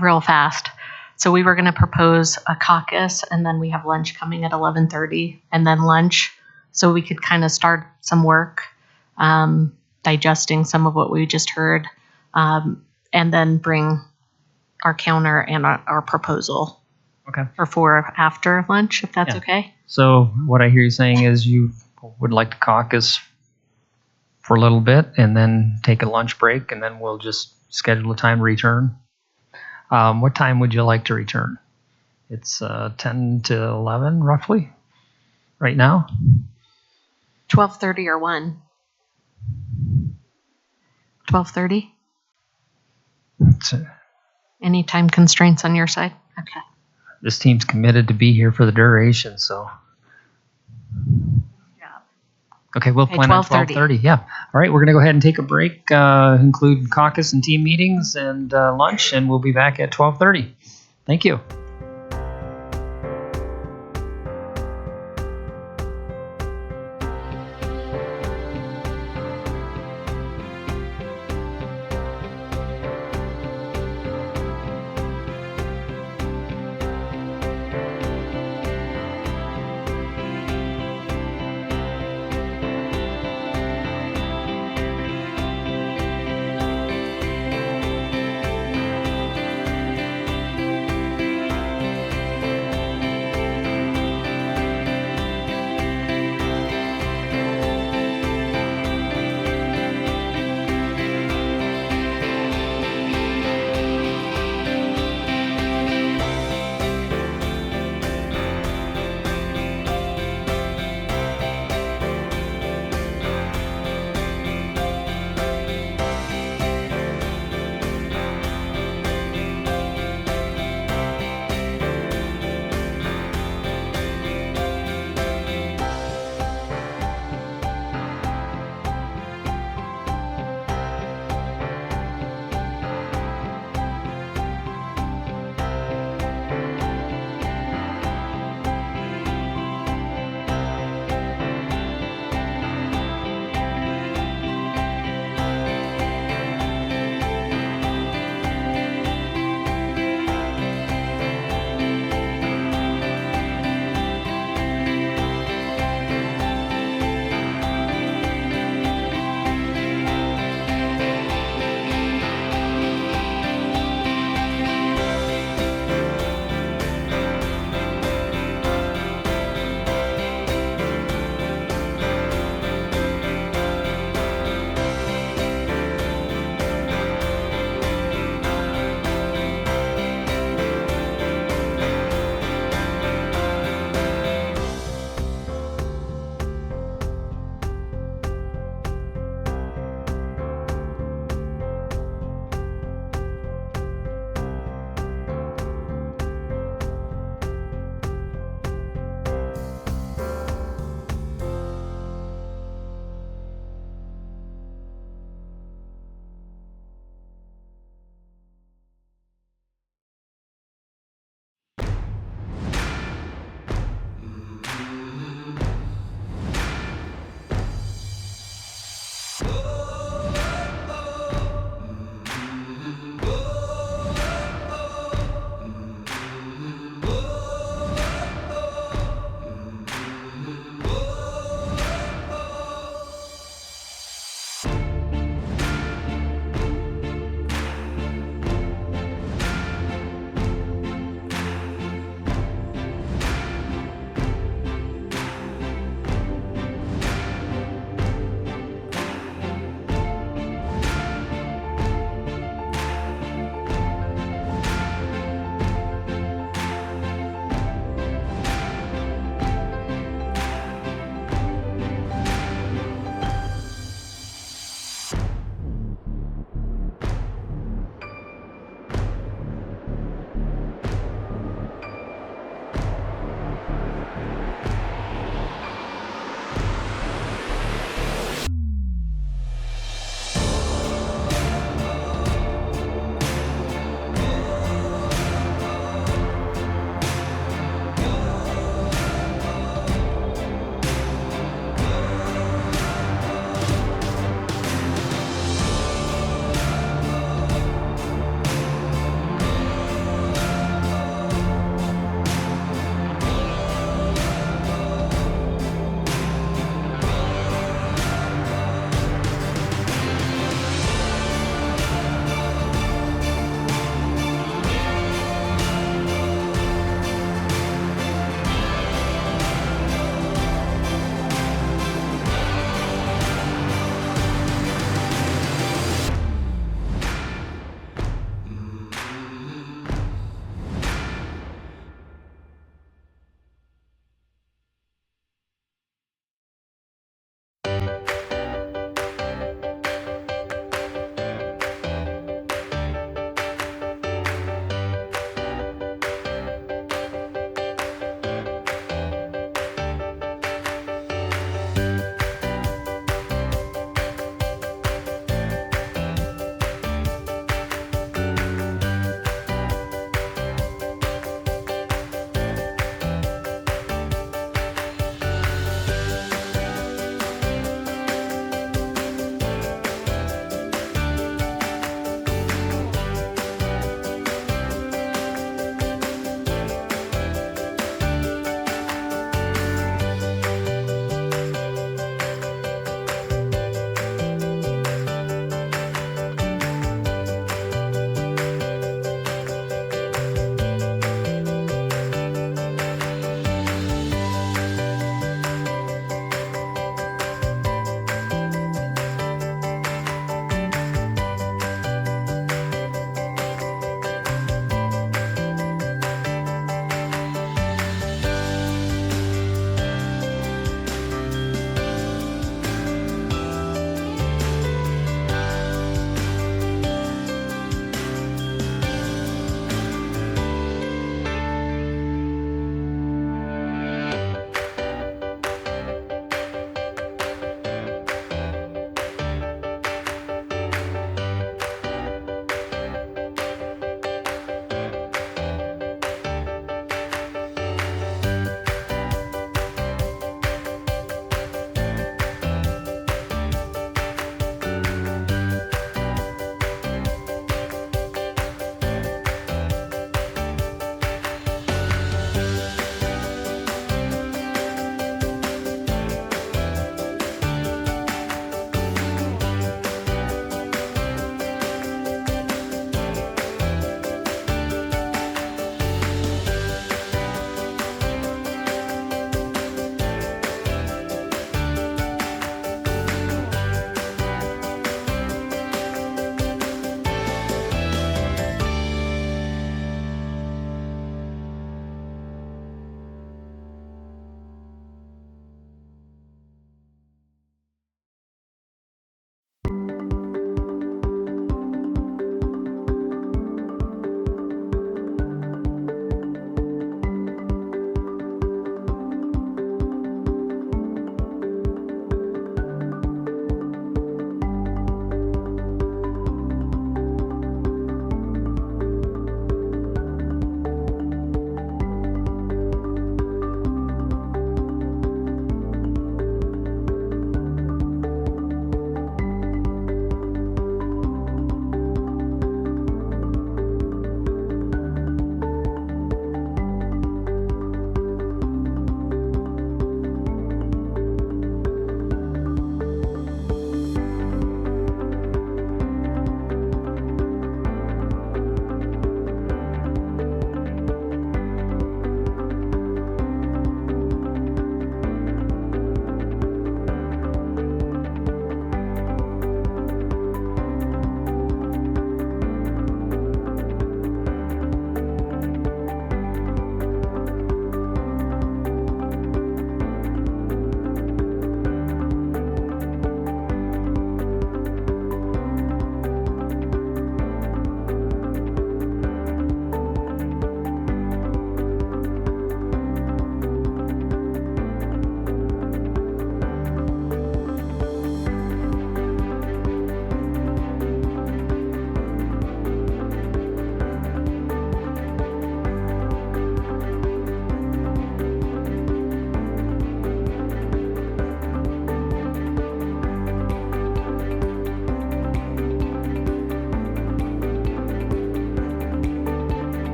real fast. So we were going to propose a caucus, and then we have lunch coming at 11:30, and then lunch, so we could kind of start some work, digesting some of what we just heard, and then bring our counter and our proposal. Okay. For after lunch, if that's okay. So what I hear you saying is you would like to caucus for a little bit and then take a lunch break, and then we'll just schedule a time to return. What time would you like to return? It's 10 to 11 roughly right now. 12:30 or 1? 12:30? Any time constraints on your side? Okay. This team's committed to be here for the duration, so. Okay, we'll Okay, plan on 12:30. 12:30. Yeah. All right, we're going to go ahead and take a break, include caucus and team meetings and lunch, and we'll be back at 12:30. Thank you.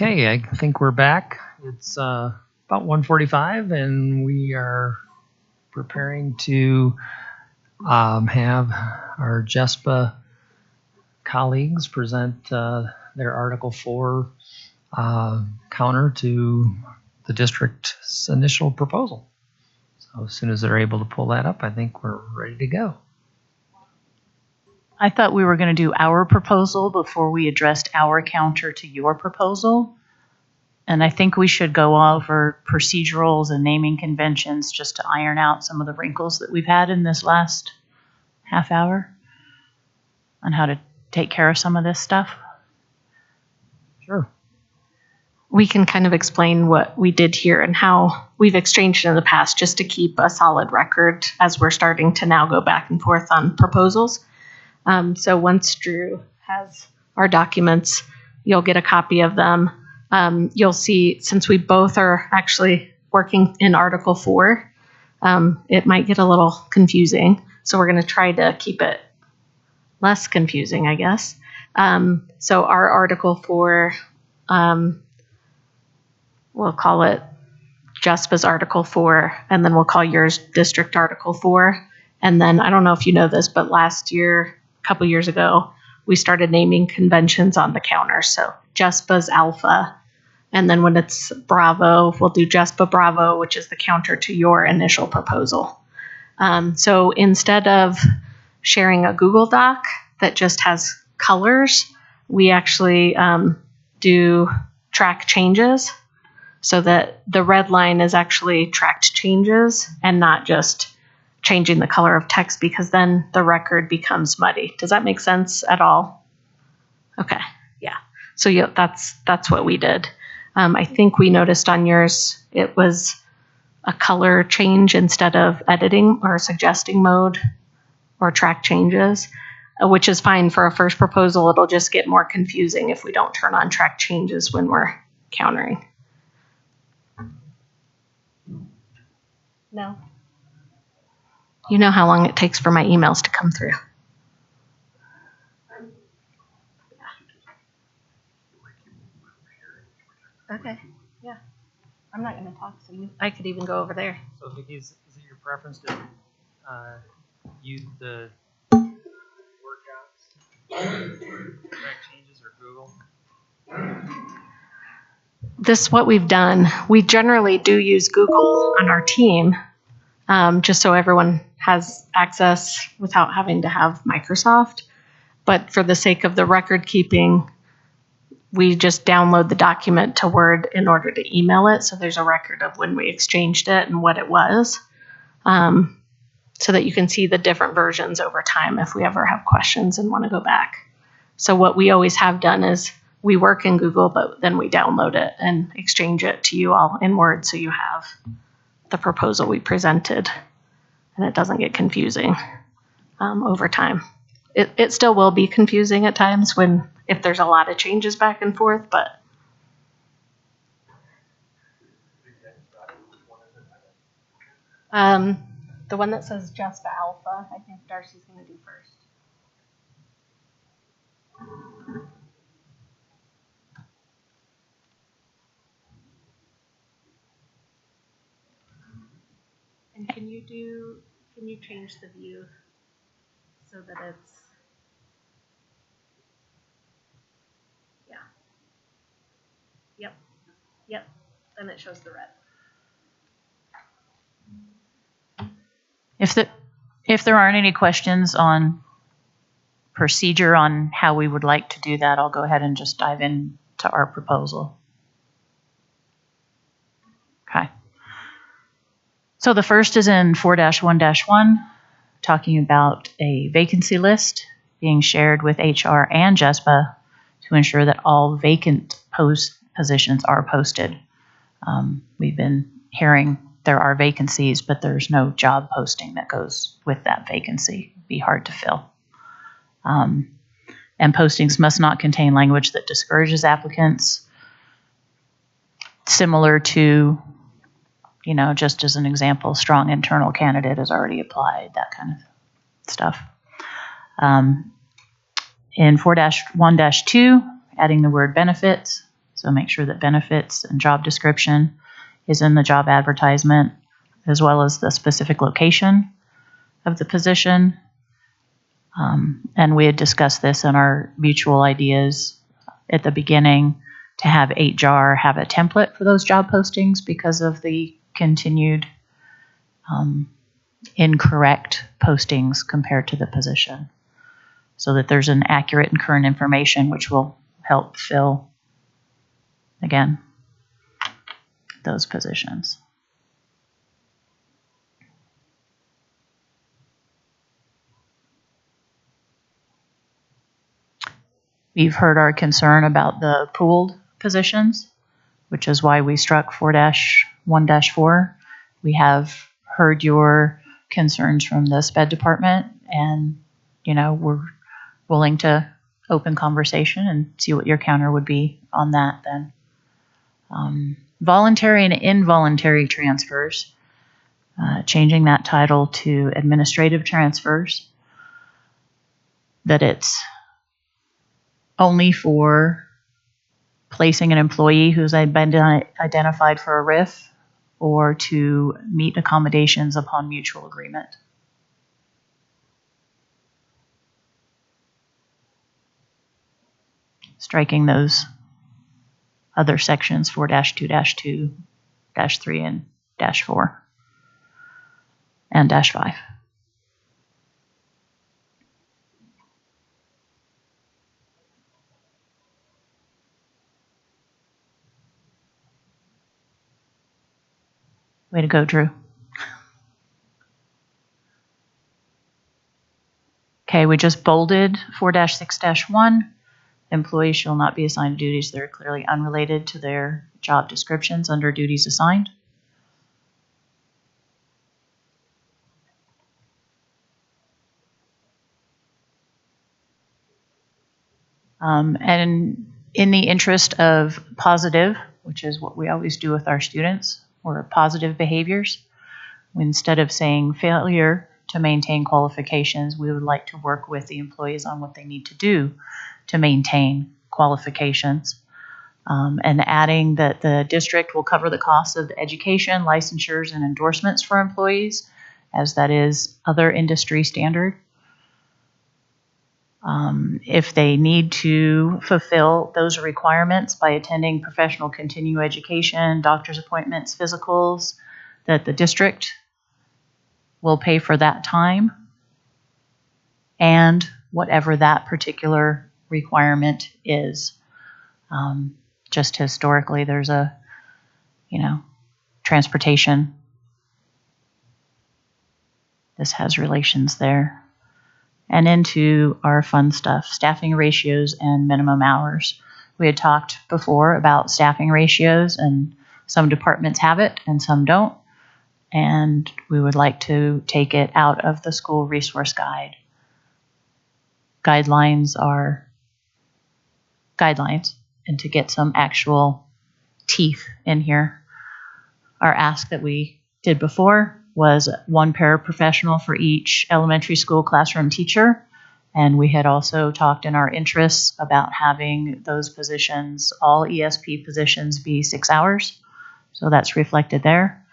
Okay, I think we're back. It's about 1:45, and we are preparing to have our Jespa colleagues present their Article 4 counter to the district's initial proposal. So as soon as they're able to pull that up, I think we're ready to go. I thought we were going to do our proposal before we addressed our counter to your proposal. And I think we should go over procedurals and naming conventions just to iron out some of the wrinkles that we've had in this last half hour on how to take care of some of this stuff. Sure. We can kind of explain what we did here and how we've exchanged in the past just to keep a solid record as we're starting to now go back and forth on proposals. So once Drew has our documents, you'll get a copy of them. You'll see, since we both are actually working in Article 4, it might get a little confusing. So we're going to try to keep it less confusing, I guess. So our Article 4, we'll call it Jespa's Article 4, and then we'll call yours District Article 4. And then, I don't know if you know this, but last year, a couple years ago, we started naming conventions on the counter. So Jespa's Alpha, and then when it's Bravo, we'll do Jespa Bravo, which is the counter to your initial proposal. So instead of sharing a Google Doc that just has colors, we actually do track changes so that the red line is actually tracked changes and not just changing the color of text, because then the record becomes muddy. Does that make sense at all? Okay, yeah. So yeah, that's what we did. I think we noticed on yours it was a color change instead of editing or suggesting mode or track changes, which is fine for a first proposal. It'll just get more confusing if we don't turn on track changes when we're countering. No. You know how long it takes for my emails to come through. Okay, yeah. I'm not going to talk to you. I could even go over there. So Vicki, is it your preference to use the Word docs, track changes, or Google? This, what we've done, we generally do use Google on our team, just so everyone has access without having to have Microsoft. But for the sake of the record keeping, we just download the document to Word in order to email it. So there's a record of when we exchanged it and what it was, so that you can see the different versions over time if we ever have questions and want to go back. So what we always have done is we work in Google, but then we download it and exchange it to you all in Word so you have the proposal we presented and it doesn't get confusing over time. It still will be confusing at times if there's a lot of changes back and forth, but the one that says Jespa Alpha, I think Darcy's going to do first. And can you change the view so that it's, yeah. Yep, and it shows the red. If there aren't any questions on procedure on how we would like to do that, I'll go ahead and just dive into our proposal. Okay. So the first is in 4-1-1, talking about a vacancy list being shared with HR and Jespa to ensure that all vacant positions are posted. We've been hearing there are vacancies, but there's no job posting that goes with that vacancy. It'd be hard to fill. And postings must not contain language that discourages applicants, similar to, just as an example, strong internal candidate has already applied, that kind of stuff. In 4-1-2, adding the word benefits, So make sure that benefits and job description is in the job advertisement, as well as the specific location of the position. And we had discussed this in our mutual ideas at the beginning, to have HR have a template for those job postings because of the continued incorrect postings compared to the position, so that there's an accurate and current information, which will help fill, again, those positions. You've heard our concern about the pooled positions, which is why we struck 4-1-4. We have heard your concerns from the SPED department, and we're willing to open conversation and see what your counter would be on that then. Voluntary and involuntary transfers, changing that title to administrative transfers, that it's only for placing an employee who's been identified for a RIF or to meet accommodations upon mutual agreement. Striking those other sections, 4-2-2, -3, and -4, and -5. Way to go, Drew. Okay, we just bolded 4-6-1. Employees shall not be assigned duties that are clearly unrelated to their job descriptions under duties assigned. And in the interest of positive, which is what we always do with our students, or positive behaviors, instead of saying failure to maintain qualifications, we would like to work with the employees on what they need to do to maintain qualifications. And adding that the district will cover the costs of education, licensures, and endorsements for employees, as that is other industry standard. If they need to fulfill those requirements by attending professional continuing education, doctor's appointments, physicals, that the district will pay for that time and whatever that particular requirement is. Just historically, there's a, transportation. This has relations there. And into our fun stuff, staffing ratios and minimum hours. We had talked before about staffing ratios, and some departments have it and some don't. And we would like to take it out of the school resource guide. Guidelines are guidelines, and to get some actual teeth in here. Our ask that we did before was one paraprofessional for each elementary school classroom teacher. And we had also talked in our interests about having those positions, all ESP positions, be 6 hours. So that's reflected there.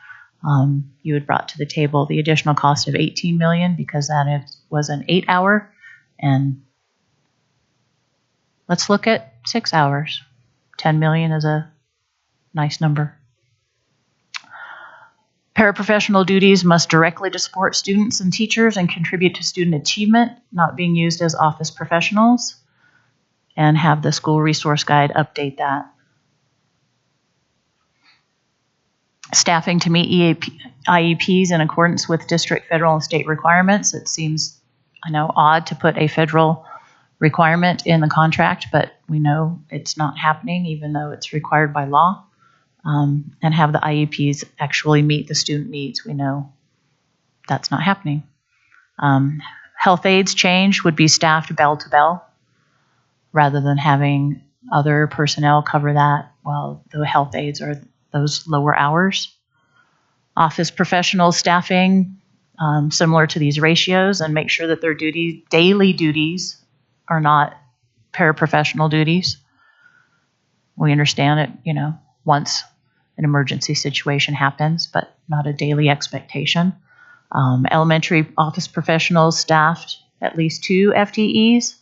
You had brought to the table the additional cost of $18 million because that was an 8-hour. And let's look at 6 hours. 10 million is a nice number. Paraprofessional duties must directly support students and teachers and contribute to student achievement, not being used as office professionals, and have the school resource guide update that. Staffing to meet IEPs in accordance with district, federal, and state requirements. It seems, odd to put a federal requirement in the contract, but we know it's not happening even though it's required by law. And have the IEPs actually meet the student needs. We know that's not happening. Health aides change would be staffed bell to bell rather than having other personnel cover that while the health aides are those lower hours. Office professional staffing, similar to these ratios, and make sure that their daily duties are not paraprofessional duties. We understand it, once an emergency situation happens, but not a daily expectation. Elementary office professionals staffed at least 2 FTEs.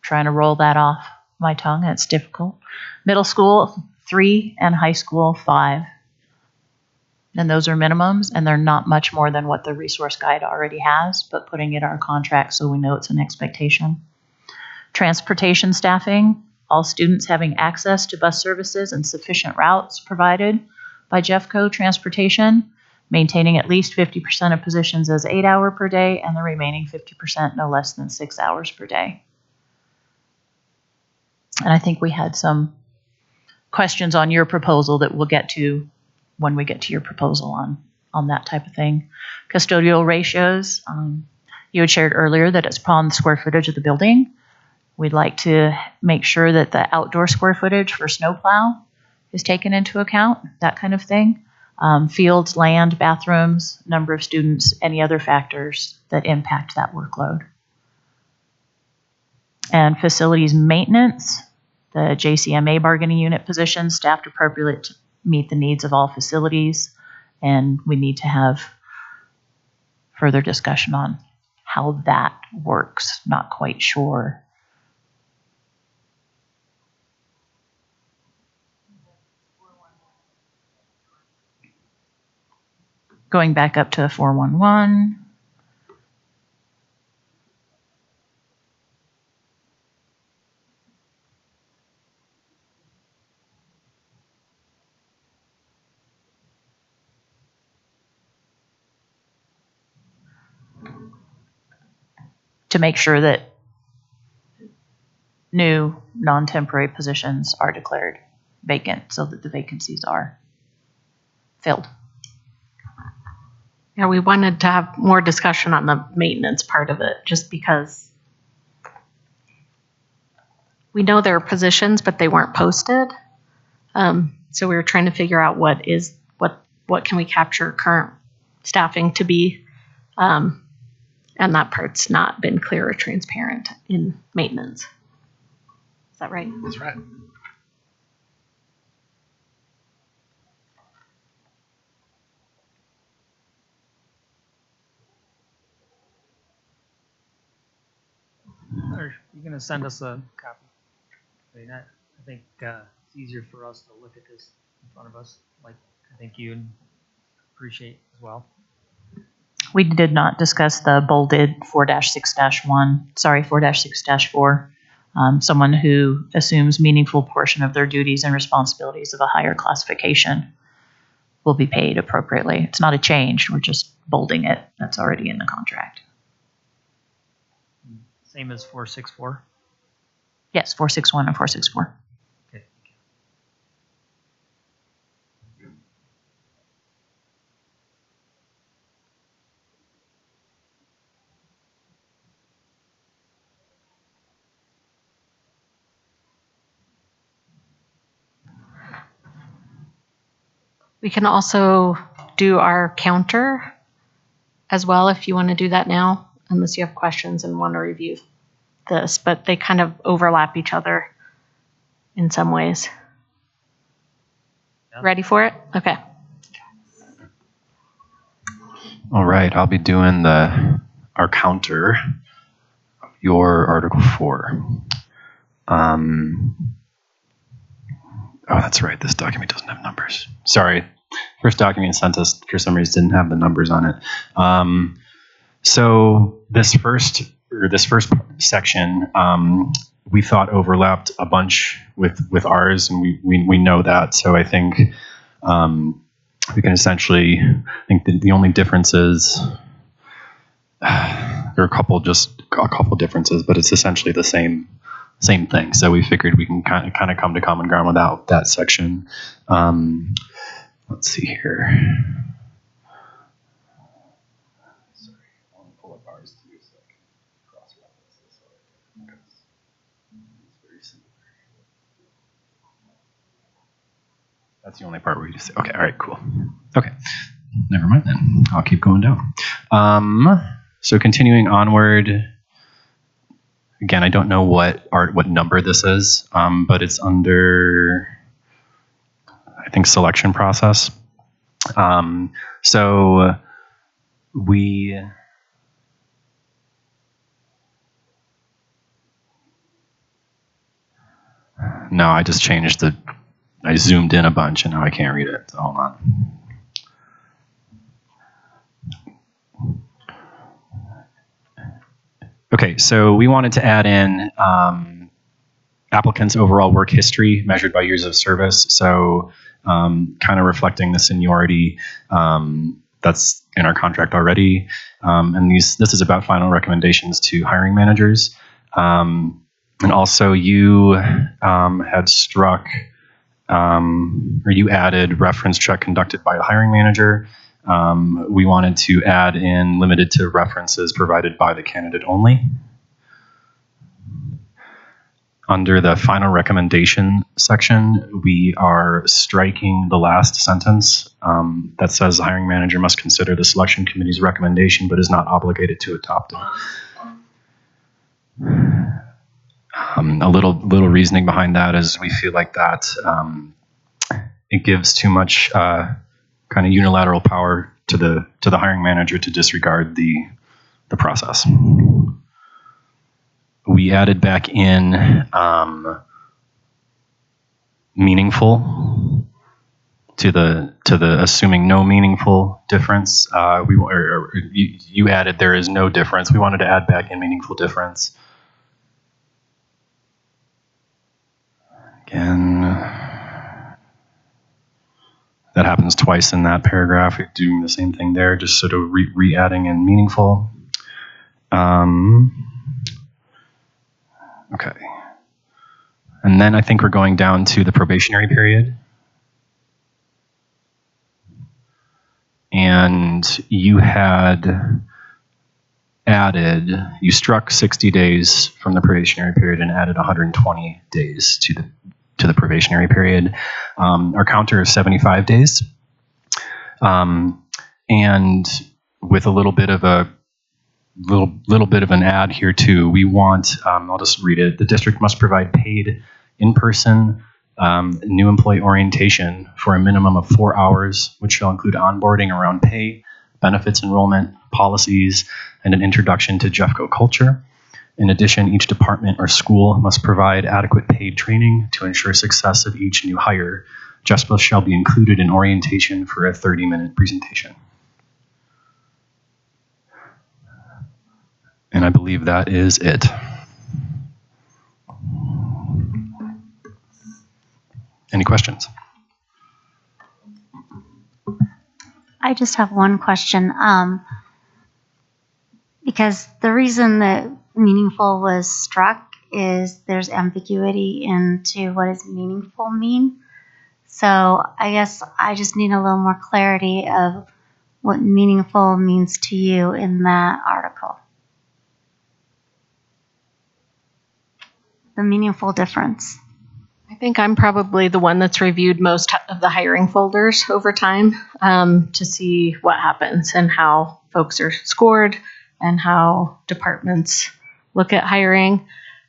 Trying to roll that off my tongue, it's difficult. Middle school, 3, and high school, 5. And those are minimums, and they're not much more than what the resource guide already has, but putting it in our contract so we know it's an expectation. Transportation staffing, all students having access to bus services and sufficient routes provided by Jeffco Transportation, maintaining at least 50% of positions as 8-hour per day and the remaining 50% no less than 6 hours per day. And I think we had some questions on your proposal that we'll get to when we get to your proposal on that type of thing. Custodial ratios, you had shared earlier that it's upon the square footage of the building. We'd like to make sure that the outdoor square footage for snowplow is taken into account, that kind of thing. Fields, land, bathrooms, number of students, any other factors that impact that workload. And facilities maintenance, the JCMA bargaining unit positions staffed appropriate to meet the needs of all facilities, and we need to have further discussion on how that works. Not quite sure. Going back up to 411. To make sure that new non-temporary positions are declared vacant so that the vacancies are filled. Yeah, we wanted to have more discussion on the maintenance part of it, just because we know there are positions, but they weren't posted. So we were trying to figure out what can we capture current staffing to be, and that part's not been clear or transparent in maintenance. Is that right? That's right. Are you going to send us a copy? I mean, I think it's easier for us to look at this in front of us, like I think you'd appreciate as well. We did not discuss the bolded 4-6-1, sorry, 4-6-4. Someone who assumes meaningful portion of their duties and responsibilities of a higher classification will be paid appropriately. It's not a change, we're just bolding it. That's already in the contract. Same as 464? Yes, 461 and 464. Okay. We can also do our counter as well if you want to do that now, unless you have questions and want to review this, but they kind of overlap each other in some ways. Yeah. Ready for it? Okay. All right, I'll be doing our counter, your Article 4. Oh, that's right. This document doesn't have numbers. Sorry. First document sent us, for some reason, didn't have the numbers on it. So this first section, we thought overlapped a bunch with ours, and we know that. So I think we can essentially, I think the only difference is there are a couple differences, but it's essentially the same thing. So we figured we can kind of come to common ground without that section. Let's see here. Sorry, I want to pull up ours too, so I can cross-reference this. It's very similar. That's the only part where you just say, okay, all right, cool. Okay, never mind then. I'll keep going down. So continuing onward. again, I don't know what number this is, but it's under, I think, selection process. So we. No, I just changed I zoomed in a bunch and now I can't read it. So hold on. Okay, so we wanted to add in applicants' overall work history measured by years of service. So kind of reflecting the seniority that's in our contract already. And this is about final recommendations to hiring managers. And also you had struck, or you added reference check conducted by the hiring manager. We wanted to add in limited to references provided by the candidate only. Under the final recommendation section, we are striking the last sentence that says the hiring manager must consider the selection committee's recommendation but is not obligated to adopt it. A little reasoning behind that is we feel like that it gives too much kind of unilateral power to the hiring manager to disregard the process. We added back in meaningful to the assuming no meaningful difference. You added there is no difference. We wanted to add back in meaningful difference. Again, that happens twice in that paragraph. We're doing the same thing there, just sort of re-adding in meaningful. Okay. And then I think we're going down to the probationary period. And you had added, you struck 60 days from the probationary period and added 120 days to the probationary period. Our counter is 75 days. And with a little bit of an add here too, we want, I'll just read it. The district must provide paid in-person new employee orientation for a minimum of 4 hours, which shall include onboarding around pay, benefits enrollment, policies, and an introduction to Jeffco culture. In addition, each department or school must provide adequate paid training to ensure success of each new hire. Jespa shall be included in orientation for a 30-minute presentation. And I believe that is it. Any questions? I just have one question. Because the reason that meaningful was struck is there's ambiguity into what does meaningful mean. So I guess I just need a little more clarity of what meaningful means to you in that article. The meaningful difference. I think I'm probably the one that's reviewed most of the hiring folders over time to see what happens and how folks are scored and how departments look at hiring.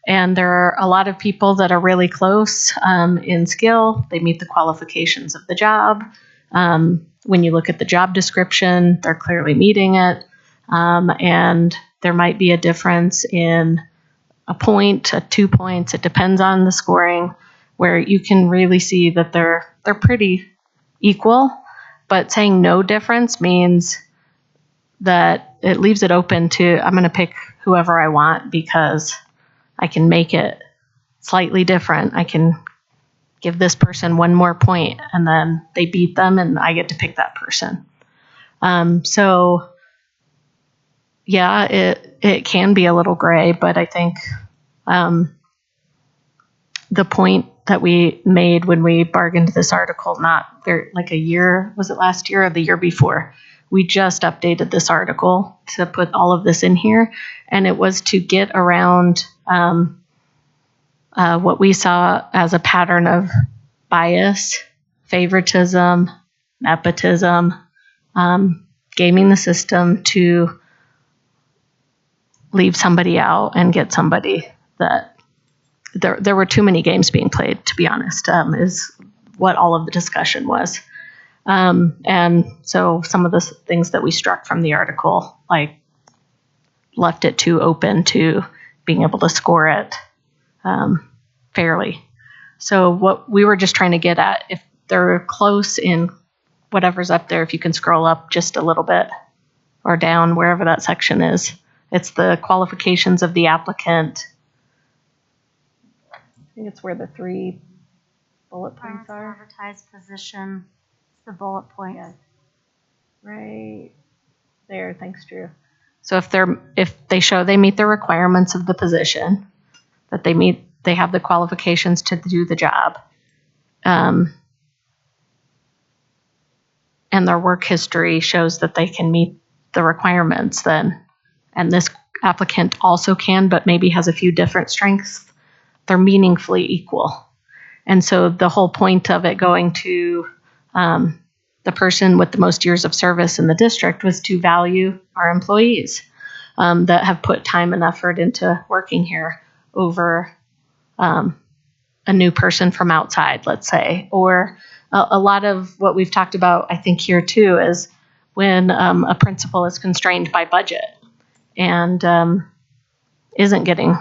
And there are a lot of people that are really close in skill. They meet the qualifications of the job. When you look at the job description, they're clearly meeting it. And there might be a difference in a point, 2 points. It depends on the scoring, where you can really see that they're pretty equal. But saying no difference means that it leaves it open to, I'm going to pick whoever I want because I can make it slightly different. I can give this person 1 more point and then they beat them and I get to pick that person. So yeah, it can be a little gray, but I think the point that we made when we bargained this article, not very, like a year, was it last year or the year before? We just updated this article to put all of this in here, and it was to get around what we saw as a pattern of bias, favoritism, nepotism, gaming the system to leave somebody out and get somebody that there were too many games being played, to be honest, is what all of the discussion was. And so some of the things that we struck from the article, like left it too open to being able to score it fairly. So what we were just trying to get at, if they're close in whatever's up there, if you can scroll up just a little bit or down, wherever that section is, it's the qualifications of the applicant. I think it's where the 3 bullet points are. Advertised position, the bullet points. Yeah. Right there. Thanks, Drew. So if they show they meet the requirements of the position, that they have the qualifications to do the job, and their work history shows that they can meet the requirements, then, and this applicant also can, but maybe has a few different strengths, they're meaningfully equal. And so the whole point of it going to the person with the most years of service in the district was to value our employees that have put time and effort into working here over a new person from outside, let's say. Or a lot of what we've talked about, I think, here too, is when a principal is constrained by budget and isn't getting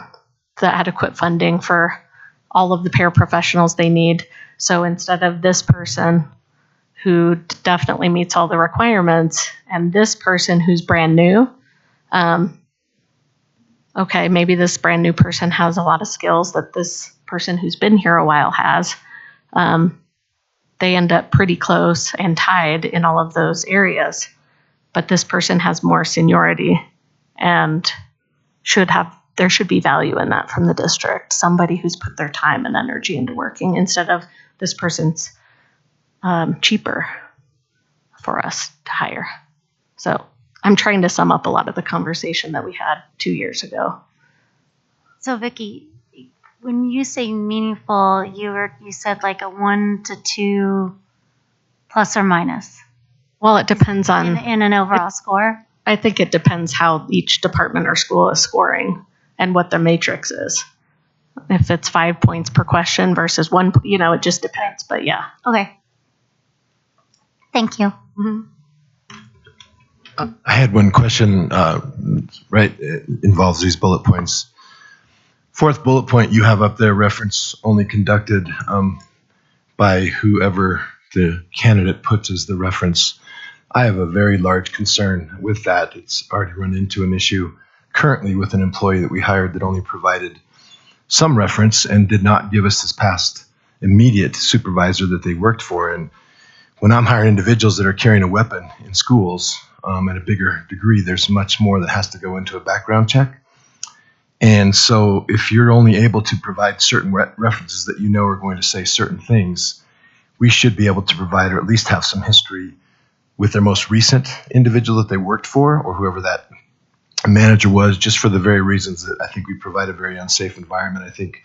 the adequate funding for all of the paraprofessionals they need. So instead of this person who definitely meets all the requirements and this person who's brand new, okay, maybe this brand new person has a lot of skills that this person who's been here a while has. They end up pretty close and tied in all of those areas. But this person has more seniority and there should be value in that from the district. Somebody who's put their time and energy into working instead of this person's cheaper for us to hire. So I'm trying to sum up a lot of the conversation that we had 2 years ago. So Vicki, when you say meaningful, you said like a 1 to 2 plus or minus. Well, it depends on in an overall score. I think it depends how each department or school is scoring and what the matrix is. If it's 5 points per question versus 1, it just depends. But yeah. Okay. Thank you. Mm-hmm. I had one question, it involves these bullet points. 4th bullet point you have up there, reference only conducted by whoever the candidate puts as the reference. I have a very large concern with that. It's already run into an issue currently with an employee that we hired that only provided some reference and did not give us this past immediate supervisor that they worked for. And when I'm hiring individuals that are carrying a weapon in schools at a bigger degree, there's much more that has to go into a background check. And so if you're only able to provide certain references that are going to say certain things, we should be able to provide or at least have some history with their most recent individual that they worked for or whoever that manager was, just for the very reasons that I think we provide a very unsafe environment. I think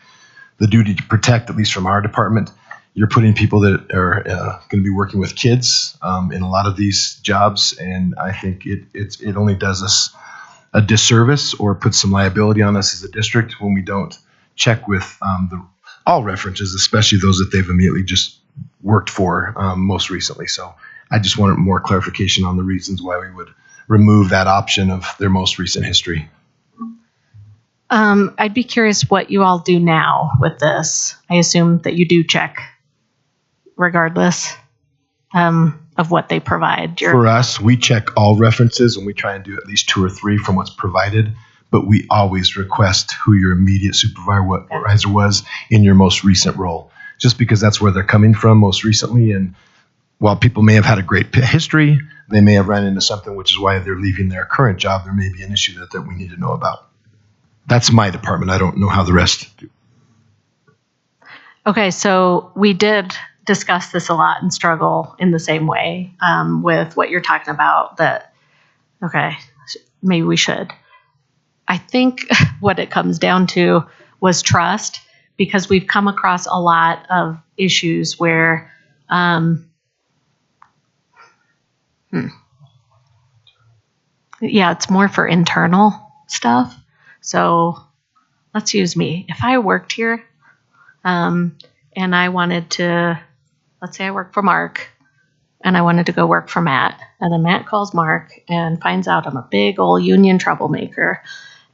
the duty to protect, at least from our department, you're putting people that are going to be working with kids in a lot of these jobs, and I think it only does us a disservice or puts some liability on us as a district when we don't check with all references, especially those that they've immediately just worked for most recently. So I just wanted more clarification on the reasons why we would remove that option of their most recent history. I'd be curious what you all do now with this. I assume that you do check regardless of what they provide. For us, we check all references and we try and do at least 2 or 3 from what's provided, but we always request who your immediate supervisor was in your most recent role, just because that's where they're coming from most recently. And while people may have had a great history, they may have run into something, which is why they're leaving their current job. There may be an issue that we need to know about. That's my department. I don't know how the rest do. Okay, so we did discuss this a lot and struggle in the same way with what you're talking about, that, okay, maybe we should. I think what it comes down to was trust, because we've come across a lot of issues where it's more for internal stuff. So let's use me. If I worked here, and I wanted to, let's say I work for Mark, and I wanted to go work for Matt, and then Matt calls Mark and finds out I'm a big old union troublemaker,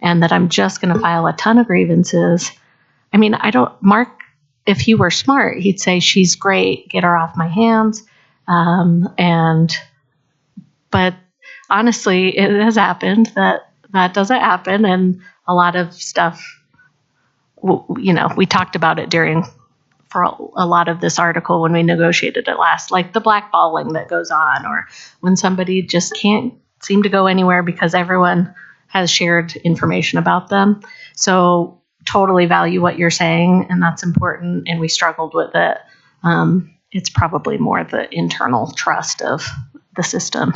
and that I'm just going to file a ton of grievances. I mean, Mark, if he were smart, he'd say, she's great, get her off my hands. But honestly, it has happened that doesn't happen. And a lot of stuff, we talked about it for a lot of this article when we negotiated it last, like the blackballing that goes on, or when somebody just can't seem to go anywhere because everyone has shared information about them. So totally value what you're saying, and that's important, and we struggled with it. It's probably more the internal trust of the system,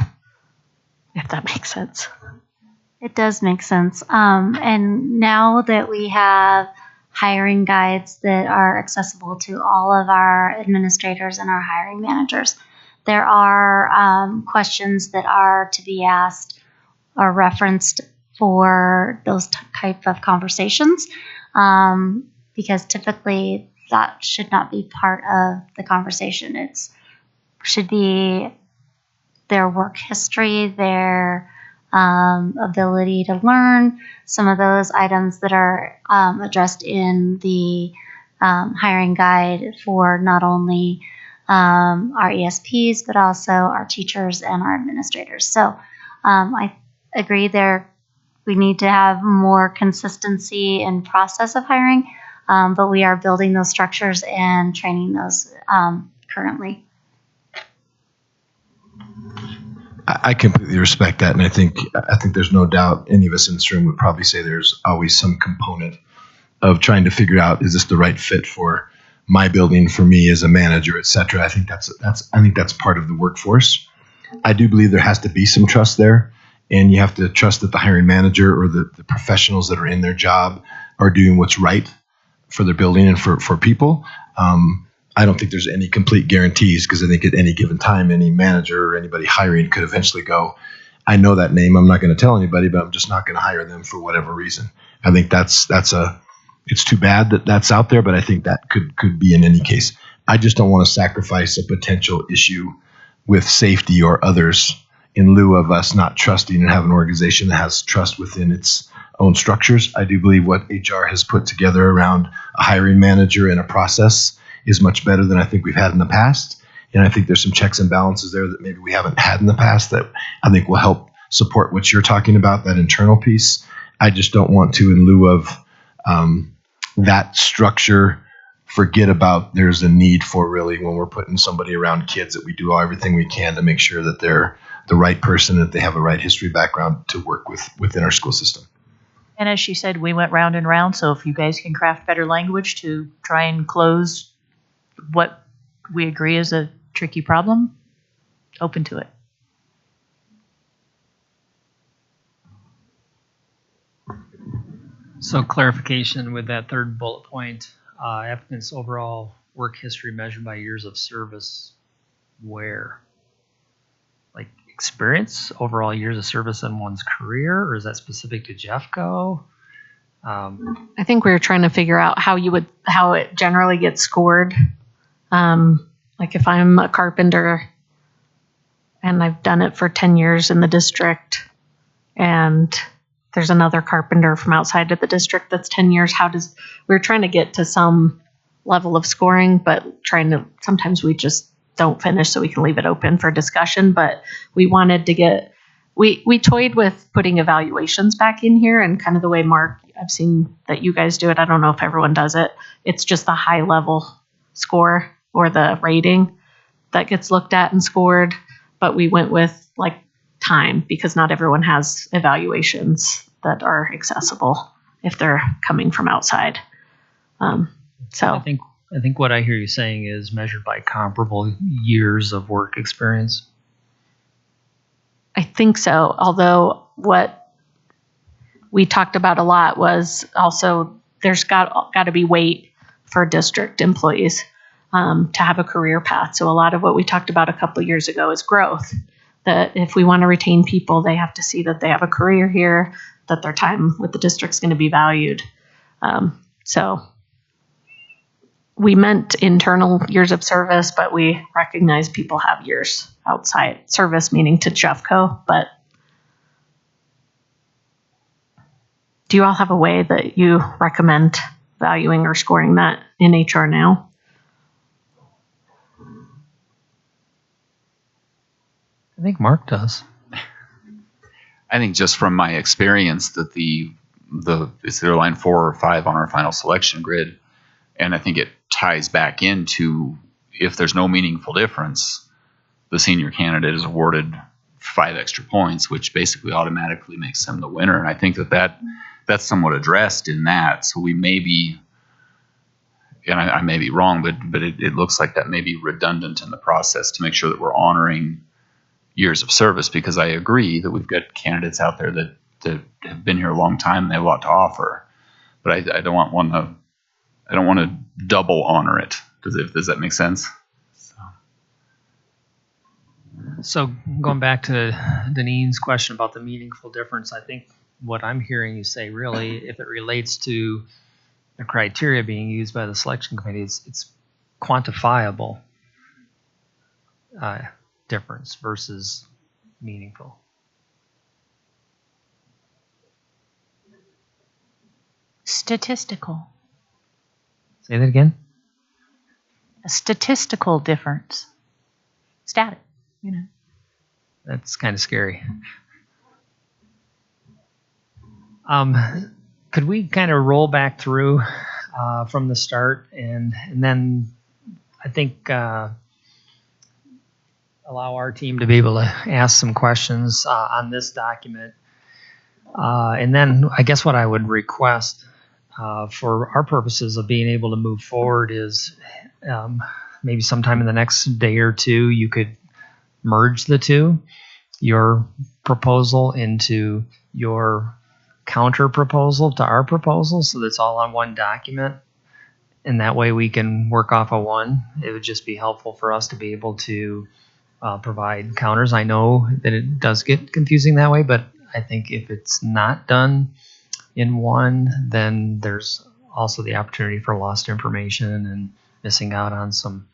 if that makes sense. It does make sense. And now that we have hiring guides that are accessible to all of our administrators and our hiring managers, there are questions that are to be asked or referenced for those type of conversations, because typically that should not be part of the conversation. It should be their work history, their ability to learn, some of those items that are addressed in the hiring guide for not only our ESPs, but also our teachers and our administrators. So I agree we need to have more consistency in process of hiring, but we are building those structures and training those currently. I completely respect that, and I think there's no doubt any of us in this room would probably say there's always some component of trying to figure out, is this the right fit for my building, for me as a manager, et cetera. I think that's part of the workforce. I do believe there has to be some trust there, and you have to trust that the hiring manager or the professionals that are in their job are doing what's right for their building and for people. I don't think there's any complete guarantees, because I think at any given time, any manager or anybody hiring could eventually go, I know that name, I'm not going to tell anybody, but I'm just not going to hire them for whatever reason. I think it's too bad that that's out there, but I think that could be in any case. I just don't want to sacrifice a potential issue with safety or others in lieu of us not trusting and have an organization that has trust within its own structures. I do believe what HR has put together around a hiring manager and a process is much better than I think we've had in the past. And I think there's some checks and balances there that maybe we haven't had in the past that I think will help support what you're talking about, that internal piece. I just don't want to, in lieu of that structure, forget about there's a need for, really, when we're putting somebody around kids, that we do everything we can to make sure that they're the right person, that they have a right history background to work within our school system. And as she said, we went round and round, so if you guys can craft better language to try and close what we agree is a tricky problem, open to it. So clarification with that third bullet point, applicant's overall work history measured by years of service, where? Like experience, overall years of service in one's career, or is that specific to Jeffco? I think we were trying to figure out how it generally gets scored. Like if I'm a carpenter and I've done it for 10 years in the district, and there's another carpenter from outside of the district that's 10 years, we're trying to get to some level of scoring, but sometimes we just don't finish, so we can leave it open for discussion. But we wanted to we toyed with putting evaluations back in here, and kind of the way Mark, I've seen that you guys do it. I don't know if everyone does it. It's just the high level score or the rating that gets looked at and scored. But we went with like time, because not everyone has evaluations that are accessible if they're coming from outside. So I think what I hear you saying is measured by comparable years of work experience. I think so. Although what we talked about a lot was also there's got to be weight for district employees to have a career path. So a lot of what we talked about a couple of years ago is growth. That if we want to retain people, they have to see that they have a career here, that their time with the district is going to be valued. So we meant internal years of service, but we recognize people have years outside service, meaning to Jeffco. But do you all have a way that you recommend valuing or scoring that in HR now? I think Mark does. I think just from my experience that it's either line 4 or 5 on our final selection grid, and I think it ties back into if there's no meaningful difference, the senior candidate is awarded 5 extra points, which basically automatically makes them the winner. And I think that's somewhat addressed in that. So we may be, and I may be wrong, but it looks like that may be redundant in the process to make sure that we're honoring years of service, because I agree that we've got candidates out there that have been here a long time and they have a lot to offer. But I don't want to double honor it. Does that make sense? So going back to Danine's question about the meaningful difference, I think what I'm hearing you say really, if it relates to the criteria being used by the selection committee, it's quantifiable difference versus meaningful. Statistical. Say that again? A statistical difference. Static, you know. That's kind of scary. Could we kind of roll back through from the start and then I think allow our team to be able to ask some questions on this document. And then I guess what I would request for our purposes of being able to move forward is maybe sometime in the next day or two, you could merge the two, your proposal into your counter proposal to our proposal, so that's all on one document. And that way we can work off of one. It would just be helpful for us to be able to provide counters. I know that it does get confusing that way, but I think if it's not done in one, then there's also the opportunity for lost information and missing out on some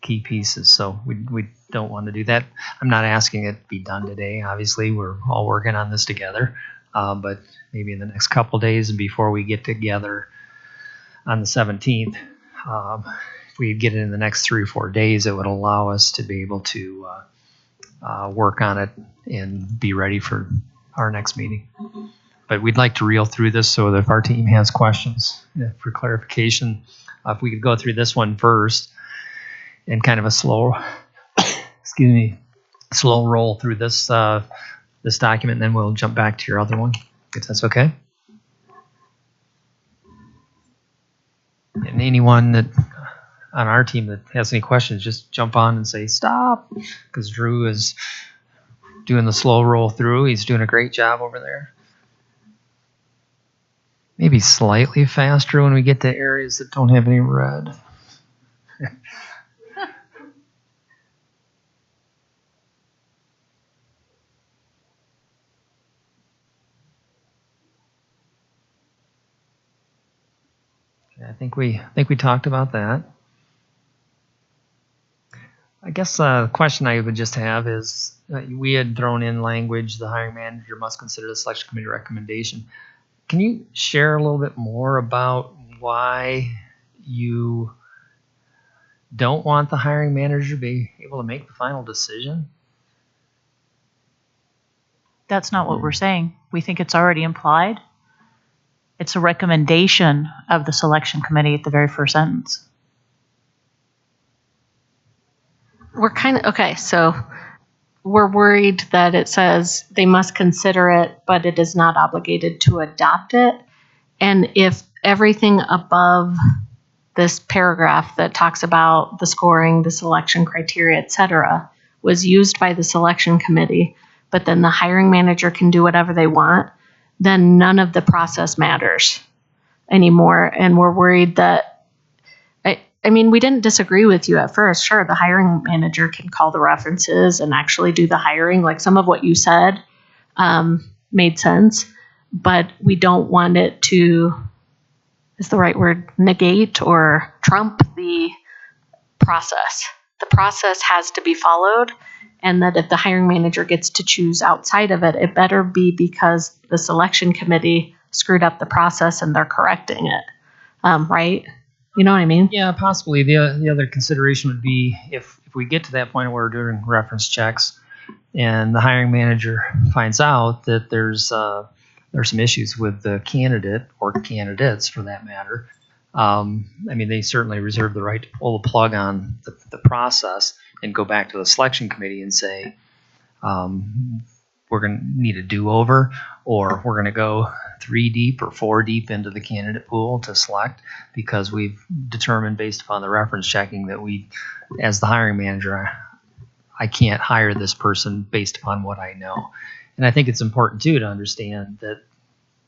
key pieces. So we don't want to do that. I'm not asking it to be done today. Obviously, we're all working on this together, but maybe in the next couple days and before we get together on the 17th, if we get it in the next 3 or 4 days, it would allow us to be able to work on it and be ready for our next meeting. But we'd like to reel through this so that if our team has questions for clarification, if we could go through this one first and kind of a slow roll through this document, and then we'll jump back to your other one, if that's okay. And anyone that on our team that has any questions, just jump on and say stop, because Drew is doing the slow roll through. He's doing a great job over there. Maybe slightly faster when we get to areas that don't have any red. I think we talked about that. I guess the question I would just have is, we had thrown in language, the hiring manager must consider the selection committee recommendation. Can you share a little bit more about why you don't want the hiring manager to be able to make the final decision? That's not what we're saying. We think it's already implied. It's a recommendation of the selection committee at the very first sentence. We're so we're worried that it says they must consider it, but it is not obligated to adopt it. And if everything above this paragraph that talks about the scoring, the selection criteria, et cetera, was used by the selection committee, but then the hiring manager can do whatever they want, then none of the process matters anymore. And we're worried that, I mean, we didn't disagree with you at first. Sure, the hiring manager can call the references and actually do the hiring. Like some of what you said made sense, but we don't want it to is the right word, negate or trump the process. The process has to be followed, and that if the hiring manager gets to choose outside of it, it better be because the selection committee screwed up the process and they're correcting it. Right? You know what I mean? Yeah, possibly. The other consideration would be if we get to that point where we're doing reference checks and the hiring manager finds out that there's some issues with the candidate or candidates for that matter. I mean, they certainly reserve the right to pull the plug on the process and go back to the selection committee and say, we're going to need a do-over, or we're going to go 3 deep or 4 deep into the candidate pool to select because we've determined based upon the reference checking that we, as the hiring manager, I can't hire this person based upon what I know. And I think it's important too to understand that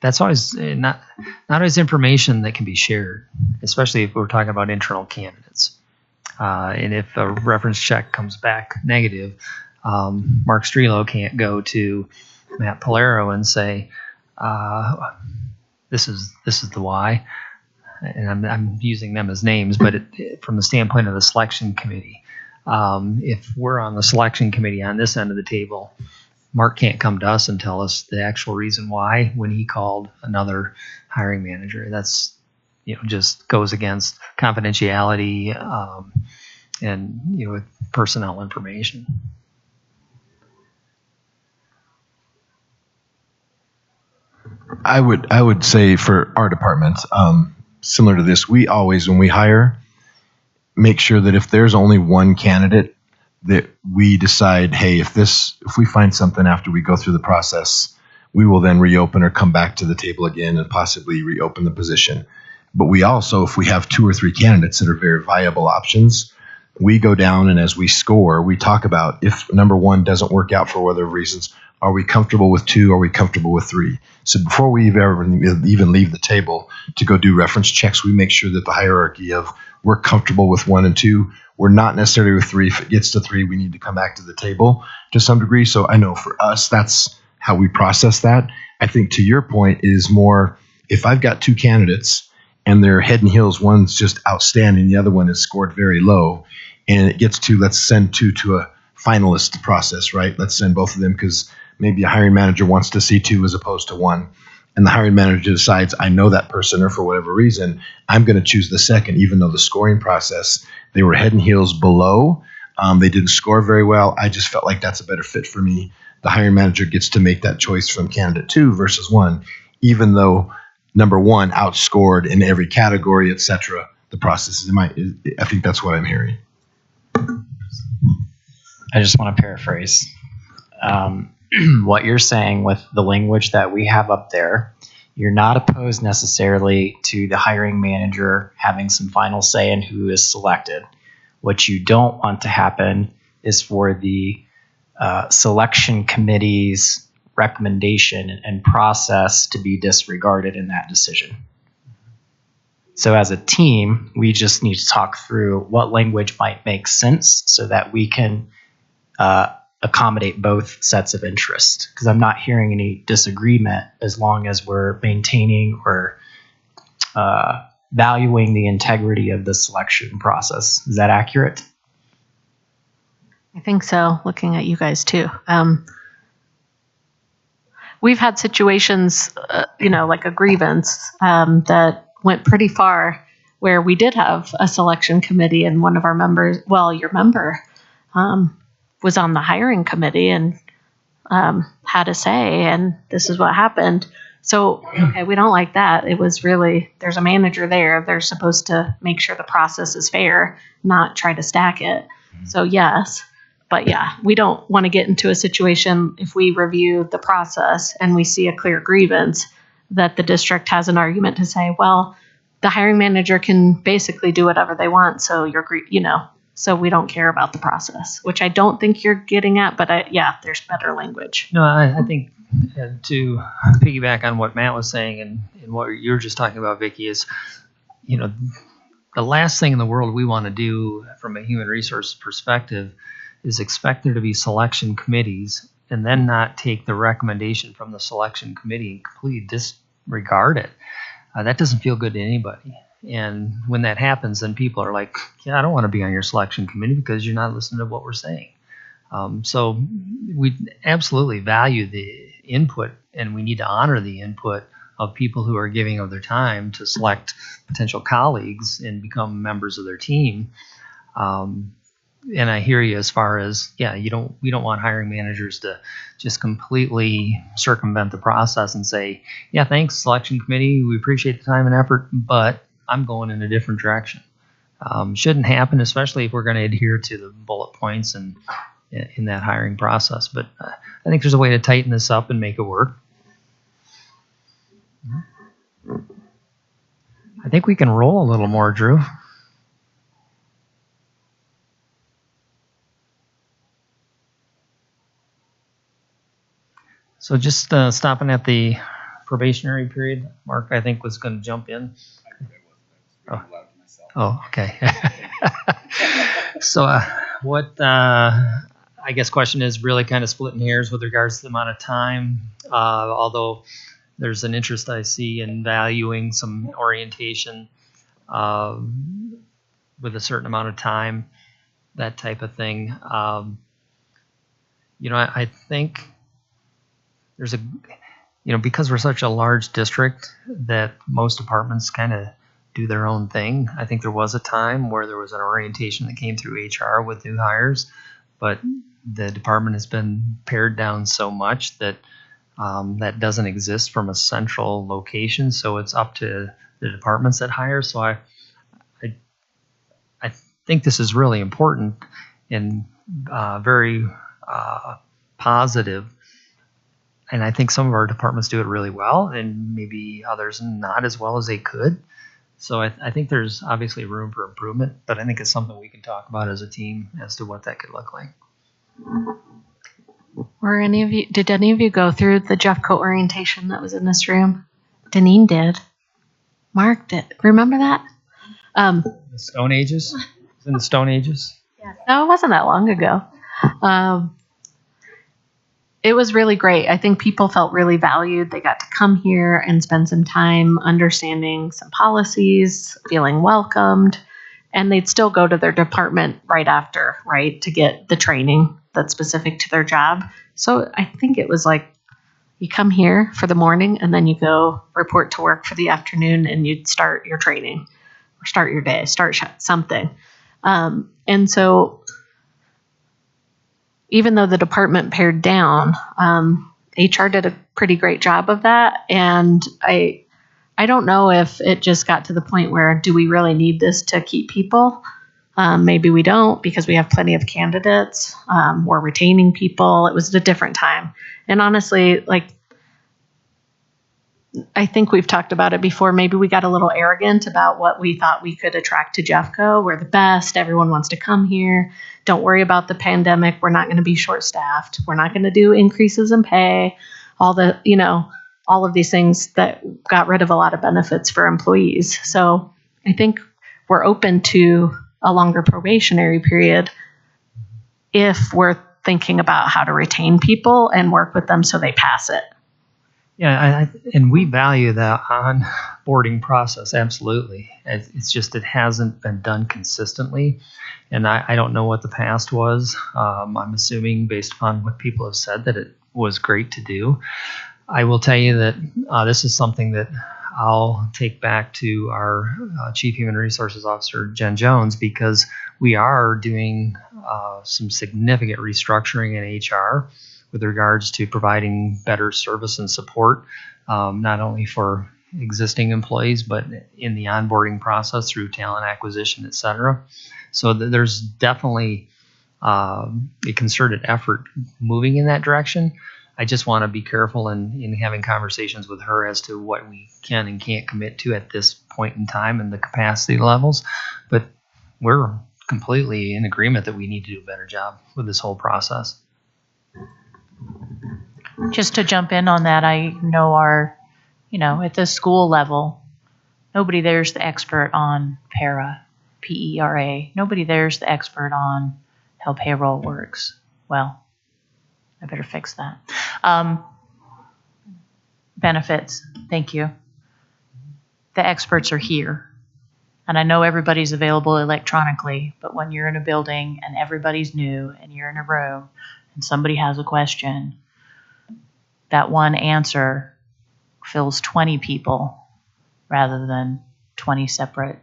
that's always not always information that can be shared, especially if we're talking about internal candidates. And if a reference check comes back negative, Mark Strelo can't go to Matt Polero and say, this is the why. And I'm using them as names, but from the standpoint of the selection committee, if we're on the selection committee on this end of the table, Mark can't come to us and tell us the actual reason why when he called another hiring manager. That's, just goes against confidentiality and, personnel information. I would say for our department, similar to this, we always, when we hire, make sure that if there's only one candidate, that we decide, hey, if we find something after we go through the process, we will then reopen or come back to the table again and possibly reopen the position. But we also, if we have 2 or 3 candidates that are very viable options, we go down and as we score, we talk about if number 1 doesn't work out for whatever reasons, are we comfortable with 2? Are we comfortable with 3? So before we even leave the table to go do reference checks, we make sure that the hierarchy of we're comfortable with 1 and 2. We're not necessarily with 3. If it gets to 3, we need to come back to the table to some degree. So I know for us, that's how we process that. I think to your point is more, if I've got 2 candidates and they're head and heels, one's just outstanding, the other one is scored very low, and it gets to, let's send 2 to a finalist process, right? Let's send both of them because maybe a hiring manager wants to see 2 as opposed to 1. And the hiring manager decides, I know that person, or for whatever reason, I'm going to choose the second, even though the scoring process, they were head and heels below. They didn't score very well. I just felt like that's a better fit for me. The hiring manager gets to make that choice from candidate 2 versus 1, even though number 1 outscored in every category, etc. The process is, I think that's what I'm hearing. I just want to paraphrase. What you're saying with the language that we have up there, you're not opposed necessarily to the hiring manager having some final say in who is selected. What you don't want to happen is for the selection committee's recommendation and process to be disregarded in that decision. So as a team, we just need to talk through what language might make sense so that we can accommodate both sets of interest, because I'm not hearing any disagreement as long as we're maintaining or valuing the integrity of the selection process. Is that accurate? I think so, looking at you guys too. We've had situations, like a grievance that went pretty far where we did have a selection committee and one of our members, your member, was on the hiring committee and had a say, and this is what happened. So, okay, we don't like that. It was really, there's a manager there. They're supposed to make sure the process is fair, not try to stack it. So yes, but yeah, we don't want to get into a situation if we review the process and we see a clear grievance that the district has an argument to say, well, the hiring manager can basically do whatever they want. So so we don't care about the process, which I don't think you're getting at, but there's better language. No, I think to piggyback on what Matt was saying and what you were just talking about, Vicki, is, the last thing in the world we want to do from a human resource perspective is expect there to be selection committees and then not take the recommendation from the selection committee and completely disregard it. that doesn't feel good to anybody. And when that happens, then people are like, yeah, I don't want to be on your selection committee because you're not listening to what we're saying. So we absolutely value the input, and we need to honor the input of people who are giving of their time to select potential colleagues and become members of their team. And I hear you as far as, yeah, we don't want hiring managers to just completely circumvent the process and say, yeah, thanks, selection committee, we appreciate the time and effort, but I'm going in a different direction. Shouldn't happen, especially if we're going to adhere to the bullet points and in that hiring process. But I think there's a way to tighten this up and make it work. I think we can roll a little more, Drew. So just stopping at the probationary period, Mark, I think, was going to jump in. Oh, okay. So what I guess question is really kind of splitting hairs with regards to the amount of time, although there's an interest I see in valuing some orientation with a certain amount of time, that type of thing. I think there's because we're such a large district that most departments kind of do their own thing. I think there was a time where there was an orientation that came through HR with new hires, but the department has been pared down so much that that doesn't exist from a central location. So it's up to the departments that hire. So I think this is really important and very positive. And I think some of our departments do it really well, and maybe others not as well as they could. So I think there's obviously room for improvement, but I think it's something we can talk about as a team as to what that could look like. Did any of you go through the Jeffco orientation that was in this room? Deneen did. Mark did. Remember that? The Stone Ages? It's in the Stone Ages? Yeah. No, it wasn't that long ago. It was really great. I think people felt really valued. They got to come here and spend some time understanding some policies, feeling welcomed, and they'd still go to their department right after, right, to get the training that's specific to their job. So I think it was like you come here for the morning and then you go report to work for the afternoon and you'd start your training or start your day, start something. And so even though the department pared down, HR did a pretty great job of that. And I don't know if it just got to the point where, do we really need this to keep people? Maybe we don't, because we have plenty of candidates. We're retaining people. It was a different time. And honestly, I think we've talked about it before. Maybe we got a little arrogant about what we thought we could attract to Jeffco. We're the best. Everyone wants to come here. Don't worry about the pandemic. We're not going to be short-staffed. We're not going to do increases in pay. All of these things that got rid of a lot of benefits for employees. So I think we're open to a longer probationary period if we're thinking about how to retain people and work with them so they pass it. Yeah, and we value the onboarding process, absolutely. It's just it hasn't been done consistently, and I don't know what the past was. I'm assuming, based upon what people have said, that it was great to do. I will tell you that this is something that I'll take back to our Chief Human Resources Officer, Jen Jones, because we are doing some significant restructuring in HR with regards to providing better service and support, not only for existing employees, but in the onboarding process through talent acquisition, et cetera. So there's definitely a concerted effort moving in that direction. I just want to be careful in having conversations with her as to what we can and can't commit to at this point in time and the capacity levels. But we're completely in agreement that we need to do a better job with this whole process. Just to jump in on that, I know at the school level, nobody there's the expert on para, PERA. Nobody there's the expert on how payroll works. Well, I better fix that. Benefits, thank you. the experts are here. And I know everybody's available electronically, but when you're in a building and everybody's new and you're in a room and somebody has a question, that one answer fills 20 people rather than 20 separate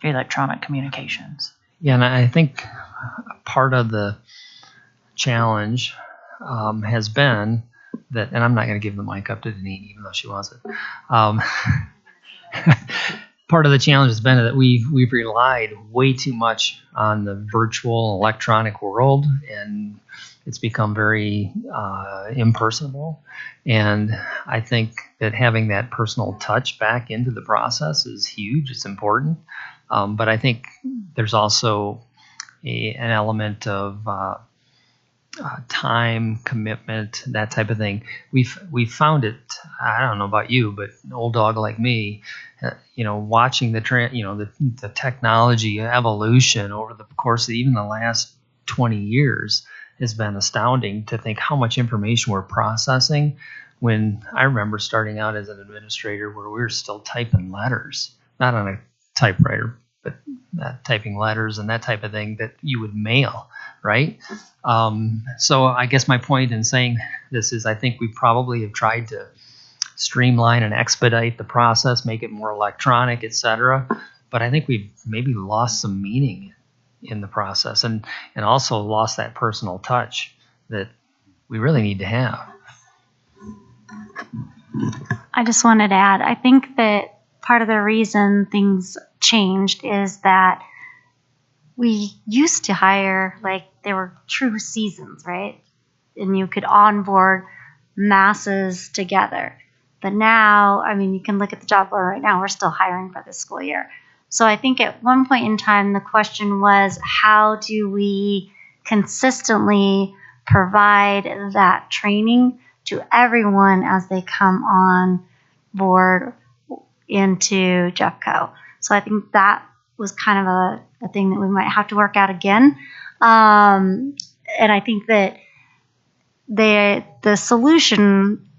electronic communications. Yeah, and I think part of the challenge has been that, and I'm not going to give the mic up to Deneen, even though she wants it. Part of the challenge has been that we've relied way too much on the virtual electronic world, and it's become very impersonal. And I think that having that personal touch back into the process is huge. It's important. But I think there's also an element of time, commitment, that type of thing. We've found it. I don't know about you, but an old dog like me, watching the technology evolution over the course of even the last 20 years has been astounding to think how much information we're processing. When I remember starting out as an administrator, where we were still typing letters, not on a typewriter, but typing letters and that type of thing that you would mail, right? So I guess my point in saying this is I think we probably have tried to streamline and expedite the process, make it more electronic, et cetera. But I think we've maybe lost some meaning in the process and also lost that personal touch that we really need to have. I just wanted to add, I think that part of the reason things changed is that we used to hire, like, there were true seasons, right? And you could onboard masses together. But now, I mean, you can look at the job board right now, we're still hiring for this school year. So I think at one point in time, the question was, how do we consistently provide that training to everyone as they come on board into Jeffco? So I think that was kind of a thing that we might have to work out again. And I think that the solution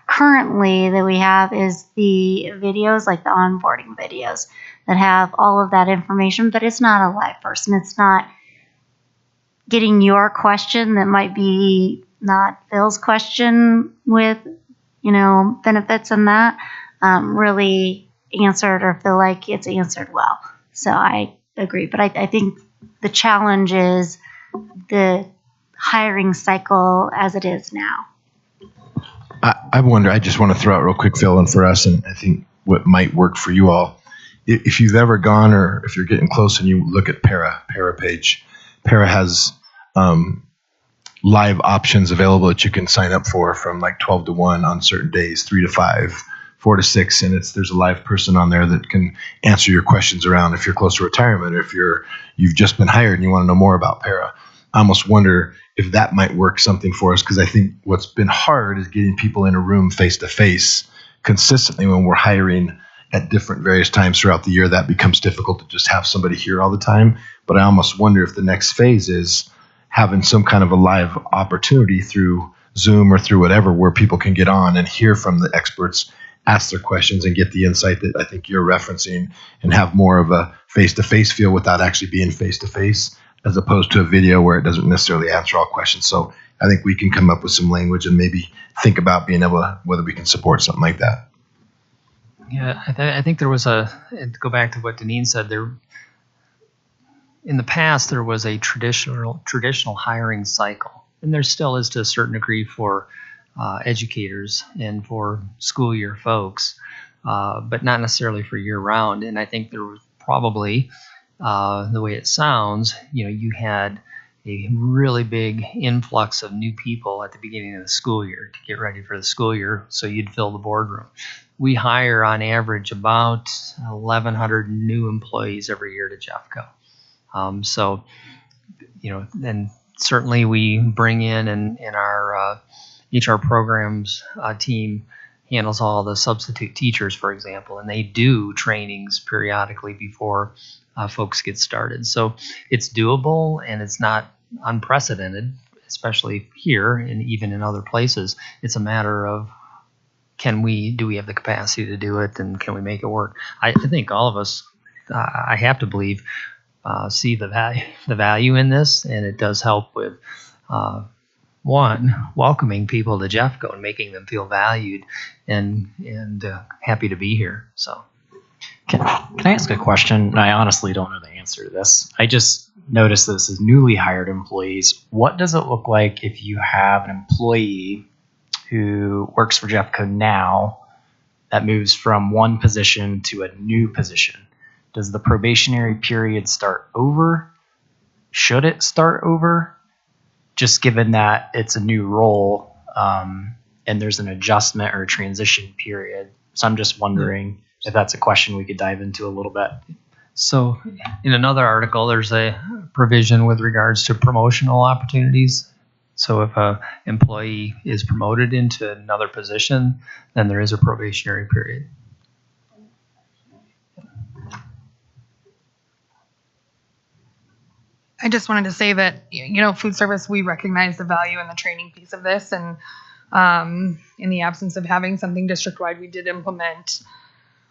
currently that we have is the videos, like the onboarding videos that have all of that information, but it's not a live person. It's not getting your question that might be not Phil's question with, benefits and that really answered or feel like it's answered well. So I agree. But I think the challenge is the hiring cycle as it is now. I wonder, I just want to throw out real quick, Phil, and for us, and I think what might work for you all. If you've ever gone or if you're getting close and you look at Para page, Para has live options available that you can sign up for from like 12 to 1 on certain days, 3 to 5, 4 to 6, and there's a live person on there that can answer your questions around if you're close to retirement or if you've just been hired and you want to know more about Para. I almost wonder if that might work something for us, because I think what's been hard is getting people in a room face to face consistently when we're hiring at different various times throughout the year. That becomes difficult to just have somebody here all the time. But I almost wonder if the next phase is having some kind of a live opportunity through Zoom or through whatever, where people can get on and hear from the experts, ask their questions, and get the insight that I think you're referencing, and have more of a face-to-face feel without actually being face-to-face, as opposed to a video where it doesn't necessarily answer all questions. So I think we can come up with some language and maybe think about being able to, whether we can support something like that. Yeah, I think there was to go back to what Deneen said, in the past there was a traditional hiring cycle, and there still is to a certain degree for educators and for school year folks, but not necessarily for year round. And I think there was probably, the way it sounds, you had a really big influx of new people at the beginning of the school year to get ready for the school year, so you'd fill the boardroom. We hire on average about 1,100 new employees every year to Jeffco. And certainly we bring in and our HR programs team handles all the substitute teachers, for example, and they do trainings periodically before folks get started. So it's doable, and it's not unprecedented, especially here and even in other places. It's a matter of do we have the capacity to do it, and can we make it work? I think all of us, I have to believe, see the value in this, and it does help with one, welcoming people to Jeffco and making them feel valued and happy to be here. So, Can I ask a question? I honestly don't know the answer to this. I just noticed this is newly hired employees. What does it look like if you have an employee who works for Jeffco now that moves from one position to a new position? Does the probationary period start over? Should it start over? Just given that it's a new role and there's an adjustment or a transition period. So I'm just wondering if that's a question we could dive into a little bit. So in another article, there's a provision with regards to promotional opportunities. So if a employee is promoted into another position, then there is a probationary period. I just wanted to say that, food service, we recognize the value in the training piece of this. And in the absence of having something district-wide, we did implement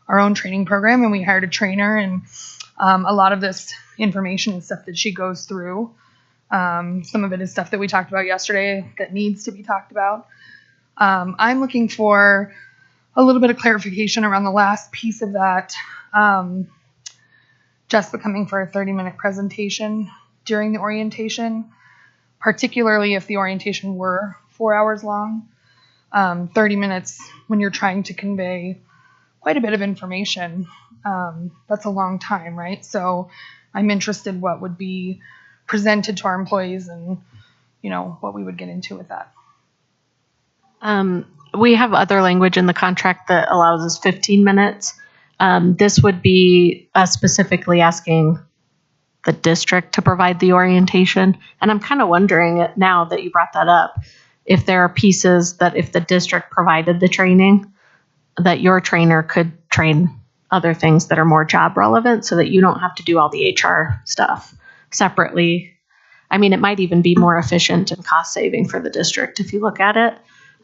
our own training program, and we hired a trainer. And a lot of this information is stuff that she goes through. Some of it is stuff that we talked about yesterday that needs to be talked about. I'm looking for a little bit of clarification around the last piece of that. Jespa coming for a 30-minute presentation during the orientation, particularly if the orientation were 4 hours long. 30 minutes when you're trying to convey quite a bit of information, that's a long time, right? So I'm interested what would be presented to our employees and, what we would get into with that. We have other language in the contract that allows us 15 minutes. This would be specifically asking the district to provide the orientation. And I'm kind of wondering now that you brought that up, if there are pieces that if the district provided the training, that your trainer could train other things that are more job relevant so that you don't have to do all the HR stuff separately. I mean, it might even be more efficient and cost saving for the district if you look at it.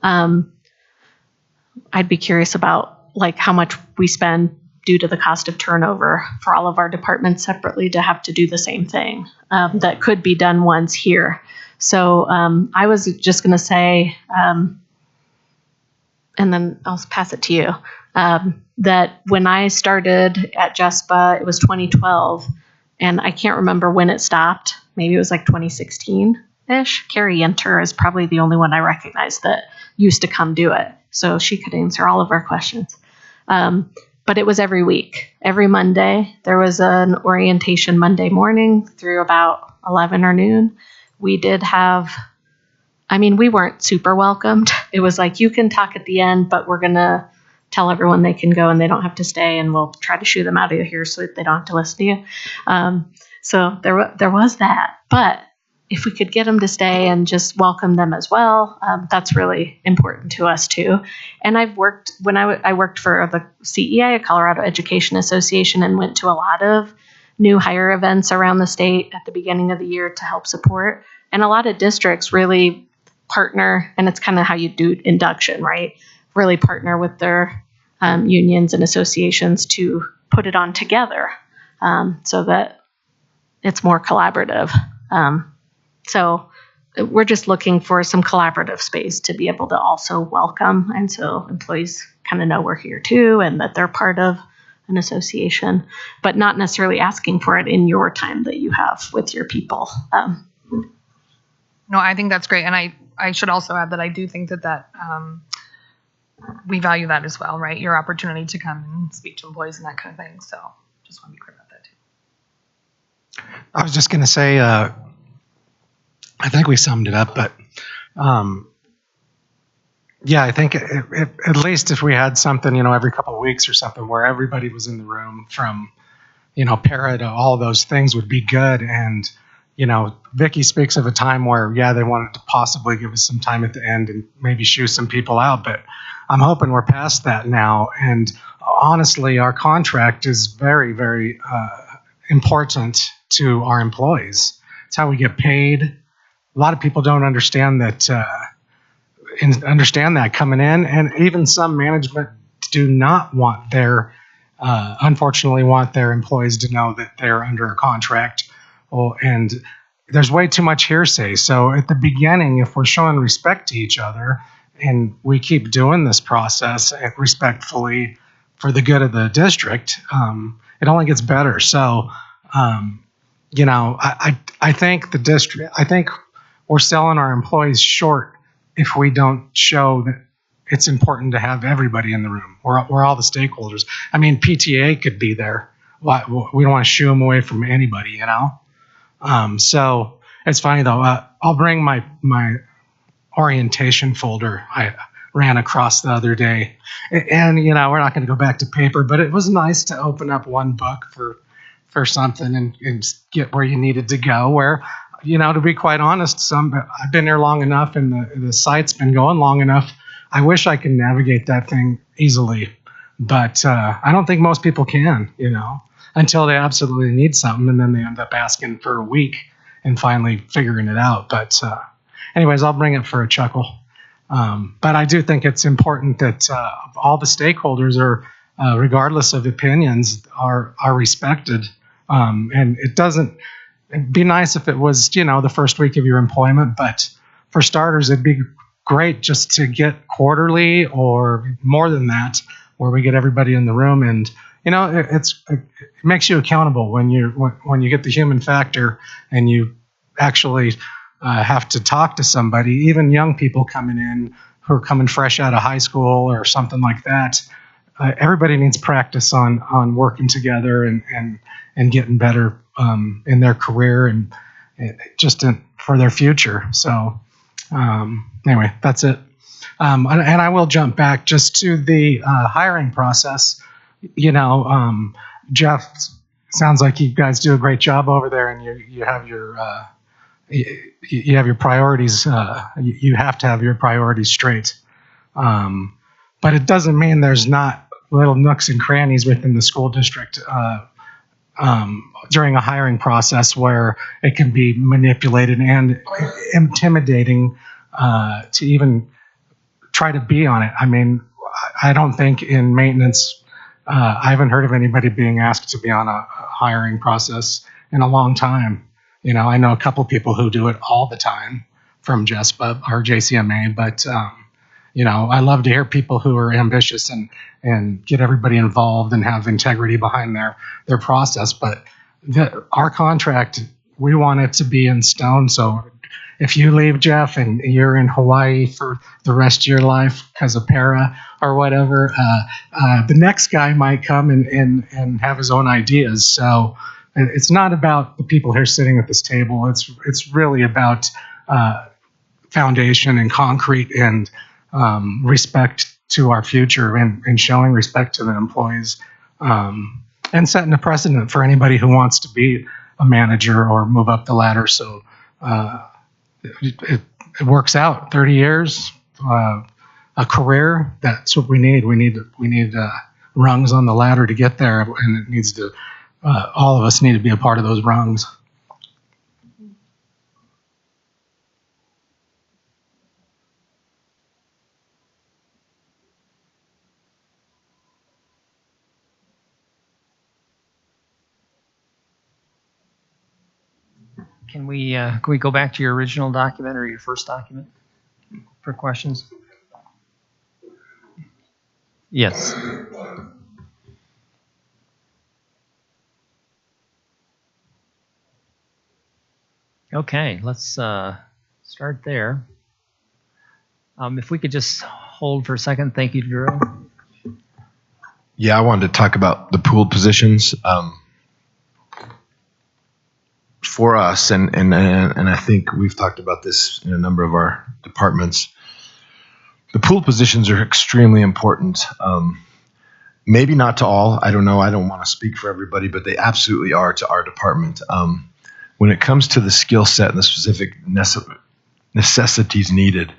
I'd be curious about how much we spend due to the cost of turnover for all of our departments separately to have to do the same thing that could be done once here. So I was just going to say, and then I'll pass it to you, that when I started at Jespa, it was 2012, and I can't remember when it stopped. Maybe it was 2016-ish. Carrie Yenter is probably the only one I recognize that used to come do it. So she could answer all of our questions. But it was every week. Every Monday, there was an orientation Monday morning through about 11 or noon. We did have, we weren't super welcomed. It was you can talk at the end, but we're going to tell everyone they can go and they don't have to stay, and we'll try to shoo them out of here so that they don't have to listen to you. So there was that. But if we could get them to stay and just welcome them as well, that's really important to us too. And I worked for the CEA, Colorado Education Association, and went to a lot of new hire events around the state at the beginning of the year to help support. And a lot of districts really partner, and it's kind of how you do induction, right? Really partner with their unions and associations to put it on together so that it's more collaborative. So we're just looking for some collaborative space to be able to also welcome. And so employees kind of know we're here too and that they're part of an association, but not necessarily asking for it in your time that you have with your people. No, I think that's great. And I should also add that I do think that we value that as well, right? Your opportunity to come and speak to employees and that kind of thing. So just want to be clear about that too. I was just going to say, I think we summed it up, but yeah, I think at least if we had something, every couple of weeks or something where everybody was in the room from, para to all those things would be good. And, Vicki speaks of a time where, they wanted to possibly give us some time at the end and maybe shoo some people out, but I'm hoping we're past that now. And honestly, our contract is very, very important to our employees. It's how we get paid. A lot of people don't understand that, understand that coming in, and even some management do not want unfortunately want their employees to know that they're under a contract. And there's way too much hearsay. So at the beginning, if we're showing respect to each other and we keep doing this process respectfully for the good of the district, it only gets better. So, I think I think we're selling our employees short if we don't show that it's important to have everybody in the room. We're all the stakeholders. I mean, PTA could be there. We don't want to shoo them away from anybody, So it's funny though. I'll bring my orientation folder I ran across the other day, and we're not going to go back to paper, but it was nice to open up one book for something and get where you needed to go. Where, to be quite honest, I've been there long enough, and the site's been going long enough. I wish I could navigate that thing easily, but I don't think most people can, until they absolutely need something, and then they end up asking for a week and finally figuring it out. But anyways, I'll bring it for a chuckle. But I do think it's important that all the stakeholders are, regardless of opinions, are respected. And it'd be nice if it was, the first week of your employment, but for starters, it'd be great just to get quarterly or more than that, where we get everybody in the room. And it makes you accountable when you get the human factor and you actually have to talk to somebody. Even young people coming in who are coming fresh out of high school or something like that, everybody needs practice on working together and getting better in their career and for their future. So anyway, that's it. And I will jump back just to the hiring process. Jeff, sounds like you guys do a great job over there, and you have your you have your priorities. You have to have your priorities straight. But it doesn't mean there's not little nooks and crannies within the school district during a hiring process where it can be manipulated and intimidating to even try to be on it. I mean, I don't think in maintenance, I haven't heard of anybody being asked to be on a hiring process in a long time. I know a couple people who do it all the time from Jespa or JCMA, but I love to hear people who are ambitious and get everybody involved and have integrity behind their process. But our contract, we want it to be in stone. So if you leave, Jeff, and you're in Hawaii for the rest of your life because of para or whatever, the next guy might come and have his own ideas. So it's not about the people here sitting at this table. It's really about foundation and concrete and respect to our future and showing respect to the employees and setting a precedent for anybody who wants to be a manager or move up the ladder. So it works out. 30 years, a career. That's what we need. We need rungs on the ladder to get there, and it needs to. All of us need to be a part of those rungs. Can we go back to your original document or your first document for questions? Yes. Okay, let's start there. If we could just hold for a second. Thank you, Drew. Yeah, I wanted to talk about the pooled positions for us, and I think we've talked about this in a number of our departments. The pooled positions are extremely important. Maybe not to all. I don't know. I don't want to speak for everybody, but they absolutely are to our department. When it comes to the skill set and the specific necessities needed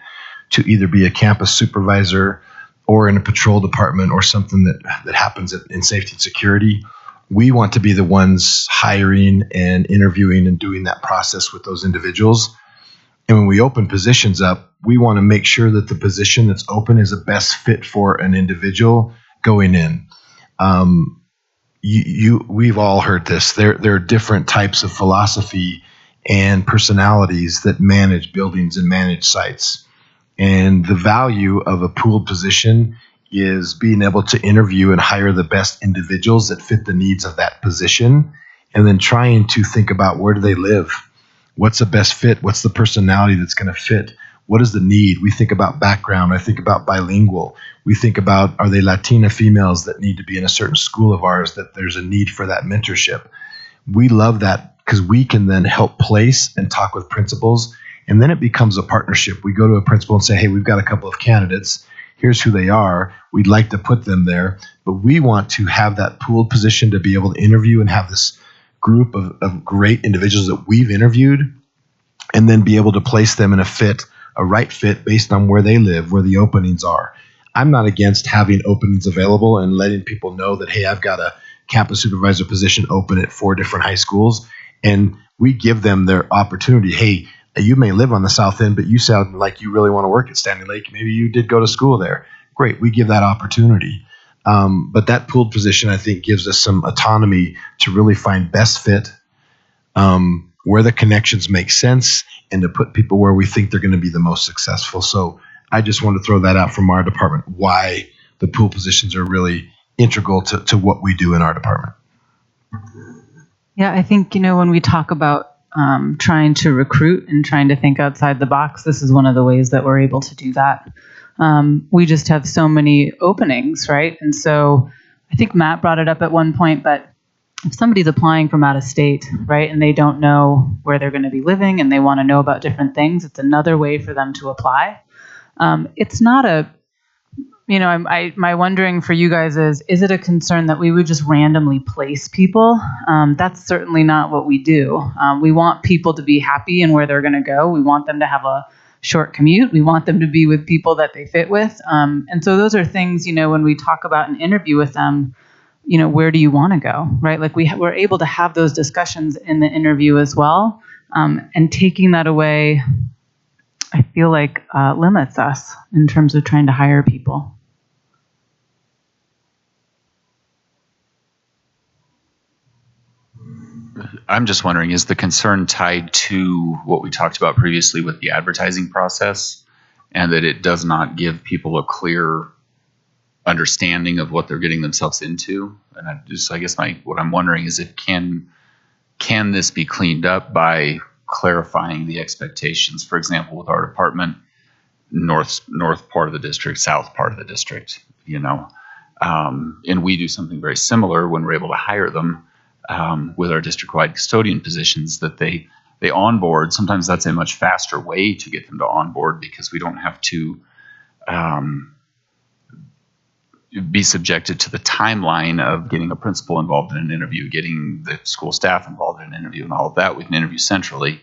to either be a campus supervisor or in a patrol department or something that happens in safety and security, we want to be the ones hiring and interviewing and doing that process with those individuals. And when we open positions up, we want to make sure that the position that's open is the best fit for an individual going in. We've all heard this. There are different types of philosophy and personalities that manage buildings and manage sites. And the value of a pooled position is being able to interview and hire the best individuals that fit the needs of that position, and then trying to think about where do they live? What's the best fit? What's the personality that's going to fit? What is the need? We think about background. I think about bilingual. We think about, are they Latina females that need to be in a certain school of ours, that there's a need for that mentorship? We love that because we can then help place and talk with principals, and then it becomes a partnership. We go to a principal and say, hey, we've got a couple of candidates. Here's who they are. We'd like to put them there, but we want to have that pooled position to be able to interview and have this group of great individuals that we've interviewed, and then be able to place them in a right fit based on where they live, where the openings are. I'm not against having openings available and letting people know that, hey, I've got a campus supervisor position open at 4 different high schools, and we give them their opportunity. Hey, you may live on the south end, but you sound like you really want to work at Standing Lake. Maybe you did go to school there. Great, we give that opportunity. But that pooled position, I think, gives us some autonomy to really find best fit, where the connections make sense, and to put people where we think they're going to be the most successful. So I just want to throw that out from our department, why the pool positions are really integral to what we do in our department. Yeah, I think, when we talk about trying to recruit and trying to think outside the box, this is one of the ways that we're able to do that. We just have so many openings, right? And so I think Matt brought it up at one point, but if somebody's applying from out of state, right, and they don't know where they're going to be living and they want to know about different things, it's another way for them to apply. It's not my wondering for you guys is it a concern that we would just randomly place people? That's certainly not what we do. We want people to be happy in where they're going to go. We want them to have a short commute. We want them to be with people that they fit with. And so those are things, when we talk about an interview with them, where do you want to go, right? Like we're able to have those discussions in the interview as well. And taking that away, I feel like limits us in terms of trying to hire people. I'm just wondering, is the concern tied to what we talked about previously with the advertising process, and that it does not give people a clear understanding of what they're getting themselves into? And I guess what I'm wondering is, if can this be cleaned up by clarifying the expectations? For example, with our department, north part of the district, south part of the district, and we do something very similar when we're able to hire them. With our district-wide custodian positions, that they onboard. Sometimes that's a much faster way to get them to onboard, because we don't have to be subjected to the timeline of getting a principal involved in an interview, getting the school staff involved in an interview, and all of that. We can interview centrally,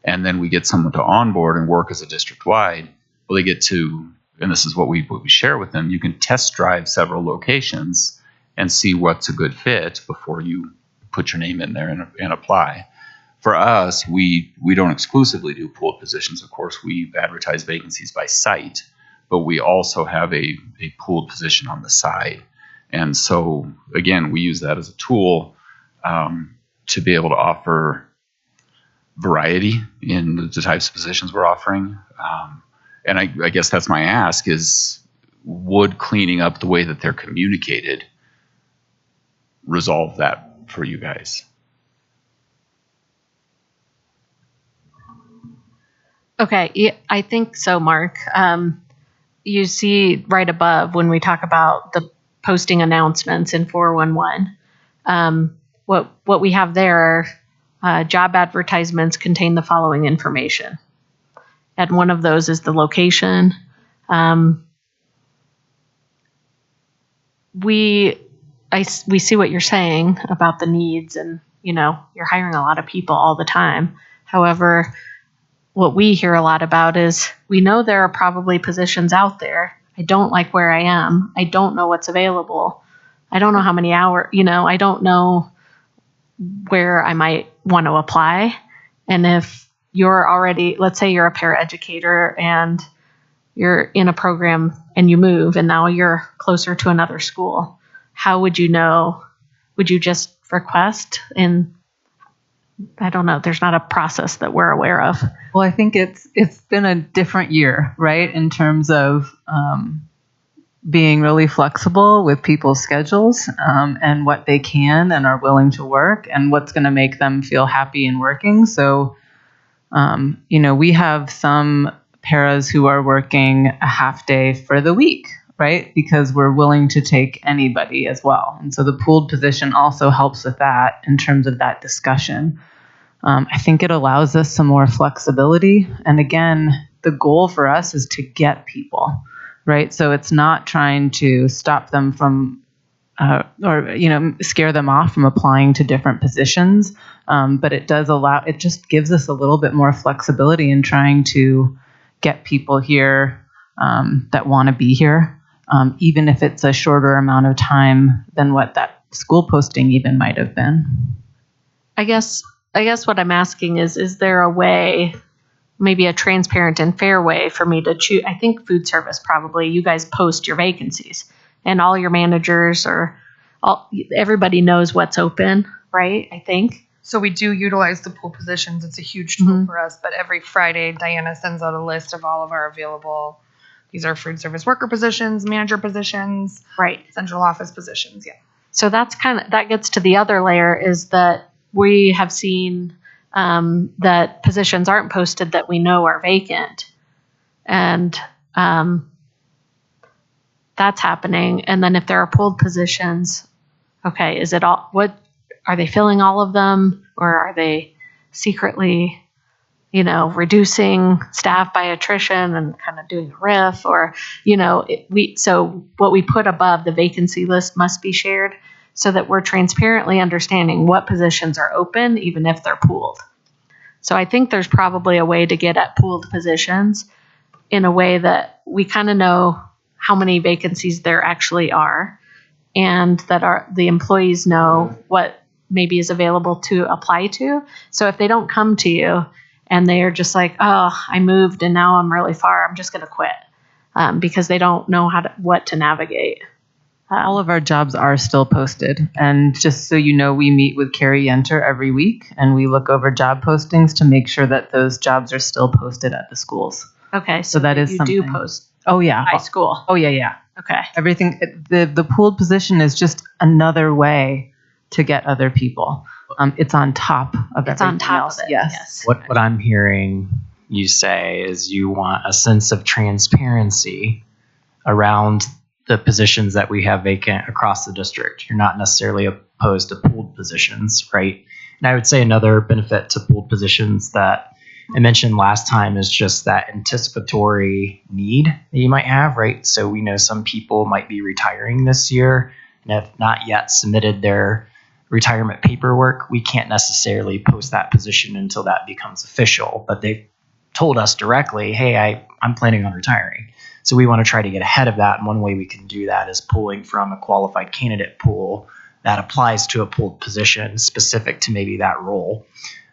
and then we get someone to onboard and work as a district-wide. Well, they get to, and this is what we share with them, you can test drive several locations and see what's a good fit before you put your name in there and apply. For us, we don't exclusively do pooled positions. Of course, we advertise vacancies by site, but we also have a pooled position on the side. And so, again, we use that as a tool to be able to offer variety in the types of positions we're offering. And I guess that's my ask is, would cleaning up the way that they're communicated resolve that for you guys? Okay, yeah, I think so, Mark. You see right above when we talk about the posting announcements in 411, what we have there are job advertisements contain the following information. And one of those is the location. We see what you're saying about the needs, and you're hiring a lot of people all the time. However, what we hear a lot about is, we know there are probably positions out there. I don't like where I am. I don't know what's available. I don't know how many hours, I don't know where I might want to apply. And if you're already, let's say you're a paraeducator and you're in a program and you move and now you're closer to another school, how would you know? Would you just request? And I don't know, there's not a process that we're aware of. Well, I think it's been a different year, right, in terms of being really flexible with people's schedules and what they can and are willing to work and what's going to make them feel happy in working. So, we have some paras who are working a half day for the week, right, because we're willing to take anybody as well. And so the pooled position also helps with that in terms of that discussion. I think it allows us some more flexibility. And again, the goal for us is to get people, right? So it's not trying to stop them from scare them off from applying to different positions. But it just gives us a little bit more flexibility in trying to get people here that want to be here, even if it's a shorter amount of time than what that school posting even might have been. I guess what I'm asking is there a way, maybe a transparent and fair way for me to choose? I think food service, probably you guys post your vacancies and all your managers everybody knows what's open, right? I think. So we do utilize the pool positions. It's a huge tool for us, but every Friday, Diana sends out a list of all of our available, these are food service worker positions, manager positions, right, central office positions. Yeah. So that gets to the other layer, is that we have seen that positions aren't posted that we know are vacant. And that's happening. And then if there are pulled positions, okay, is it all, what, are they filling all of them, or are they secretly, reducing staff by attrition and kind of doing a RIF, or, so what we put above the vacancy list must be shared so that we're transparently understanding what positions are open, even if they're pooled. So I think there's probably a way to get at pooled positions in a way that we kind of know how many vacancies there actually are, and that the employees know what maybe is available to apply to. So if they don't come to you and they are just like, oh, I moved and now I'm really far, I'm just going to quit, because they don't know what to navigate. All of our jobs are still posted. And just so you know, we meet with Carrie Yenter every week and we look over job postings to make sure that those jobs are still posted at the schools. Okay. So that is you something. do post Oh, yeah. high school. Oh, yeah. Okay. Everything, the pooled position is just another way to get other people. It's on top of It's everything on top else. of it. Yes. What I'm hearing you say is you want a sense of transparency around the positions that we have vacant across the district. You're not necessarily opposed to pooled positions, right? And I would say another benefit to pooled positions that I mentioned last time is just that anticipatory need that you might have, right? So we know some people might be retiring this year and have not yet submitted their retirement paperwork. We can't necessarily post that position until that becomes official, but they've told us directly, hey, I'm planning on retiring. So we want to try to get ahead of that. And one way we can do that is pulling from a qualified candidate pool that applies to a pooled position specific to maybe that role.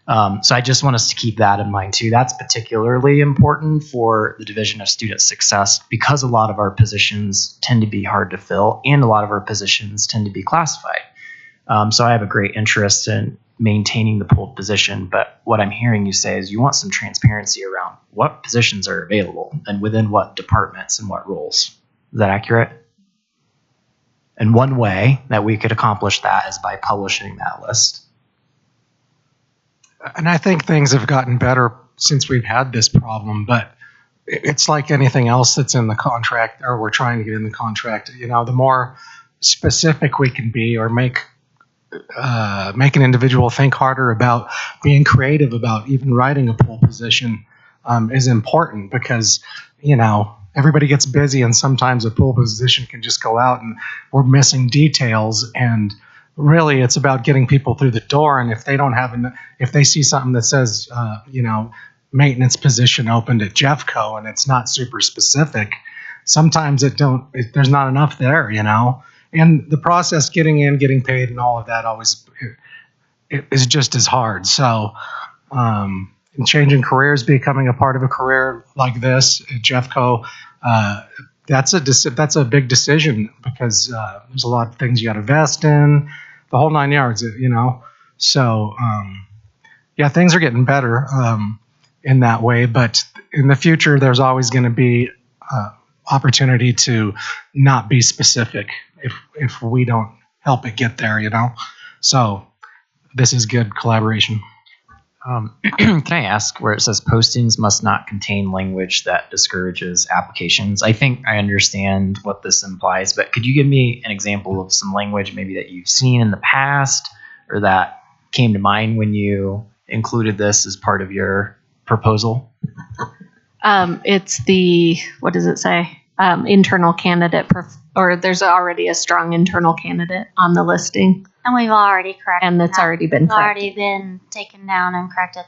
So I just want us to keep that in mind too. That's particularly important for the Division of Student Success because a lot of our positions tend to be hard to fill and a lot of our positions tend to be classified. So I have a great interest in maintaining the pooled position, but what I'm hearing you say is you want some transparency around what positions are available and within what departments and what roles. Is that accurate? And one way that we could accomplish that is by publishing that list. And I think things have gotten better since we've had this problem, but it's like anything else that's in the contract, or we're trying to get in the contract. The more specific we can be, or make an individual think harder about being creative about even writing a pool position is important, because everybody gets busy and sometimes a pool position can just go out and we're missing details, and really it's about getting people through the door. And if they don't have if they see something that says maintenance position opened at Jeffco and it's not super specific, sometimes there's not enough there, and the process getting in, getting paid and all of that always is just as hard. So in changing careers, becoming a part of a career like this at Jeffco, that's a big decision because there's a lot of things you got to invest in, the whole 9 yards, you know. So yeah, things are getting better in that way, but in the future, there's always going to be opportunity to not be specific if we don't help it get there, you know. So this is good collaboration. Can I ask where it says postings must not contain language that discourages applications? I think I understand what this implies, but could you give me an example of some language maybe that you've seen in the past or that came to mind when you included this as part of your proposal? It's the, what does it say? Internal candidate, or there's already a strong internal candidate on the listing. And we've already corrected And it's that. already been It's corrected. already been taken down and corrected.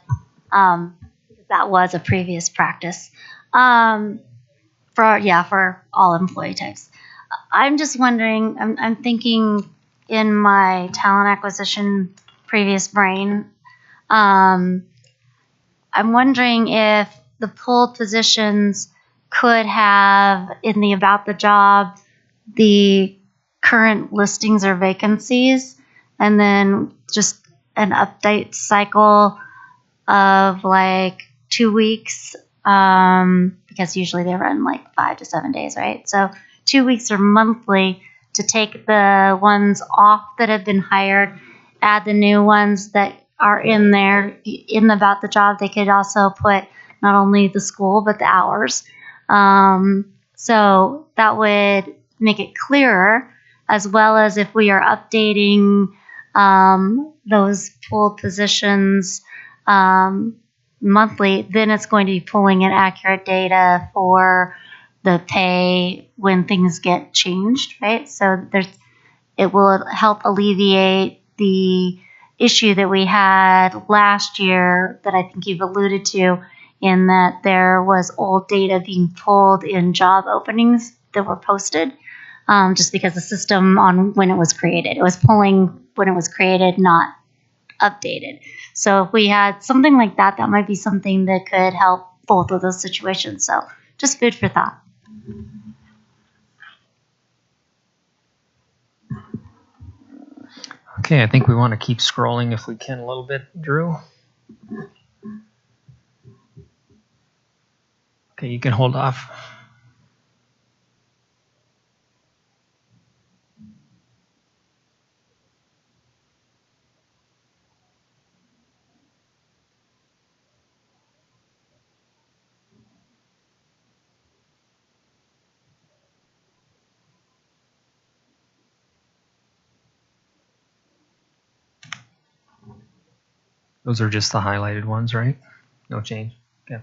That was a previous practice for all employee types. I'm just wondering. I'm thinking in my talent acquisition previous brain. I'm wondering if the pulled positions could have in the about the job the current listings or vacancies, and then just an update cycle of like 2 weeks, because usually they run like 5 to 7 days, right? So 2 weeks or monthly to take the ones off that have been hired, add the new ones that are in there in about the job. They could also put not only the school but the hours. So that would make it clearer, as well as if we are updating those pulled positions monthly, then it's going to be pulling in accurate data for the pay when things get changed, right? So it will help alleviate the issue that we had last year that I think you've alluded to, in that there was old data being pulled in job openings that were posted, just because the system on when it was created. It was pulling when it was created, not updated. So if we had something like that, that might be something that could help both of those situations. So just food for thought. Okay, I think we want to keep scrolling if we can a little bit, Drew. Okay, you can hold off. Those are just the highlighted ones, right? No change. Okay.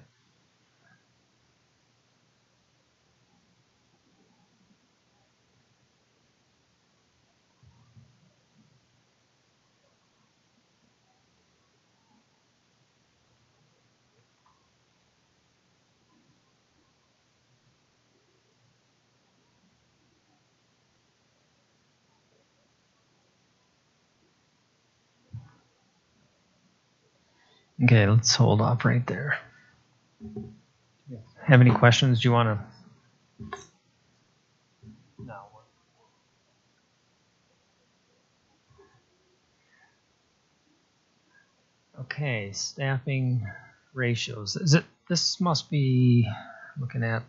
Okay, let's hold off right there. Have any questions? Do you want to? No. Okay, staffing ratios. Is it? This must be looking at.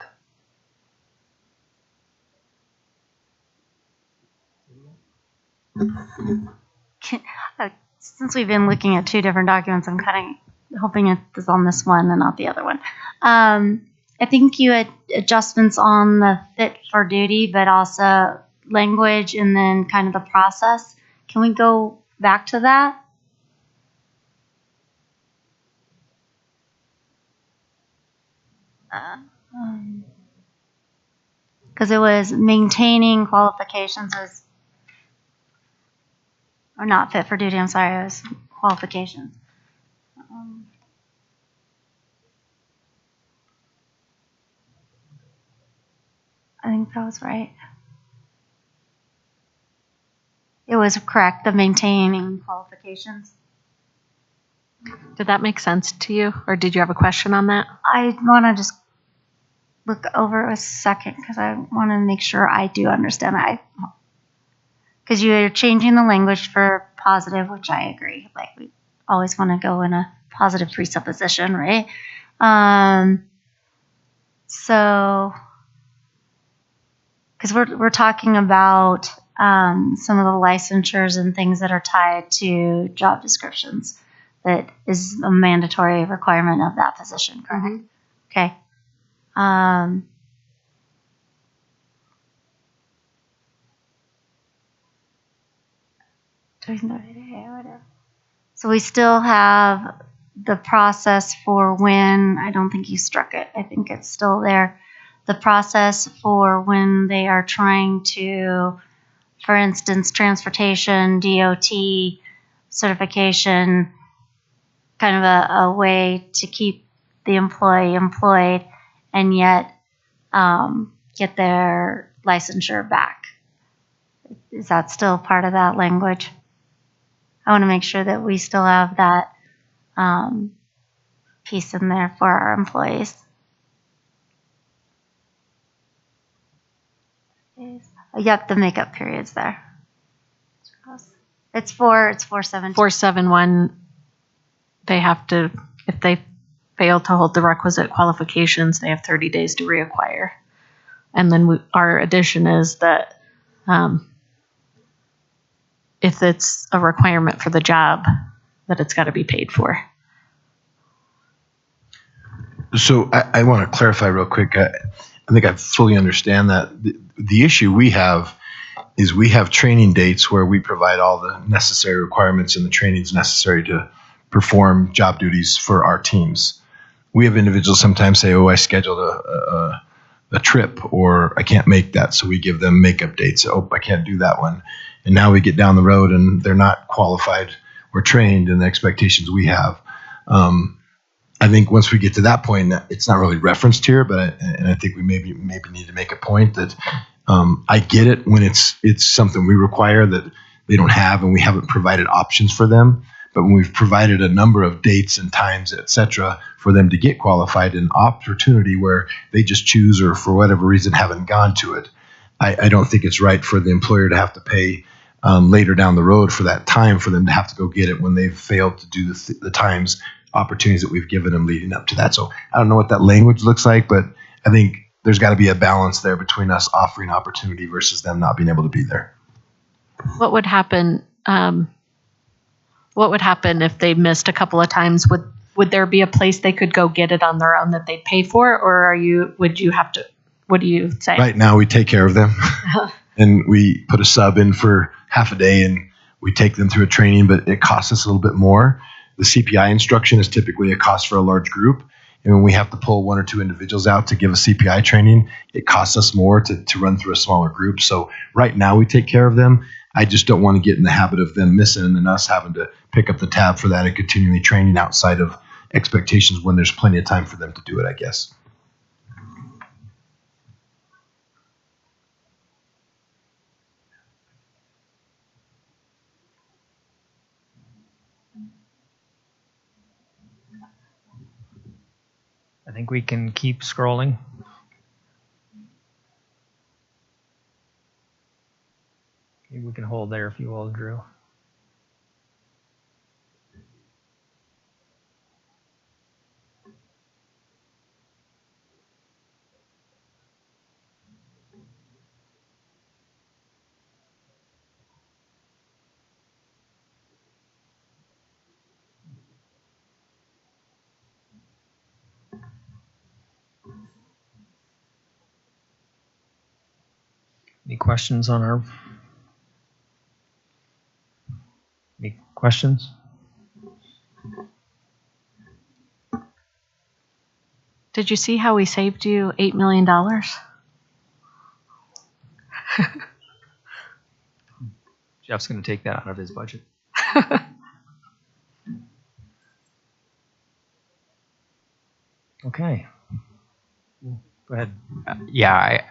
Since we've been looking at two different documents, I'm kind of hoping it is on this one and not the other one. I think you had adjustments on the fit for duty, but also language and then kind of the process. Can we go back to that? Because it was maintaining qualifications as, or not fit for duty, I'm sorry, it was qualifications. I think that was right. It was correct, the maintaining qualifications. Did that make sense to you, or did you have a question on that? I want to just look over a second because I want to make sure I do understand. Because you're changing the language for positive, which I agree. Like we always want to go in a positive presupposition, right? So, because we're talking about some of the licensures and things that are tied to job descriptions. That is a mandatory requirement of that position, correct? Okay. So we still have the process for when, I don't think you struck it, I think it's still there. The process for when they are trying to, for instance, transportation, DOT, certification, kind of a way to keep the employee employed and yet get their licensure back. Is that still part of that language? I want to make sure that we still have that piece in there for our employees. Yep, the makeup period's there. It's 4/7. 471, they have to, if they fail to hold the requisite qualifications, they have 30 days to reacquire. And then our addition is that if it's a requirement for the job, that it's got to be paid for. So I want to clarify real quick. I think I fully understand that. The issue we have is we have training dates where we provide all the necessary requirements and the trainings necessary to perform job duties for our teams. We have individuals sometimes say, oh, I scheduled a trip or I can't make that. So we give them makeup dates. Oh, I can't do that one. And now we get down the road and they're not qualified or trained in the expectations we have. I think once we get to that point, it's not really referenced here, but I think we maybe need to make a point that I get it when it's something we require that they don't have and we haven't provided options for them. But when we've provided a number of dates and times, et cetera, for them to get qualified, an opportunity where they just choose or for whatever reason haven't gone to it, I don't think it's right for the employer to have to pay later down the road for that time for them to have to go get it when they've failed to do the times, opportunities that we've given them leading up to that. So I don't know what that language looks like, but I think there's got to be a balance there between us offering opportunity versus them not being able to be there. What would happen? What would happen if they missed a couple of times? Would there be a place they could go get it on their own that they'd pay for, or would you have to? What do you say? Right now, we take care of them, and we put a sub in for half a day, and we take them through a training, but it costs us a little bit more. The CPI instruction is typically a cost for a large group. And when we have to pull one or two individuals out to give a CPI training, it costs us more to run through a smaller group. So right now we take care of them. I just don't want to get in the habit of them missing and then us having to pick up the tab for that and continually training outside of expectations when there's plenty of time for them to do it, I guess. I think we can keep scrolling. Maybe we can hold there if you will, Drew. Any questions on our? Any questions? Did you see how we saved you $8 million? Jeff's going to take that out of his budget. Okay. Go ahead. Yeah,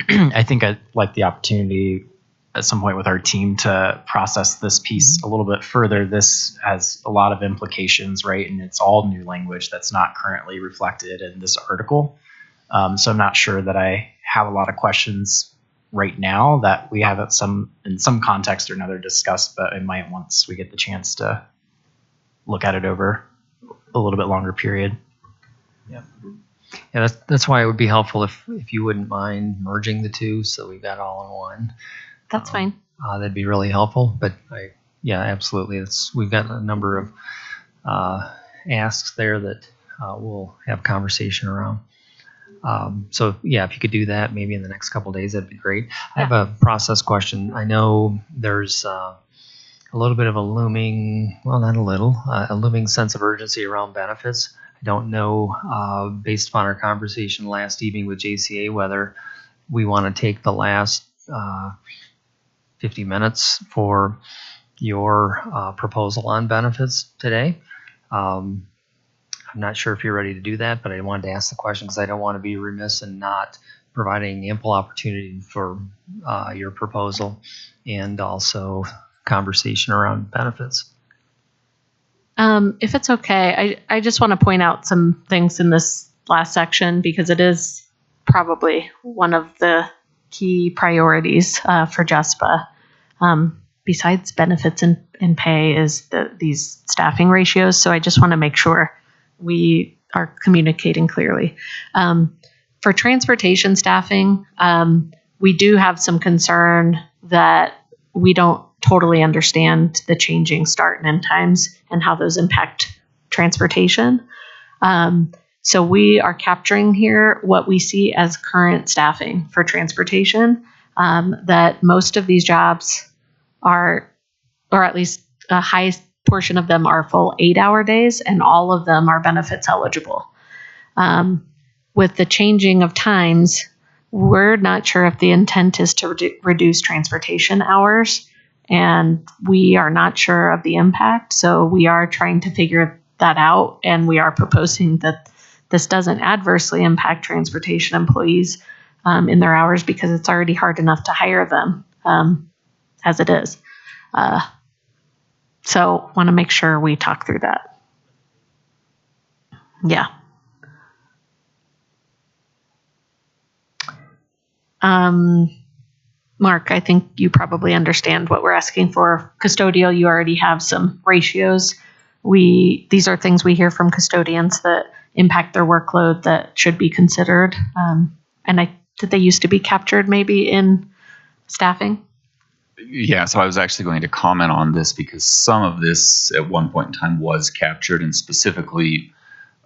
I think I'd like the opportunity at some point with our team to process this piece a little bit further. This has a lot of implications, right? And it's all new language that's not currently reflected in this article. So I'm not sure that I have a lot of questions right now that we have in some context or another discussed, but I might once we get the chance to look at it over a little bit longer period. Yeah, that's why it would be helpful if you wouldn't mind merging the two, so we've got all in one. That's fine. That'd be really helpful. But yeah, absolutely. We've got a number of asks there that we'll have conversation around. So yeah, if you could do that maybe in the next couple of days, that'd be great. I have a process question. I know there's a little bit of a looming, well, not a little, a looming sense of urgency around benefits. I don't know, based upon our conversation last evening with JCEA, whether we want to take the last 50 minutes for your proposal on benefits today. I'm not sure if you're ready to do that, but I wanted to ask the question because I don't want to be remiss in not providing ample opportunity for your proposal and also conversation around benefits. If it's okay, I just want to point out some things in this last section because it is probably one of the key priorities for Jespa. Besides benefits and pay is these staffing ratios. So I just want to make sure we are communicating clearly. For transportation staffing, we do have some concern that we don't totally understand the changing start and end times and how those impact transportation. So we are capturing here what we see as current staffing for transportation, that most of these jobs are, or at least a high portion of them are full 8-hour days, and all of them are benefits eligible. With the changing of times, we're not sure if the intent is to reduce transportation hours, and we are not sure of the impact. So we are trying to figure that out, and we are proposing that this doesn't adversely impact transportation employees in their hours because it's already hard enough to hire them as it is. So want to make sure we talk through that. Yeah. Mark, I think you probably understand what we're asking for. Custodial, you already have some ratios. These are things we hear from custodians that impact their workload that should be considered. And did they used to be captured maybe in staffing? Yeah, so I was actually going to comment on this because some of this at one point in time was captured, and specifically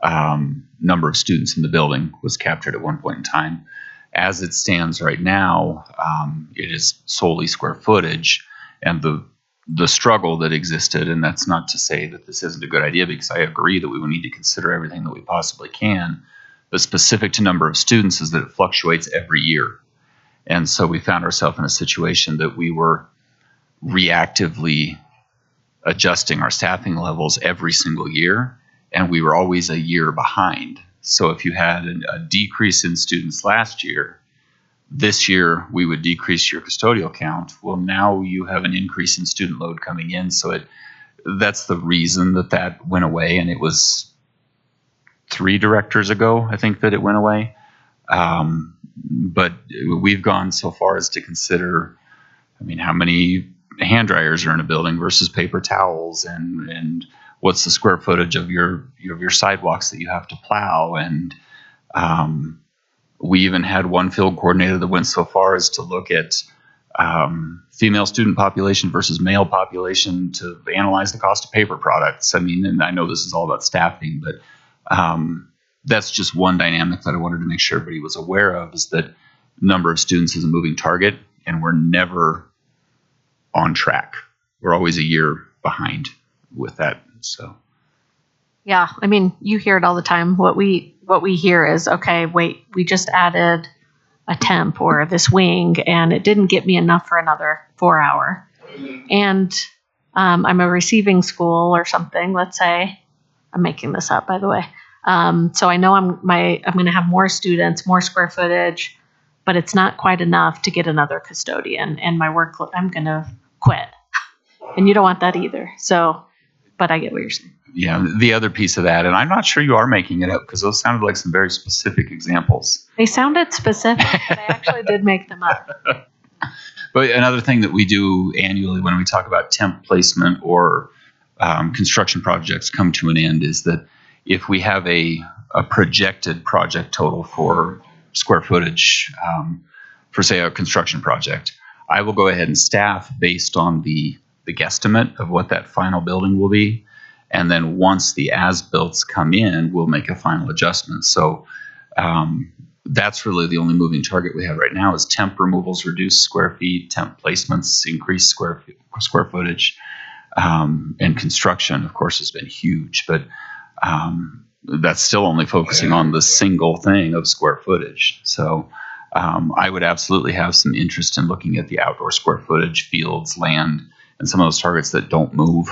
number of students in the building was captured at one point in time. As it stands right now, it is solely square footage, and the struggle that existed, and that's not to say that this isn't a good idea, because I agree that we will need to consider everything that we possibly can, but specific to number of students is that it fluctuates every year. And so we found ourselves in a situation that we were reactively adjusting our staffing levels every single year, and we were always a year behind. So if you had a decrease in students last year, this year we would decrease your custodial count. Well, now you have an increase in student load coming in. So that's the reason that went away. And it was 3 directors ago, I think, that it went away. But we've gone so far as to consider, how many hand dryers are in a building versus paper towels, and what's the square footage of your sidewalks that you have to plow. And we even had one field coordinator that went so far as to look at female student population versus male population to analyze the cost of paper products. And I know this is all about staffing, but that's just one dynamic that I wanted to make sure everybody was aware of, is that number of students is a moving target, and we're never on track. We're always a year behind with that. So, yeah, you hear it all the time. What we hear is, okay, wait, we just added a temp or this wing, and it didn't get me enough for another 4-hour. And I'm a receiving school or something. Let's say, I'm making this up, by the way. So I know I'm going to have more students, more square footage, but it's not quite enough to get another custodian. And my workload, I'm going to quit. And you don't want that either. So, but I get what you're saying. Yeah, the other piece of that, and I'm not sure you are making it up because those sounded like some very specific examples. They sounded specific, but I actually did make them up. But another thing that we do annually when we talk about temp placement or construction projects come to an end is that if we have a projected project total for square footage for, say, a construction project, I will go ahead and staff based on the guesstimate of what that final building will be. And then once the as-builts come in, we'll make a final adjustment. So that's really the only moving target we have right now is temp removals, reduce square feet, temp placements, increase square footage. And construction, of course, has been huge, but that's still only focusing on the single thing of square footage. So I would absolutely have some interest in looking at the outdoor square footage, fields, land, and some of those targets that don't move,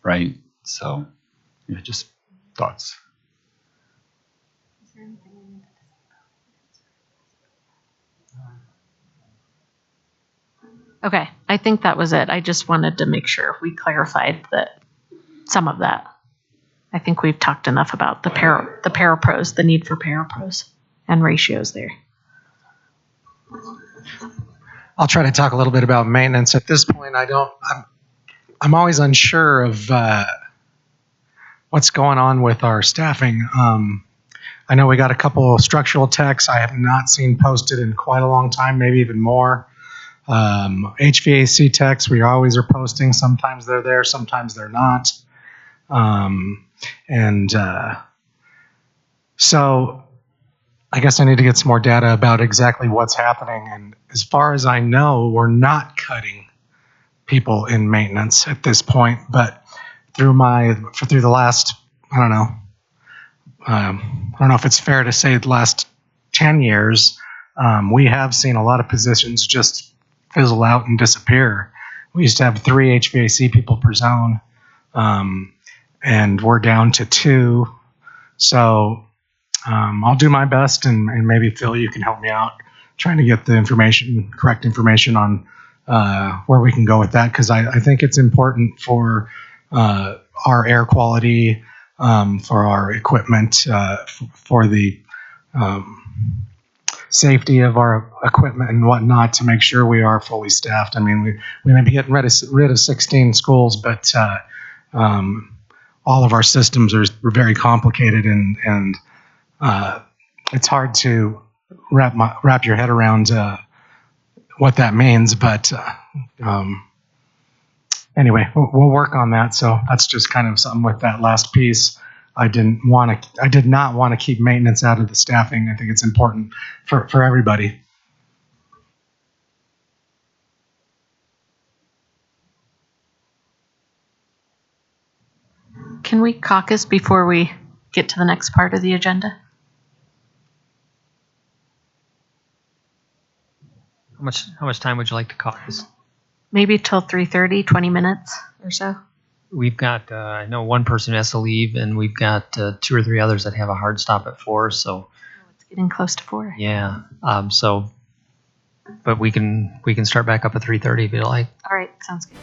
right? So, yeah, just thoughts. Okay, I think that was it. I just wanted to make sure we clarified that some of that. I think we've talked enough about the parapros, the need for parapros and ratios there. I'll try to talk a little bit about maintenance. At this point, I'm always unsure of what's going on with our staffing. I know we got a couple of structural techs I have not seen posted in quite a long time, maybe even more. HVAC techs, we always are posting. Sometimes they're there, sometimes they're not. So I guess I need to get some more data about exactly what's happening. And as far as I know, we're not cutting people in maintenance at this point. But through the last, I don't know if it's fair to say the last 10 years, we have seen a lot of positions just fizzle out and disappear. We used to have 3 HVAC people per zone, and we're down to 2. So I'll do my best, and maybe Phil, you can help me out trying to get the correct information on where we can go with that, because I think it's important for our air quality, for our equipment, for the safety of our equipment and whatnot, to make sure we are fully staffed. I mean, we may be getting rid of 16 schools, but all of our systems are very complicated, and it's hard to wrap your head around what that means. But anyway, we'll work on that. So that's just kind of something with that last piece. I did not want to keep maintenance out of the staffing. I think it's important for everybody. Can we caucus before we get to the next part of the agenda? How much time would you like to caucus? Maybe till 3:30, 20 minutes or so. We've got, I know one person who has to leave, and we've got 2 or 3 others that have a hard stop at 4. So It's getting close to 4. yeah, but we can start back up at 3:30 if you like. All right, sounds good.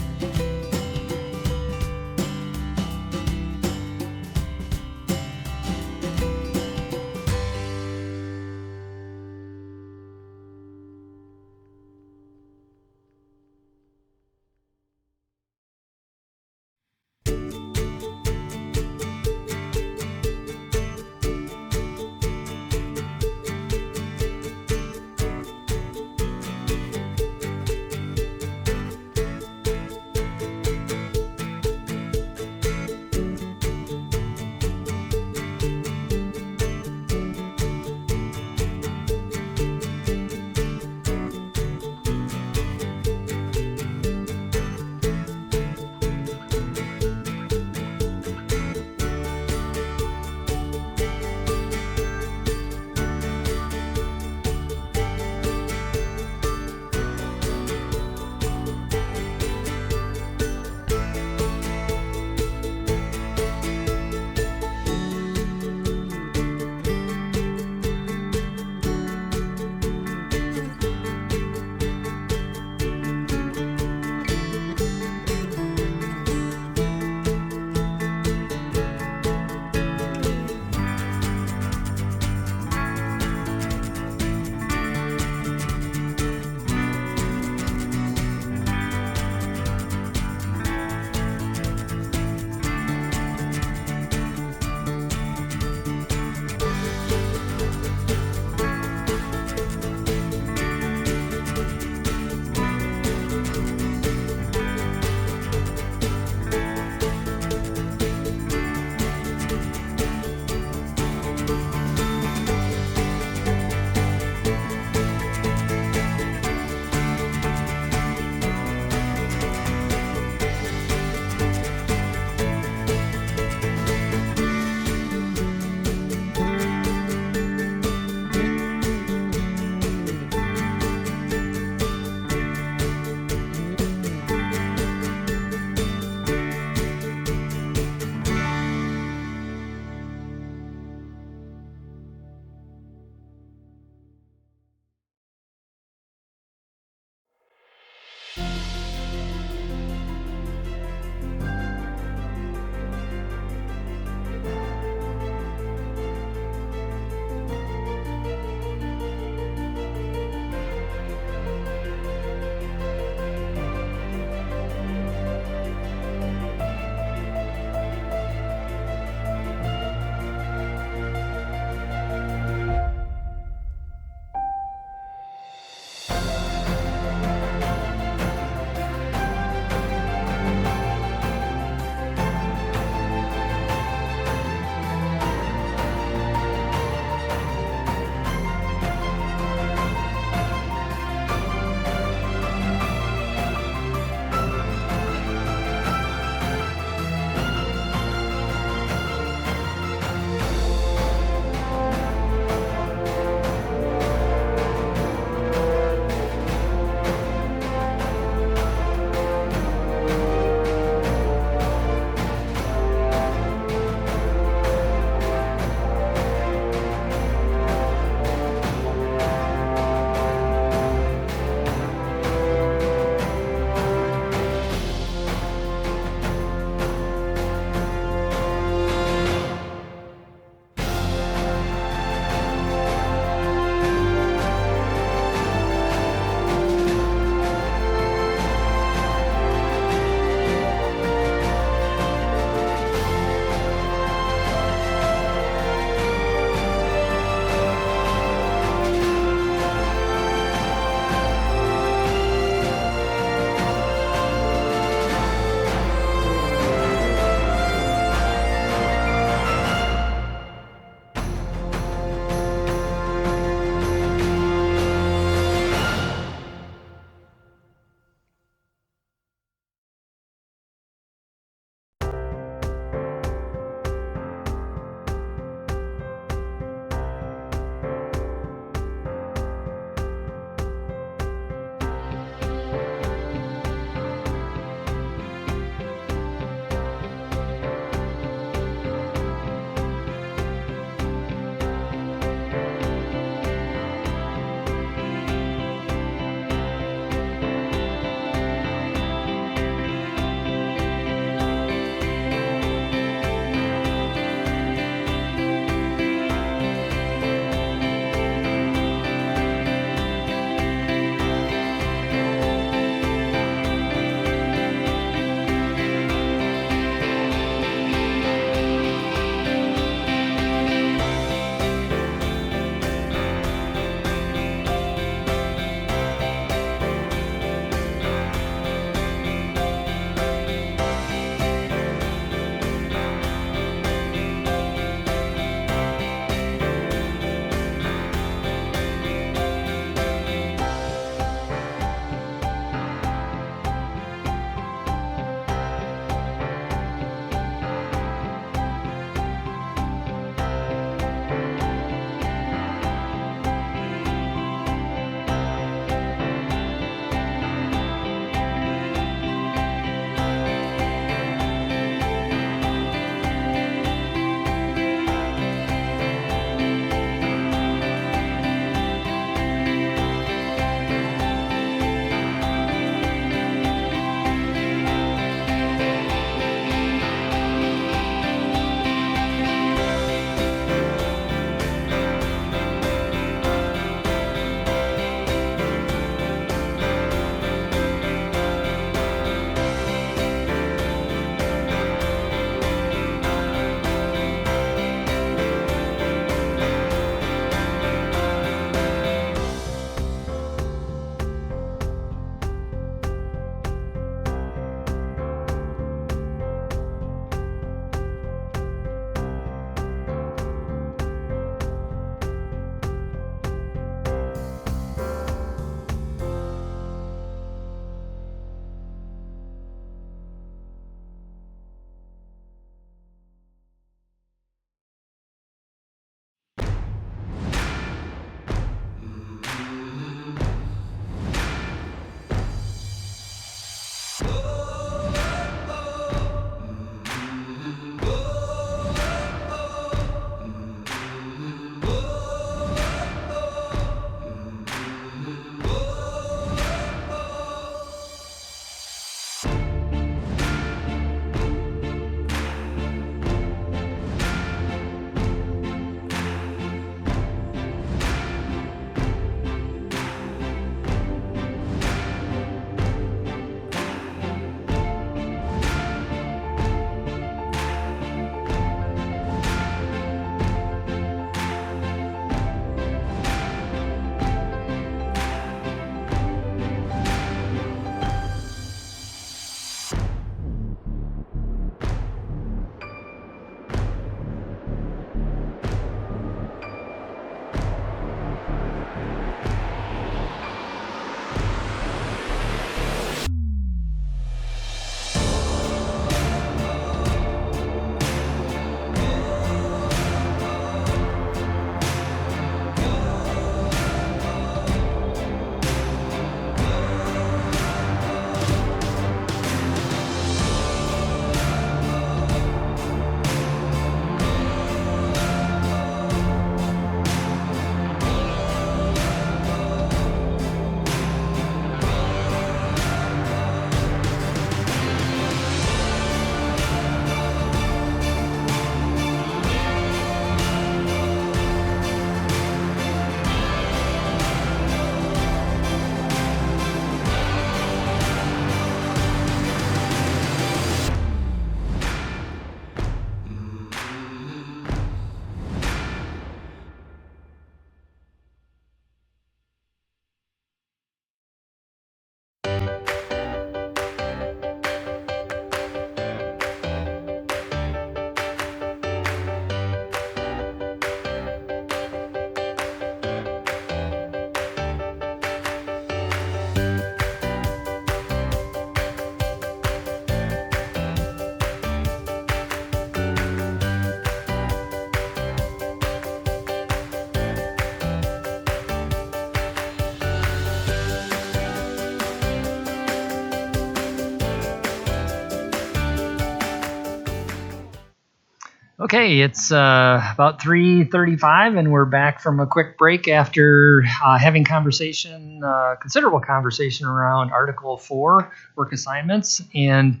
Okay, it's about 3:35, and we're back from a quick break after having considerable conversation around Article 4 work assignments, and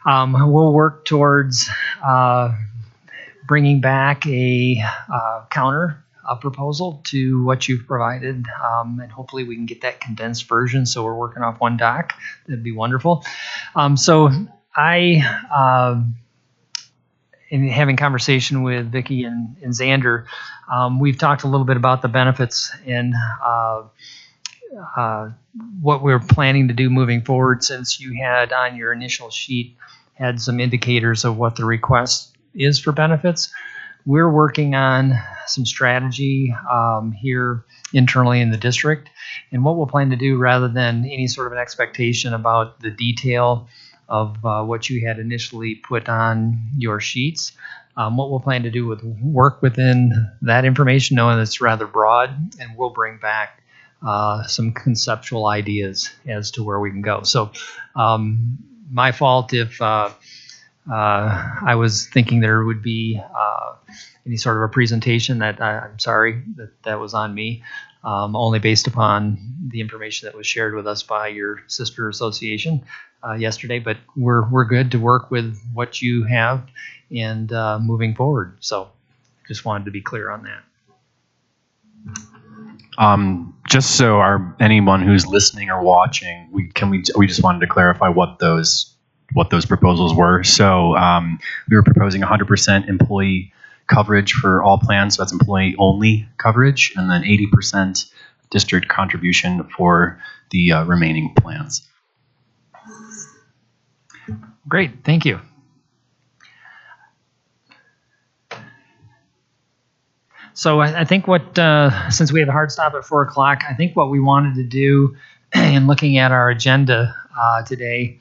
we'll work towards bringing back a counter proposal to what you've provided, and hopefully we can get that condensed version. So we're working off one doc. That'd be wonderful. So in having conversation with Vicki and Xander, we've talked a little bit about the benefits and what we're planning to do moving forward, since you had on your initial sheet had some indicators of what the request is for benefits. We're working on some strategy here internally in the district, and what we'll plan to do, rather than any sort of an expectation about the detail of what you had initially put on your sheets, what we'll plan to do with work within that information, knowing it's rather broad, and we'll bring back some conceptual ideas as to where we can go. So my fault if I was thinking there would be any sort of a presentation. That I'm sorry that was on me, only based upon the information that was shared with us by your sister association yesterday. But we're good to work with what you have and moving forward. So just wanted to be clear on that. Just so anyone who's listening or watching, we just wanted to clarify what those proposals were. So we were proposing 100% employee coverage for all plans. So that's employee only coverage, and then 80% district contribution for the remaining plans. Great, thank you. So I think since we have a hard stop at 4 o'clock, I think what we wanted to do in looking at our agenda today,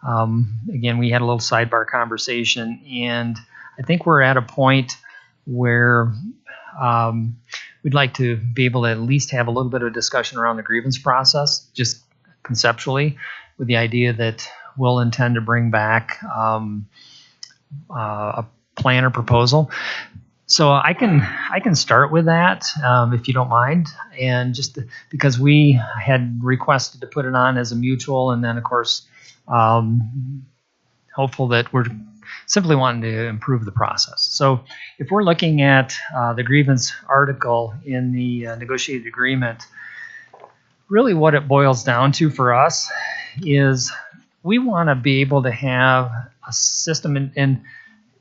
again, we had a little sidebar conversation, and I think we're at a point where we'd like to be able to at least have a little bit of discussion around the grievance process, just conceptually, with the idea that we'll intend to bring back a plan or proposal. So I can start with that if you don't mind, and just because we had requested to put it on as a mutual, and then of course hopeful that we're simply wanting to improve the process. So if we're looking at the grievance article in the negotiated agreement, really what it boils down to for us is we want to be able to have a system, and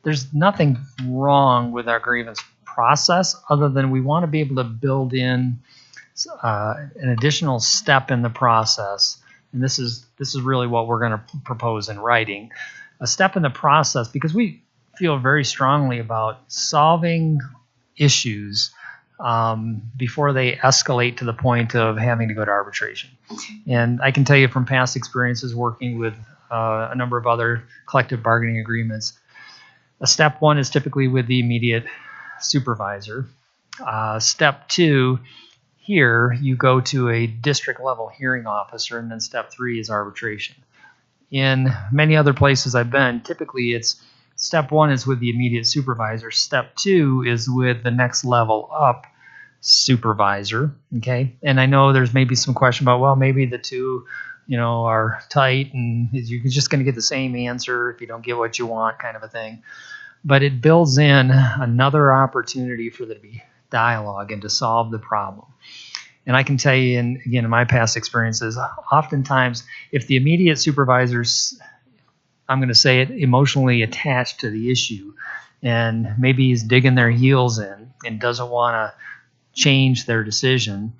there's nothing wrong with our grievance process other than we want to be able to build in an additional step in the process. And this is really what we're going to propose in writing, a step in the process, because we feel very strongly about solving issues before they escalate to the point of having to go to arbitration. And I can tell you from past experiences working with a number of other collective bargaining agreements, a step one is typically with the immediate supervisor. Step two, here you go to a district level hearing officer, and then step three is arbitration. In many other places I've been, typically it's step one is with the immediate supervisor. Step two is with the next level up supervisor. Okay. And I know there's maybe some question about, well, maybe the two, are tight and you're just going to get the same answer if you don't get what you want, kind of a thing. But it builds in another opportunity for there to be dialogue and to solve the problem. And I can tell you, in my past experiences, oftentimes if the immediate supervisor's, I'm going to say it, emotionally attached to the issue, and maybe he's digging their heels in and doesn't want to change their decision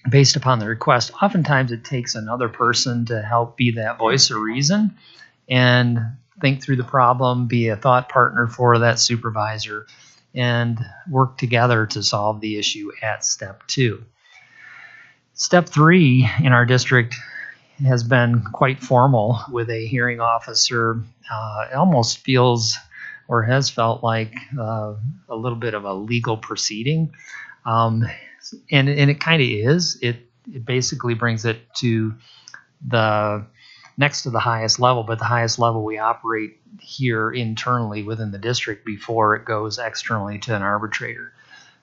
based upon the request, oftentimes it takes another person to help be that voice of reason and think through the problem, be a thought partner for that supervisor, and work together to solve the issue at step two. Step three in our district has been quite formal with a hearing officer. It almost feels or has felt like a little bit of a legal proceeding. And it kind of is. It basically brings it to the next to the highest level, but the highest level we operate here internally within the district before it goes externally to an arbitrator.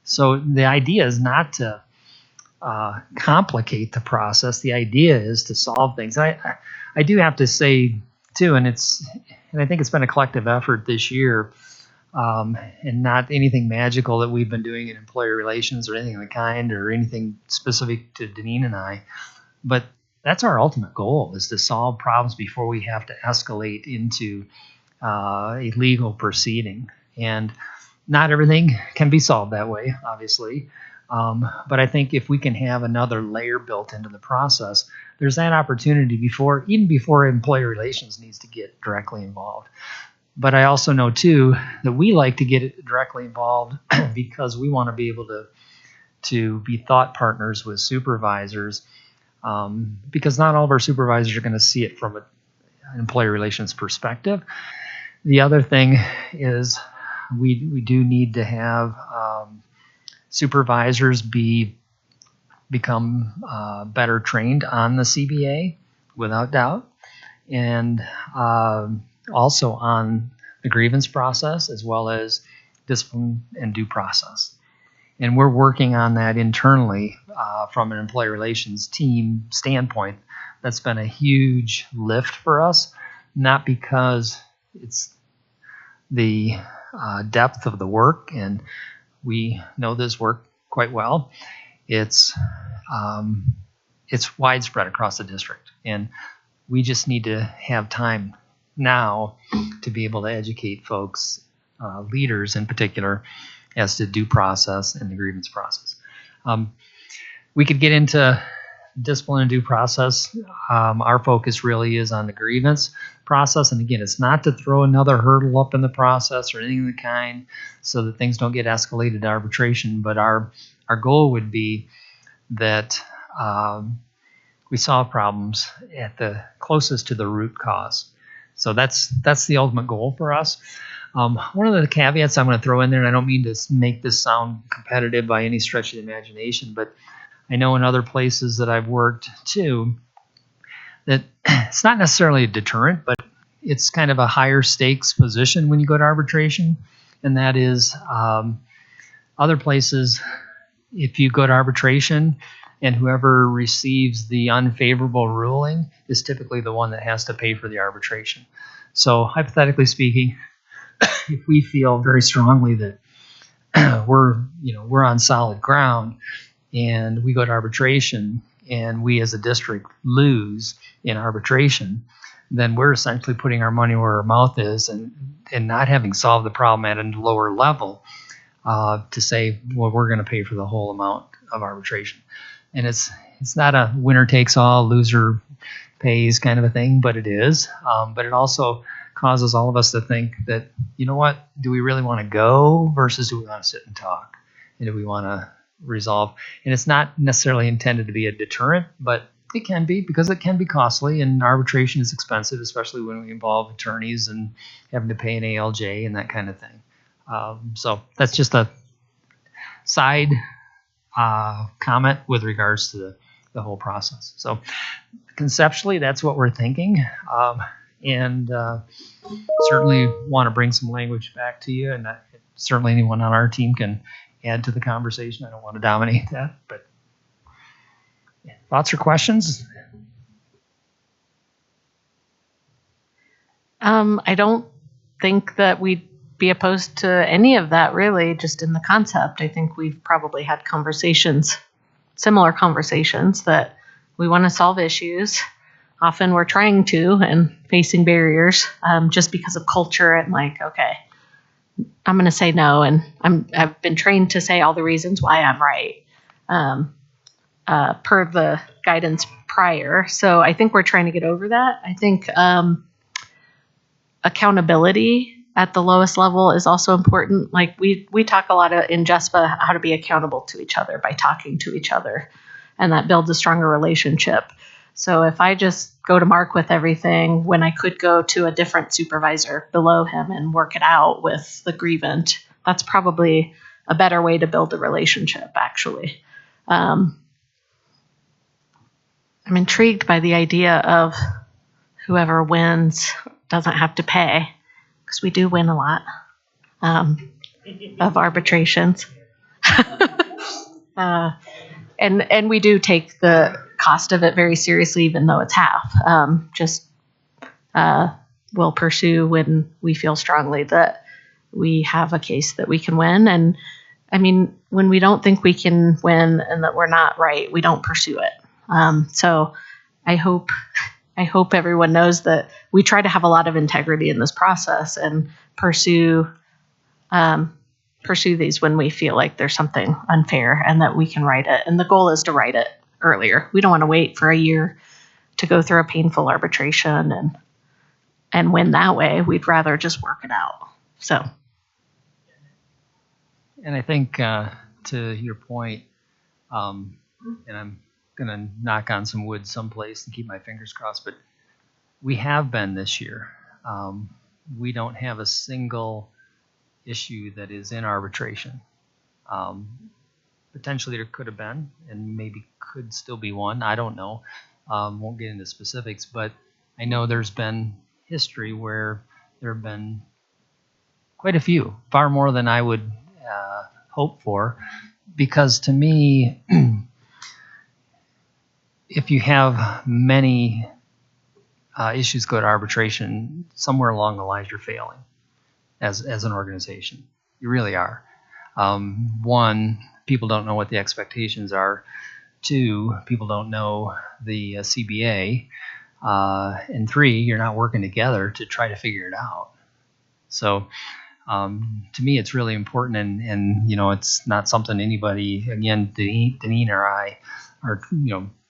So the idea is not to complicate the process. The idea is to solve things. I do have to say too, and I think it's been a collective effort this year, and not anything magical that we've been doing in employer relations or anything of the kind, or anything specific to Deneen and I, but that's our ultimate goal, is to solve problems before we have to escalate into a legal proceeding. And not everything can be solved that way, obviously. But I think if we can have another layer built into the process, there's that opportunity even before employer relations needs to get directly involved. But I also know too that we like to get directly involved because we want to be able to be thought partners with supervisors, because not all of our supervisors are going to see it from an employer relations perspective. The other thing is we do need to have supervisors become better trained on the CBA, without doubt, and also on the grievance process, as well as discipline and due process. And we're working on that internally from an employee relations team standpoint. That's been a huge lift for us, not because it's the depth of the work, and we know this work quite well. It's widespread across the district, and we just need to have time now to be able to educate folks, leaders in particular, as to due process and the grievance process. We could get into discipline and due process. Our focus really is on the grievance process. And again, it's not to throw another hurdle up in the process or anything of the kind so that things don't get escalated to arbitration. But our goal would be that we solve problems at the closest to the root cause. So that's the ultimate goal for us. One of the caveats I'm going to throw in there, and I don't mean to make this sound competitive by any stretch of the imagination, but I know in other places that I've worked too, that it's not necessarily a deterrent, but it's kind of a higher stakes position when you go to arbitration. And that is other places, if you go to arbitration and whoever receives the unfavorable ruling is typically the one that has to pay for the arbitration. So hypothetically speaking, if we feel very strongly that we're on solid ground and we go to arbitration and we as a district lose in arbitration, then we're essentially putting our money where our mouth is and not having solved the problem at a lower level to say, well, we're going to pay for the whole amount of arbitration. And it's not a winner takes all, loser pays kind of a thing, but it is. But it also causes all of us to think that, you know what, do we really want to go versus do we want to sit and talk? And do we want to resolve? And it's not necessarily intended to be a deterrent, but it can be, because it can be costly, and arbitration is expensive, especially when we involve attorneys and having to pay an ALJ and that kind of thing. So that's just a side comment with regards to the whole process. So conceptually, that's what we're thinking. And certainly want to bring some language back to you, and certainly anyone on our team can add to the conversation. I don't want to dominate that, but thoughts or questions? I don't think that we'd be opposed to any of that, really, just in the concept. I think we've probably had similar conversations, that we want to solve issues. Often we're trying to and facing barriers just because of culture and okay, I'm going to say no. And I've been trained to say all the reasons why I'm right per the guidance prior. So I think we're trying to get over that. I think accountability at the lowest level is also important. We talk a lot in Jespa how to be accountable to each other by talking to each other, and that builds a stronger relationship. So if I just go to Mark with everything when I could go to a different supervisor below him and work it out with the grievant, that's probably a better way to build a relationship, actually. I'm intrigued by the idea of whoever wins doesn't have to pay, because we do win a lot of arbitrations. And we do take the cost of it very seriously, even though it's half. We'll pursue when we feel strongly that we have a case that we can win. And I mean, when we don't think we can win and that we're not right, we don't pursue it. So I hope everyone knows that we try to have a lot of integrity in this process and pursue these when we feel like there's something unfair and that we can right it. And the goal is to right it earlier. We don't want to wait for a year to go through a painful arbitration and win that way. We'd rather just work it out. So. And I think to your point, and I'm going to knock on some wood someplace and keep my fingers crossed, but we have been this year. We don't have a single issue that is in arbitration. Potentially there could have been, and maybe could still be one. I don't know. Won't get into specifics, but I know there's been history where there have been quite a few, far more than I would hope for, because to me, if you have many issues go to arbitration, somewhere along the lines you're failing as an organization. You really are. One, people don't know what the expectations are. Two, people don't know the CBA. And three, you're not working together to try to figure it out. So to me, it's really important, and it's not something anybody, again, Deneen or I are,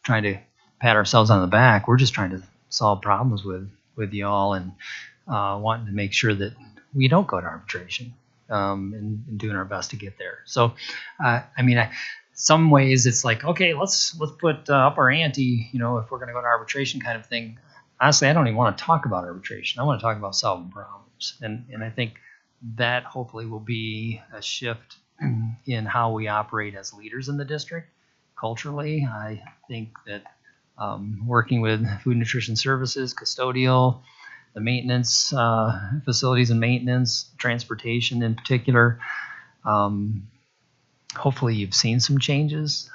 trying to pat ourselves on the back. We're just trying to solve problems with y'all and wanting to make sure that we don't go to arbitration and doing our best to get there. So, some ways it's like, okay, let's put up our ante, if we're going to go to arbitration kind of thing. Honestly, I don't even want to talk about arbitration. I want to talk about solving problems. And I think that hopefully will be a shift in how we operate as leaders in the district. Culturally, I think that working with food nutrition services, custodial, the maintenance, facilities and maintenance, transportation in particular, hopefully you've seen some changes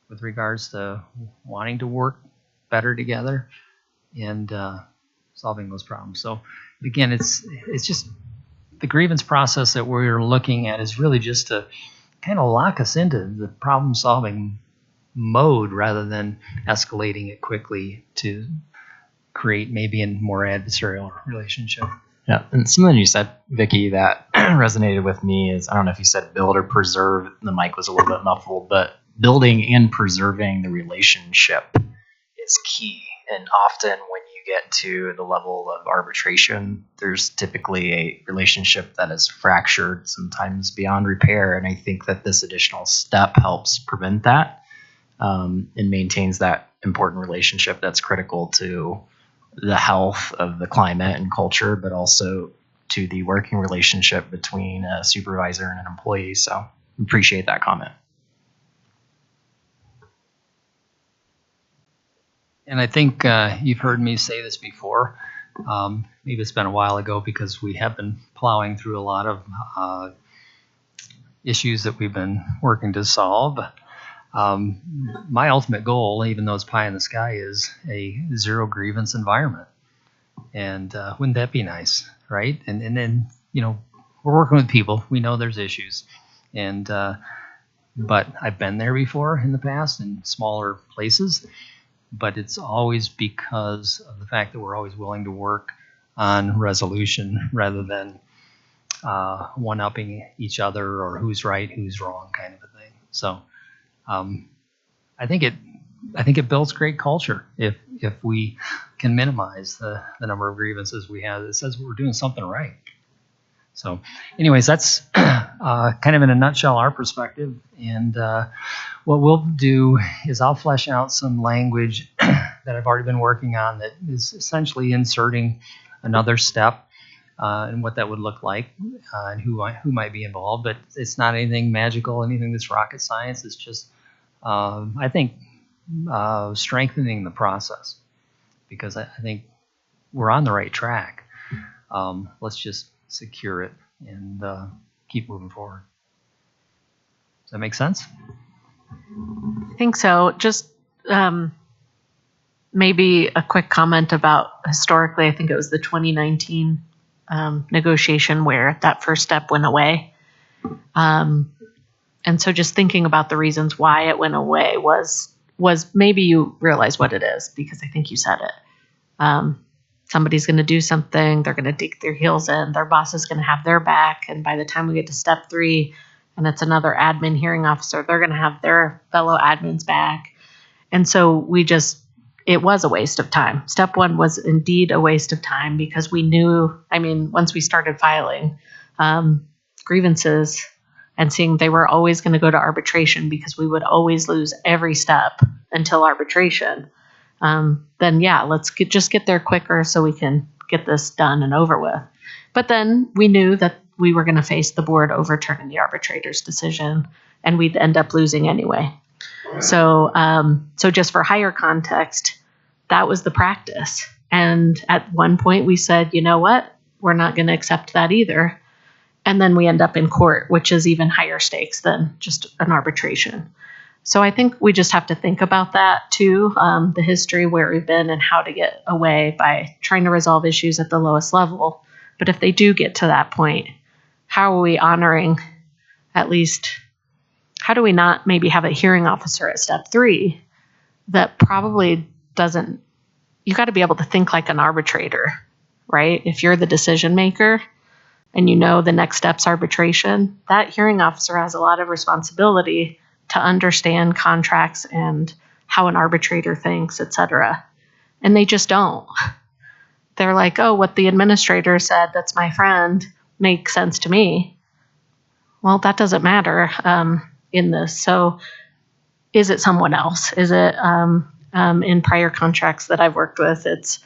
with regards to wanting to work better together and solving those problems. So again, it's just the grievance process that we're looking at is really just to kind of lock us into the problem solving mode rather than escalating it quickly to create maybe a more adversarial relationship. Yeah, and something you said, Vicki, that resonated with me is, I don't know if you said build or preserve, the mic was a little bit muffled, but building and preserving the relationship is key. And often when you get to the level of arbitration, there's typically a relationship that is fractured, sometimes beyond repair. And I think that this additional step helps prevent that and maintains that important relationship that's critical to the health of the climate and culture, but also to the working relationship between a supervisor and an employee. So appreciate that comment. And I think you've heard me say this before. Maybe it's been a while ago because we have been plowing through a lot of issues that we've been working to solve. My ultimate goal, even though it's pie in the sky, is a zero grievance environment. And wouldn't that be nice, right? And then, we're working with people. We know there's issues. And but I've been there before in the past in smaller places. But it's always because of the fact that we're always willing to work on resolution rather than one-upping each other or who's right, who's wrong kind of a thing. So I think it builds great culture if we can minimize the number of grievances we have. It says we're doing something right. So anyways, that's kind of in a nutshell our perspective. And what we'll do is I'll flesh out some language that I've already been working on that is essentially inserting another step and what that would look like and who might be involved. But it's not anything magical, anything that's rocket science. It's just, I think, strengthening the process. because I think we're on the right track. Let's just secure it and keep moving forward. Does that make sense? I think so. Just maybe a quick comment about historically, I think it was the 2019 negotiation where that first step went away. And so just thinking about the reasons why it went away was maybe you realize what it is, because I think you said it. Somebody's going to do something, they're going to dig their heels in, their boss is going to have their back, and by the time we get to step 3 and it's another admin hearing officer, they're going to have their fellow admins back. And so it was a waste of time. Step 1 was indeed a waste of time because we knew, once we started filing grievances and seeing they were always going to go to arbitration because we would always lose every step until arbitration, then yeah, let's just get there quicker so we can get this done and over with. But then we knew that we were going to face the board overturning the arbitrator's decision, and we'd end up losing anyway. So just for higher context, that was the practice. And at one point we said, you know what, we're not going to accept that either. And then we end up in court, which is even higher stakes than just an arbitration. So I think we just have to think about that too, the history where we've been and how to get away by trying to resolve issues at the lowest level. But if they do get to that point, how are we honoring, at least, how do we not maybe have a hearing officer at step 3 that probably doesn't, you got to be able to think like an arbitrator, right? If you're the decision maker and you know the next step's arbitration, that hearing officer has a lot of responsibility to understand contracts and how an arbitrator thinks, et cetera. And they just don't. They're like, oh, what the administrator said, that's my friend, makes sense to me. Well, that doesn't matter in this. So is it someone else? Is it in prior contracts that I've worked with, it's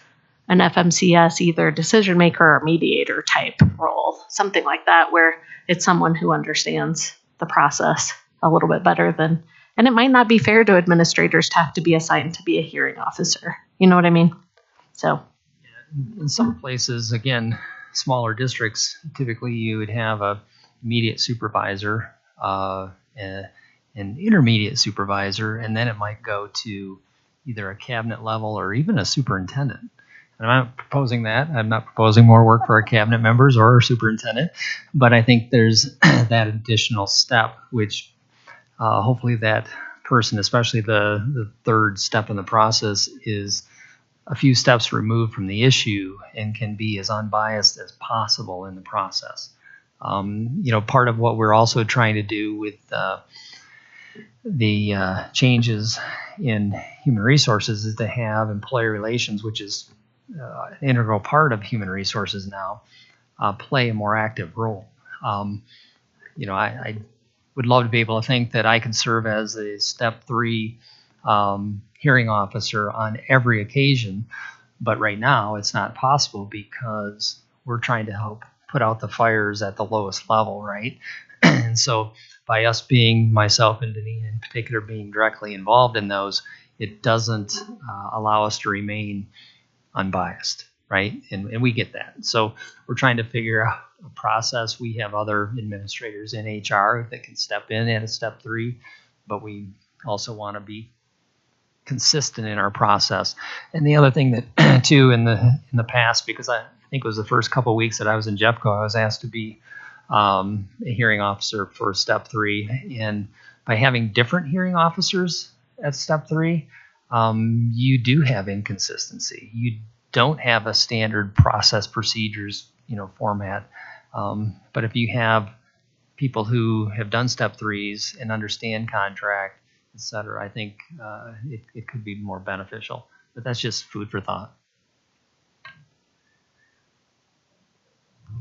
an FMCS, either decision maker or mediator type role, something like that, where it's someone who understands the process a little bit better than, and it might not be fair to administrators to have to be assigned to be a hearing officer. You know what I mean? So in some places, again, smaller districts, typically you would have a immediate supervisor, an intermediate supervisor, and then it might go to either a cabinet level or even a superintendent. And I'm not proposing that. I'm not proposing more work for our cabinet members or our superintendent, but I think there's that additional step, which hopefully that person, especially the third step in the process, is a few steps removed from the issue and can be as unbiased as possible in the process. Part of what we're also trying to do with the changes in human resources is to have employee relations, which is an integral part of human resources now, play a more active role. I would love to be able to think that I could serve as a step 3 hearing officer on every occasion, but right now it's not possible because we're trying to help put out the fires at the lowest level, right? And so by us being, myself and Deneen in particular, being directly involved in those, it doesn't allow us to remain unbiased, right? And we get that. So we're trying to figure out a process. We have other administrators in HR that can step in at a step 3, but we also want to be consistent in our process. And the other thing that too in the past, because I think it was the first couple of weeks that I was in Jeffco, I was asked to be a hearing officer for step 3, and by having different hearing officers at step 3, you do have inconsistency. You don't have a standard process procedures, format. But if you have people who have done step 3s and understand contract, et cetera, I think it could be more beneficial. But that's just food for thought.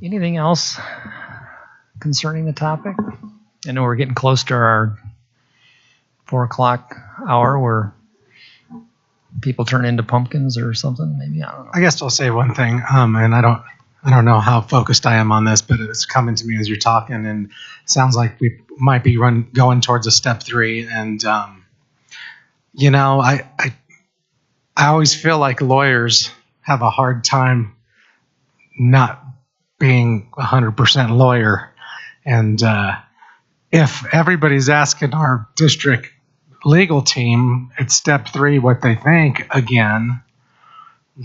Anything else concerning the topic? I know we're getting close to our 4 o'clock hour where people turn into pumpkins or something. Maybe, I don't know. I guess I'll say one thing, and I don't know how focused I am on this, but it's coming to me as you're talking, and it sounds like we might be going towards a step 3. And I always feel like lawyers have a hard time not being 100% lawyer. And if everybody's asking our district legal team at step 3 what they think again,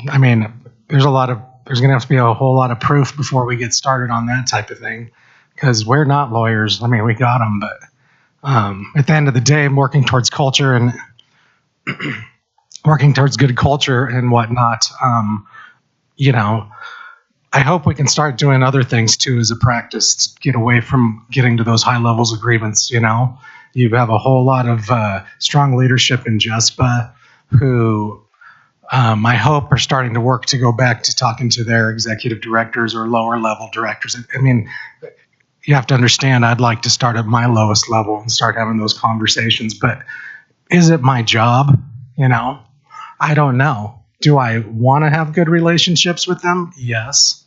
I mean, there's going to have to be a whole lot of proof before we get started on that type of thing, because we're not lawyers. I mean, we got them, but at the end of the day, working towards culture and working towards good culture and whatnot, I hope we can start doing other things too as a practice to get away from getting to those high levels of grievance. You have a whole lot of strong leadership in Jespa who I hope are starting to work to go back to talking to their executive directors or lower level directors. I mean, you have to understand, I'd like to start at my lowest level and start having those conversations, but is it my job? I don't know. Do I want to have good relationships with them? Yes.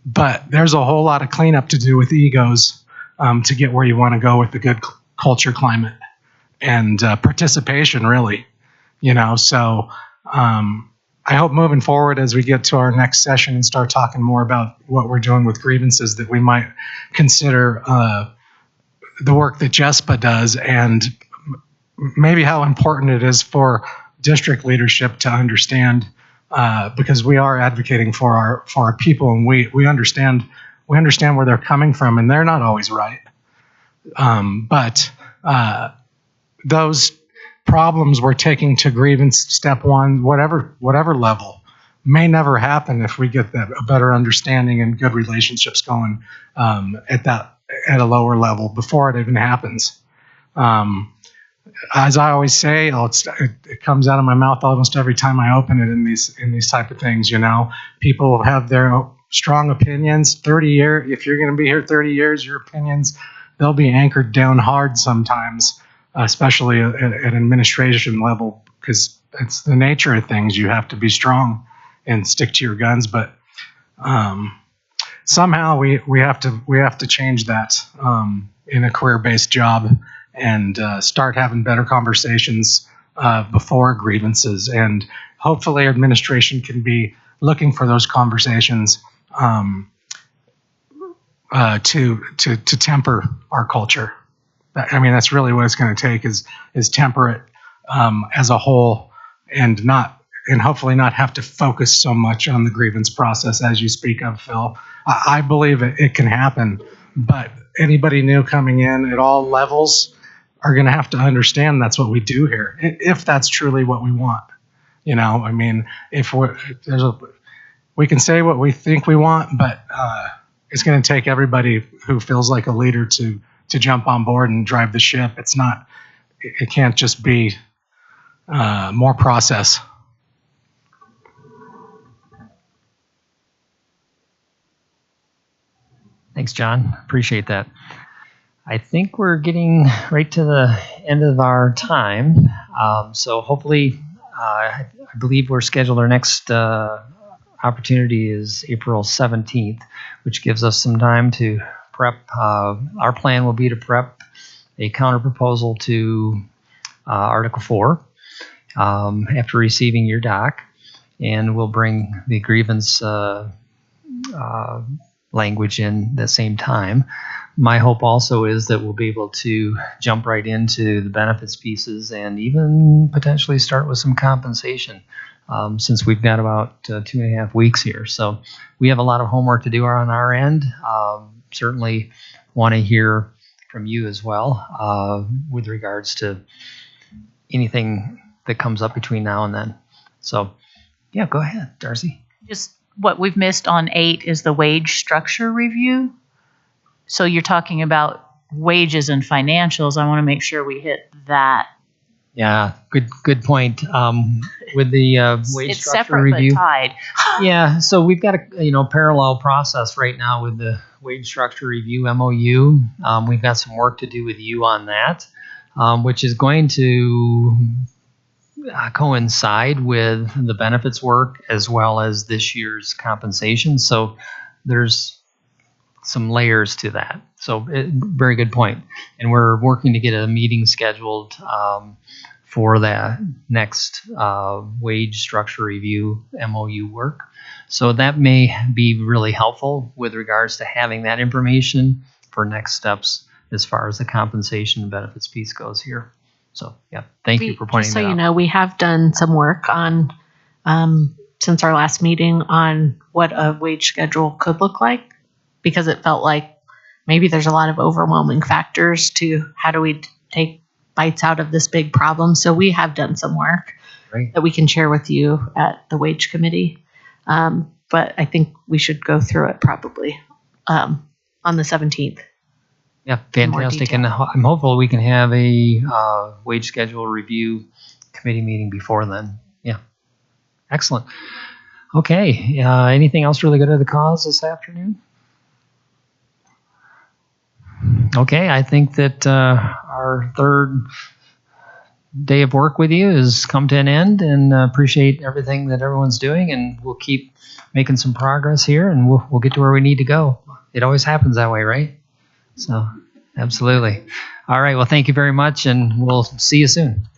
But there's a whole lot of cleanup to do with egos to get where you want to go with the good culture climate and participation, really. So I hope moving forward as we get to our next session and start talking more about what we're doing with grievances, that we might consider the work that Jespa does and maybe how important it is for district leadership to understand, because we are advocating for our people, and we understand where they're coming from, and they're not always right. But those problems we're taking to grievance step 1, whatever level, may never happen if we get a better understanding and good relationships going at a lower level before it even happens. As I always say, it comes out of my mouth almost every time I open it in these type of things. People have their strong opinions. 30 years, if you're going to be here 30 years, your opinions, they'll be anchored down hard sometimes, especially at an administration level, because it's the nature of things. You have to be strong and stick to your guns, but somehow we have to change that in a career-based job and start having better conversations before grievances. And hopefully administration can be looking for those conversations to temper our culture. I mean, that's really what it's going to take is temper it as a whole, and hopefully not have to focus so much on the grievance process as you speak of, Phil. I believe it can happen, but anybody new coming in at all levels are going to have to understand that's what we do here, if that's truly what we want. I mean, we can say what we think we want, but it's going to take everybody who feels like a leader to jump on board and drive the ship. It can't just be more process. Thanks, John. Appreciate that. I think we're getting right to the end of our time. So hopefully, I believe we're scheduled. Our next opportunity is April 17th, which gives us some time to prep. Our plan will be to prep a counter proposal to Article 4 after receiving your doc, and we'll bring the grievance language in the same time. My hope also is that we'll be able to jump right into the benefits pieces and even potentially start with some compensation, since we've got about 2.5 weeks here. So we have a lot of homework to do on our end. Certainly want to hear from you as well with regards to anything that comes up between now and then. So yeah, go ahead, Darcy. Just what we've missed on 8 is the wage structure review. So you're talking about wages and financials. I want to make sure we hit that. Yeah, good point. With the wage It's structure separate review. but tied. Yeah, so we've got a parallel process right now with the wage structure review MOU. We've got some work to do with you on that, which is going to coincide with the benefits work as well as this year's compensation. So there's some layers to that. So very good point. And we're working to get a meeting scheduled for that next wage structure review MOU work. So that may be really helpful with regards to having that information for next steps as far as the compensation and benefits piece goes here. So yeah, thank you for pointing Just that so out. you know, we have done some work on, since our last meeting, on what a wage schedule could look like, because it felt like maybe there's a lot of overwhelming factors to how do we take bites out of this big problem. So we have done some work that we can share with you at the wage committee. But I think we should go through it probably on the 17th. Yeah, in more fantastic. detail. And I'm hopeful we can have a wage schedule review committee meeting before then. Yeah, excellent. Okay, anything else really good to the cause this afternoon? Okay, I think that our third day of work with you has come to an end, and appreciate everything that everyone's doing, and we'll keep making some progress here, and we'll get to where we need to go. It always happens that way, right? So, absolutely. All right, well, thank you very much, and we'll see you soon.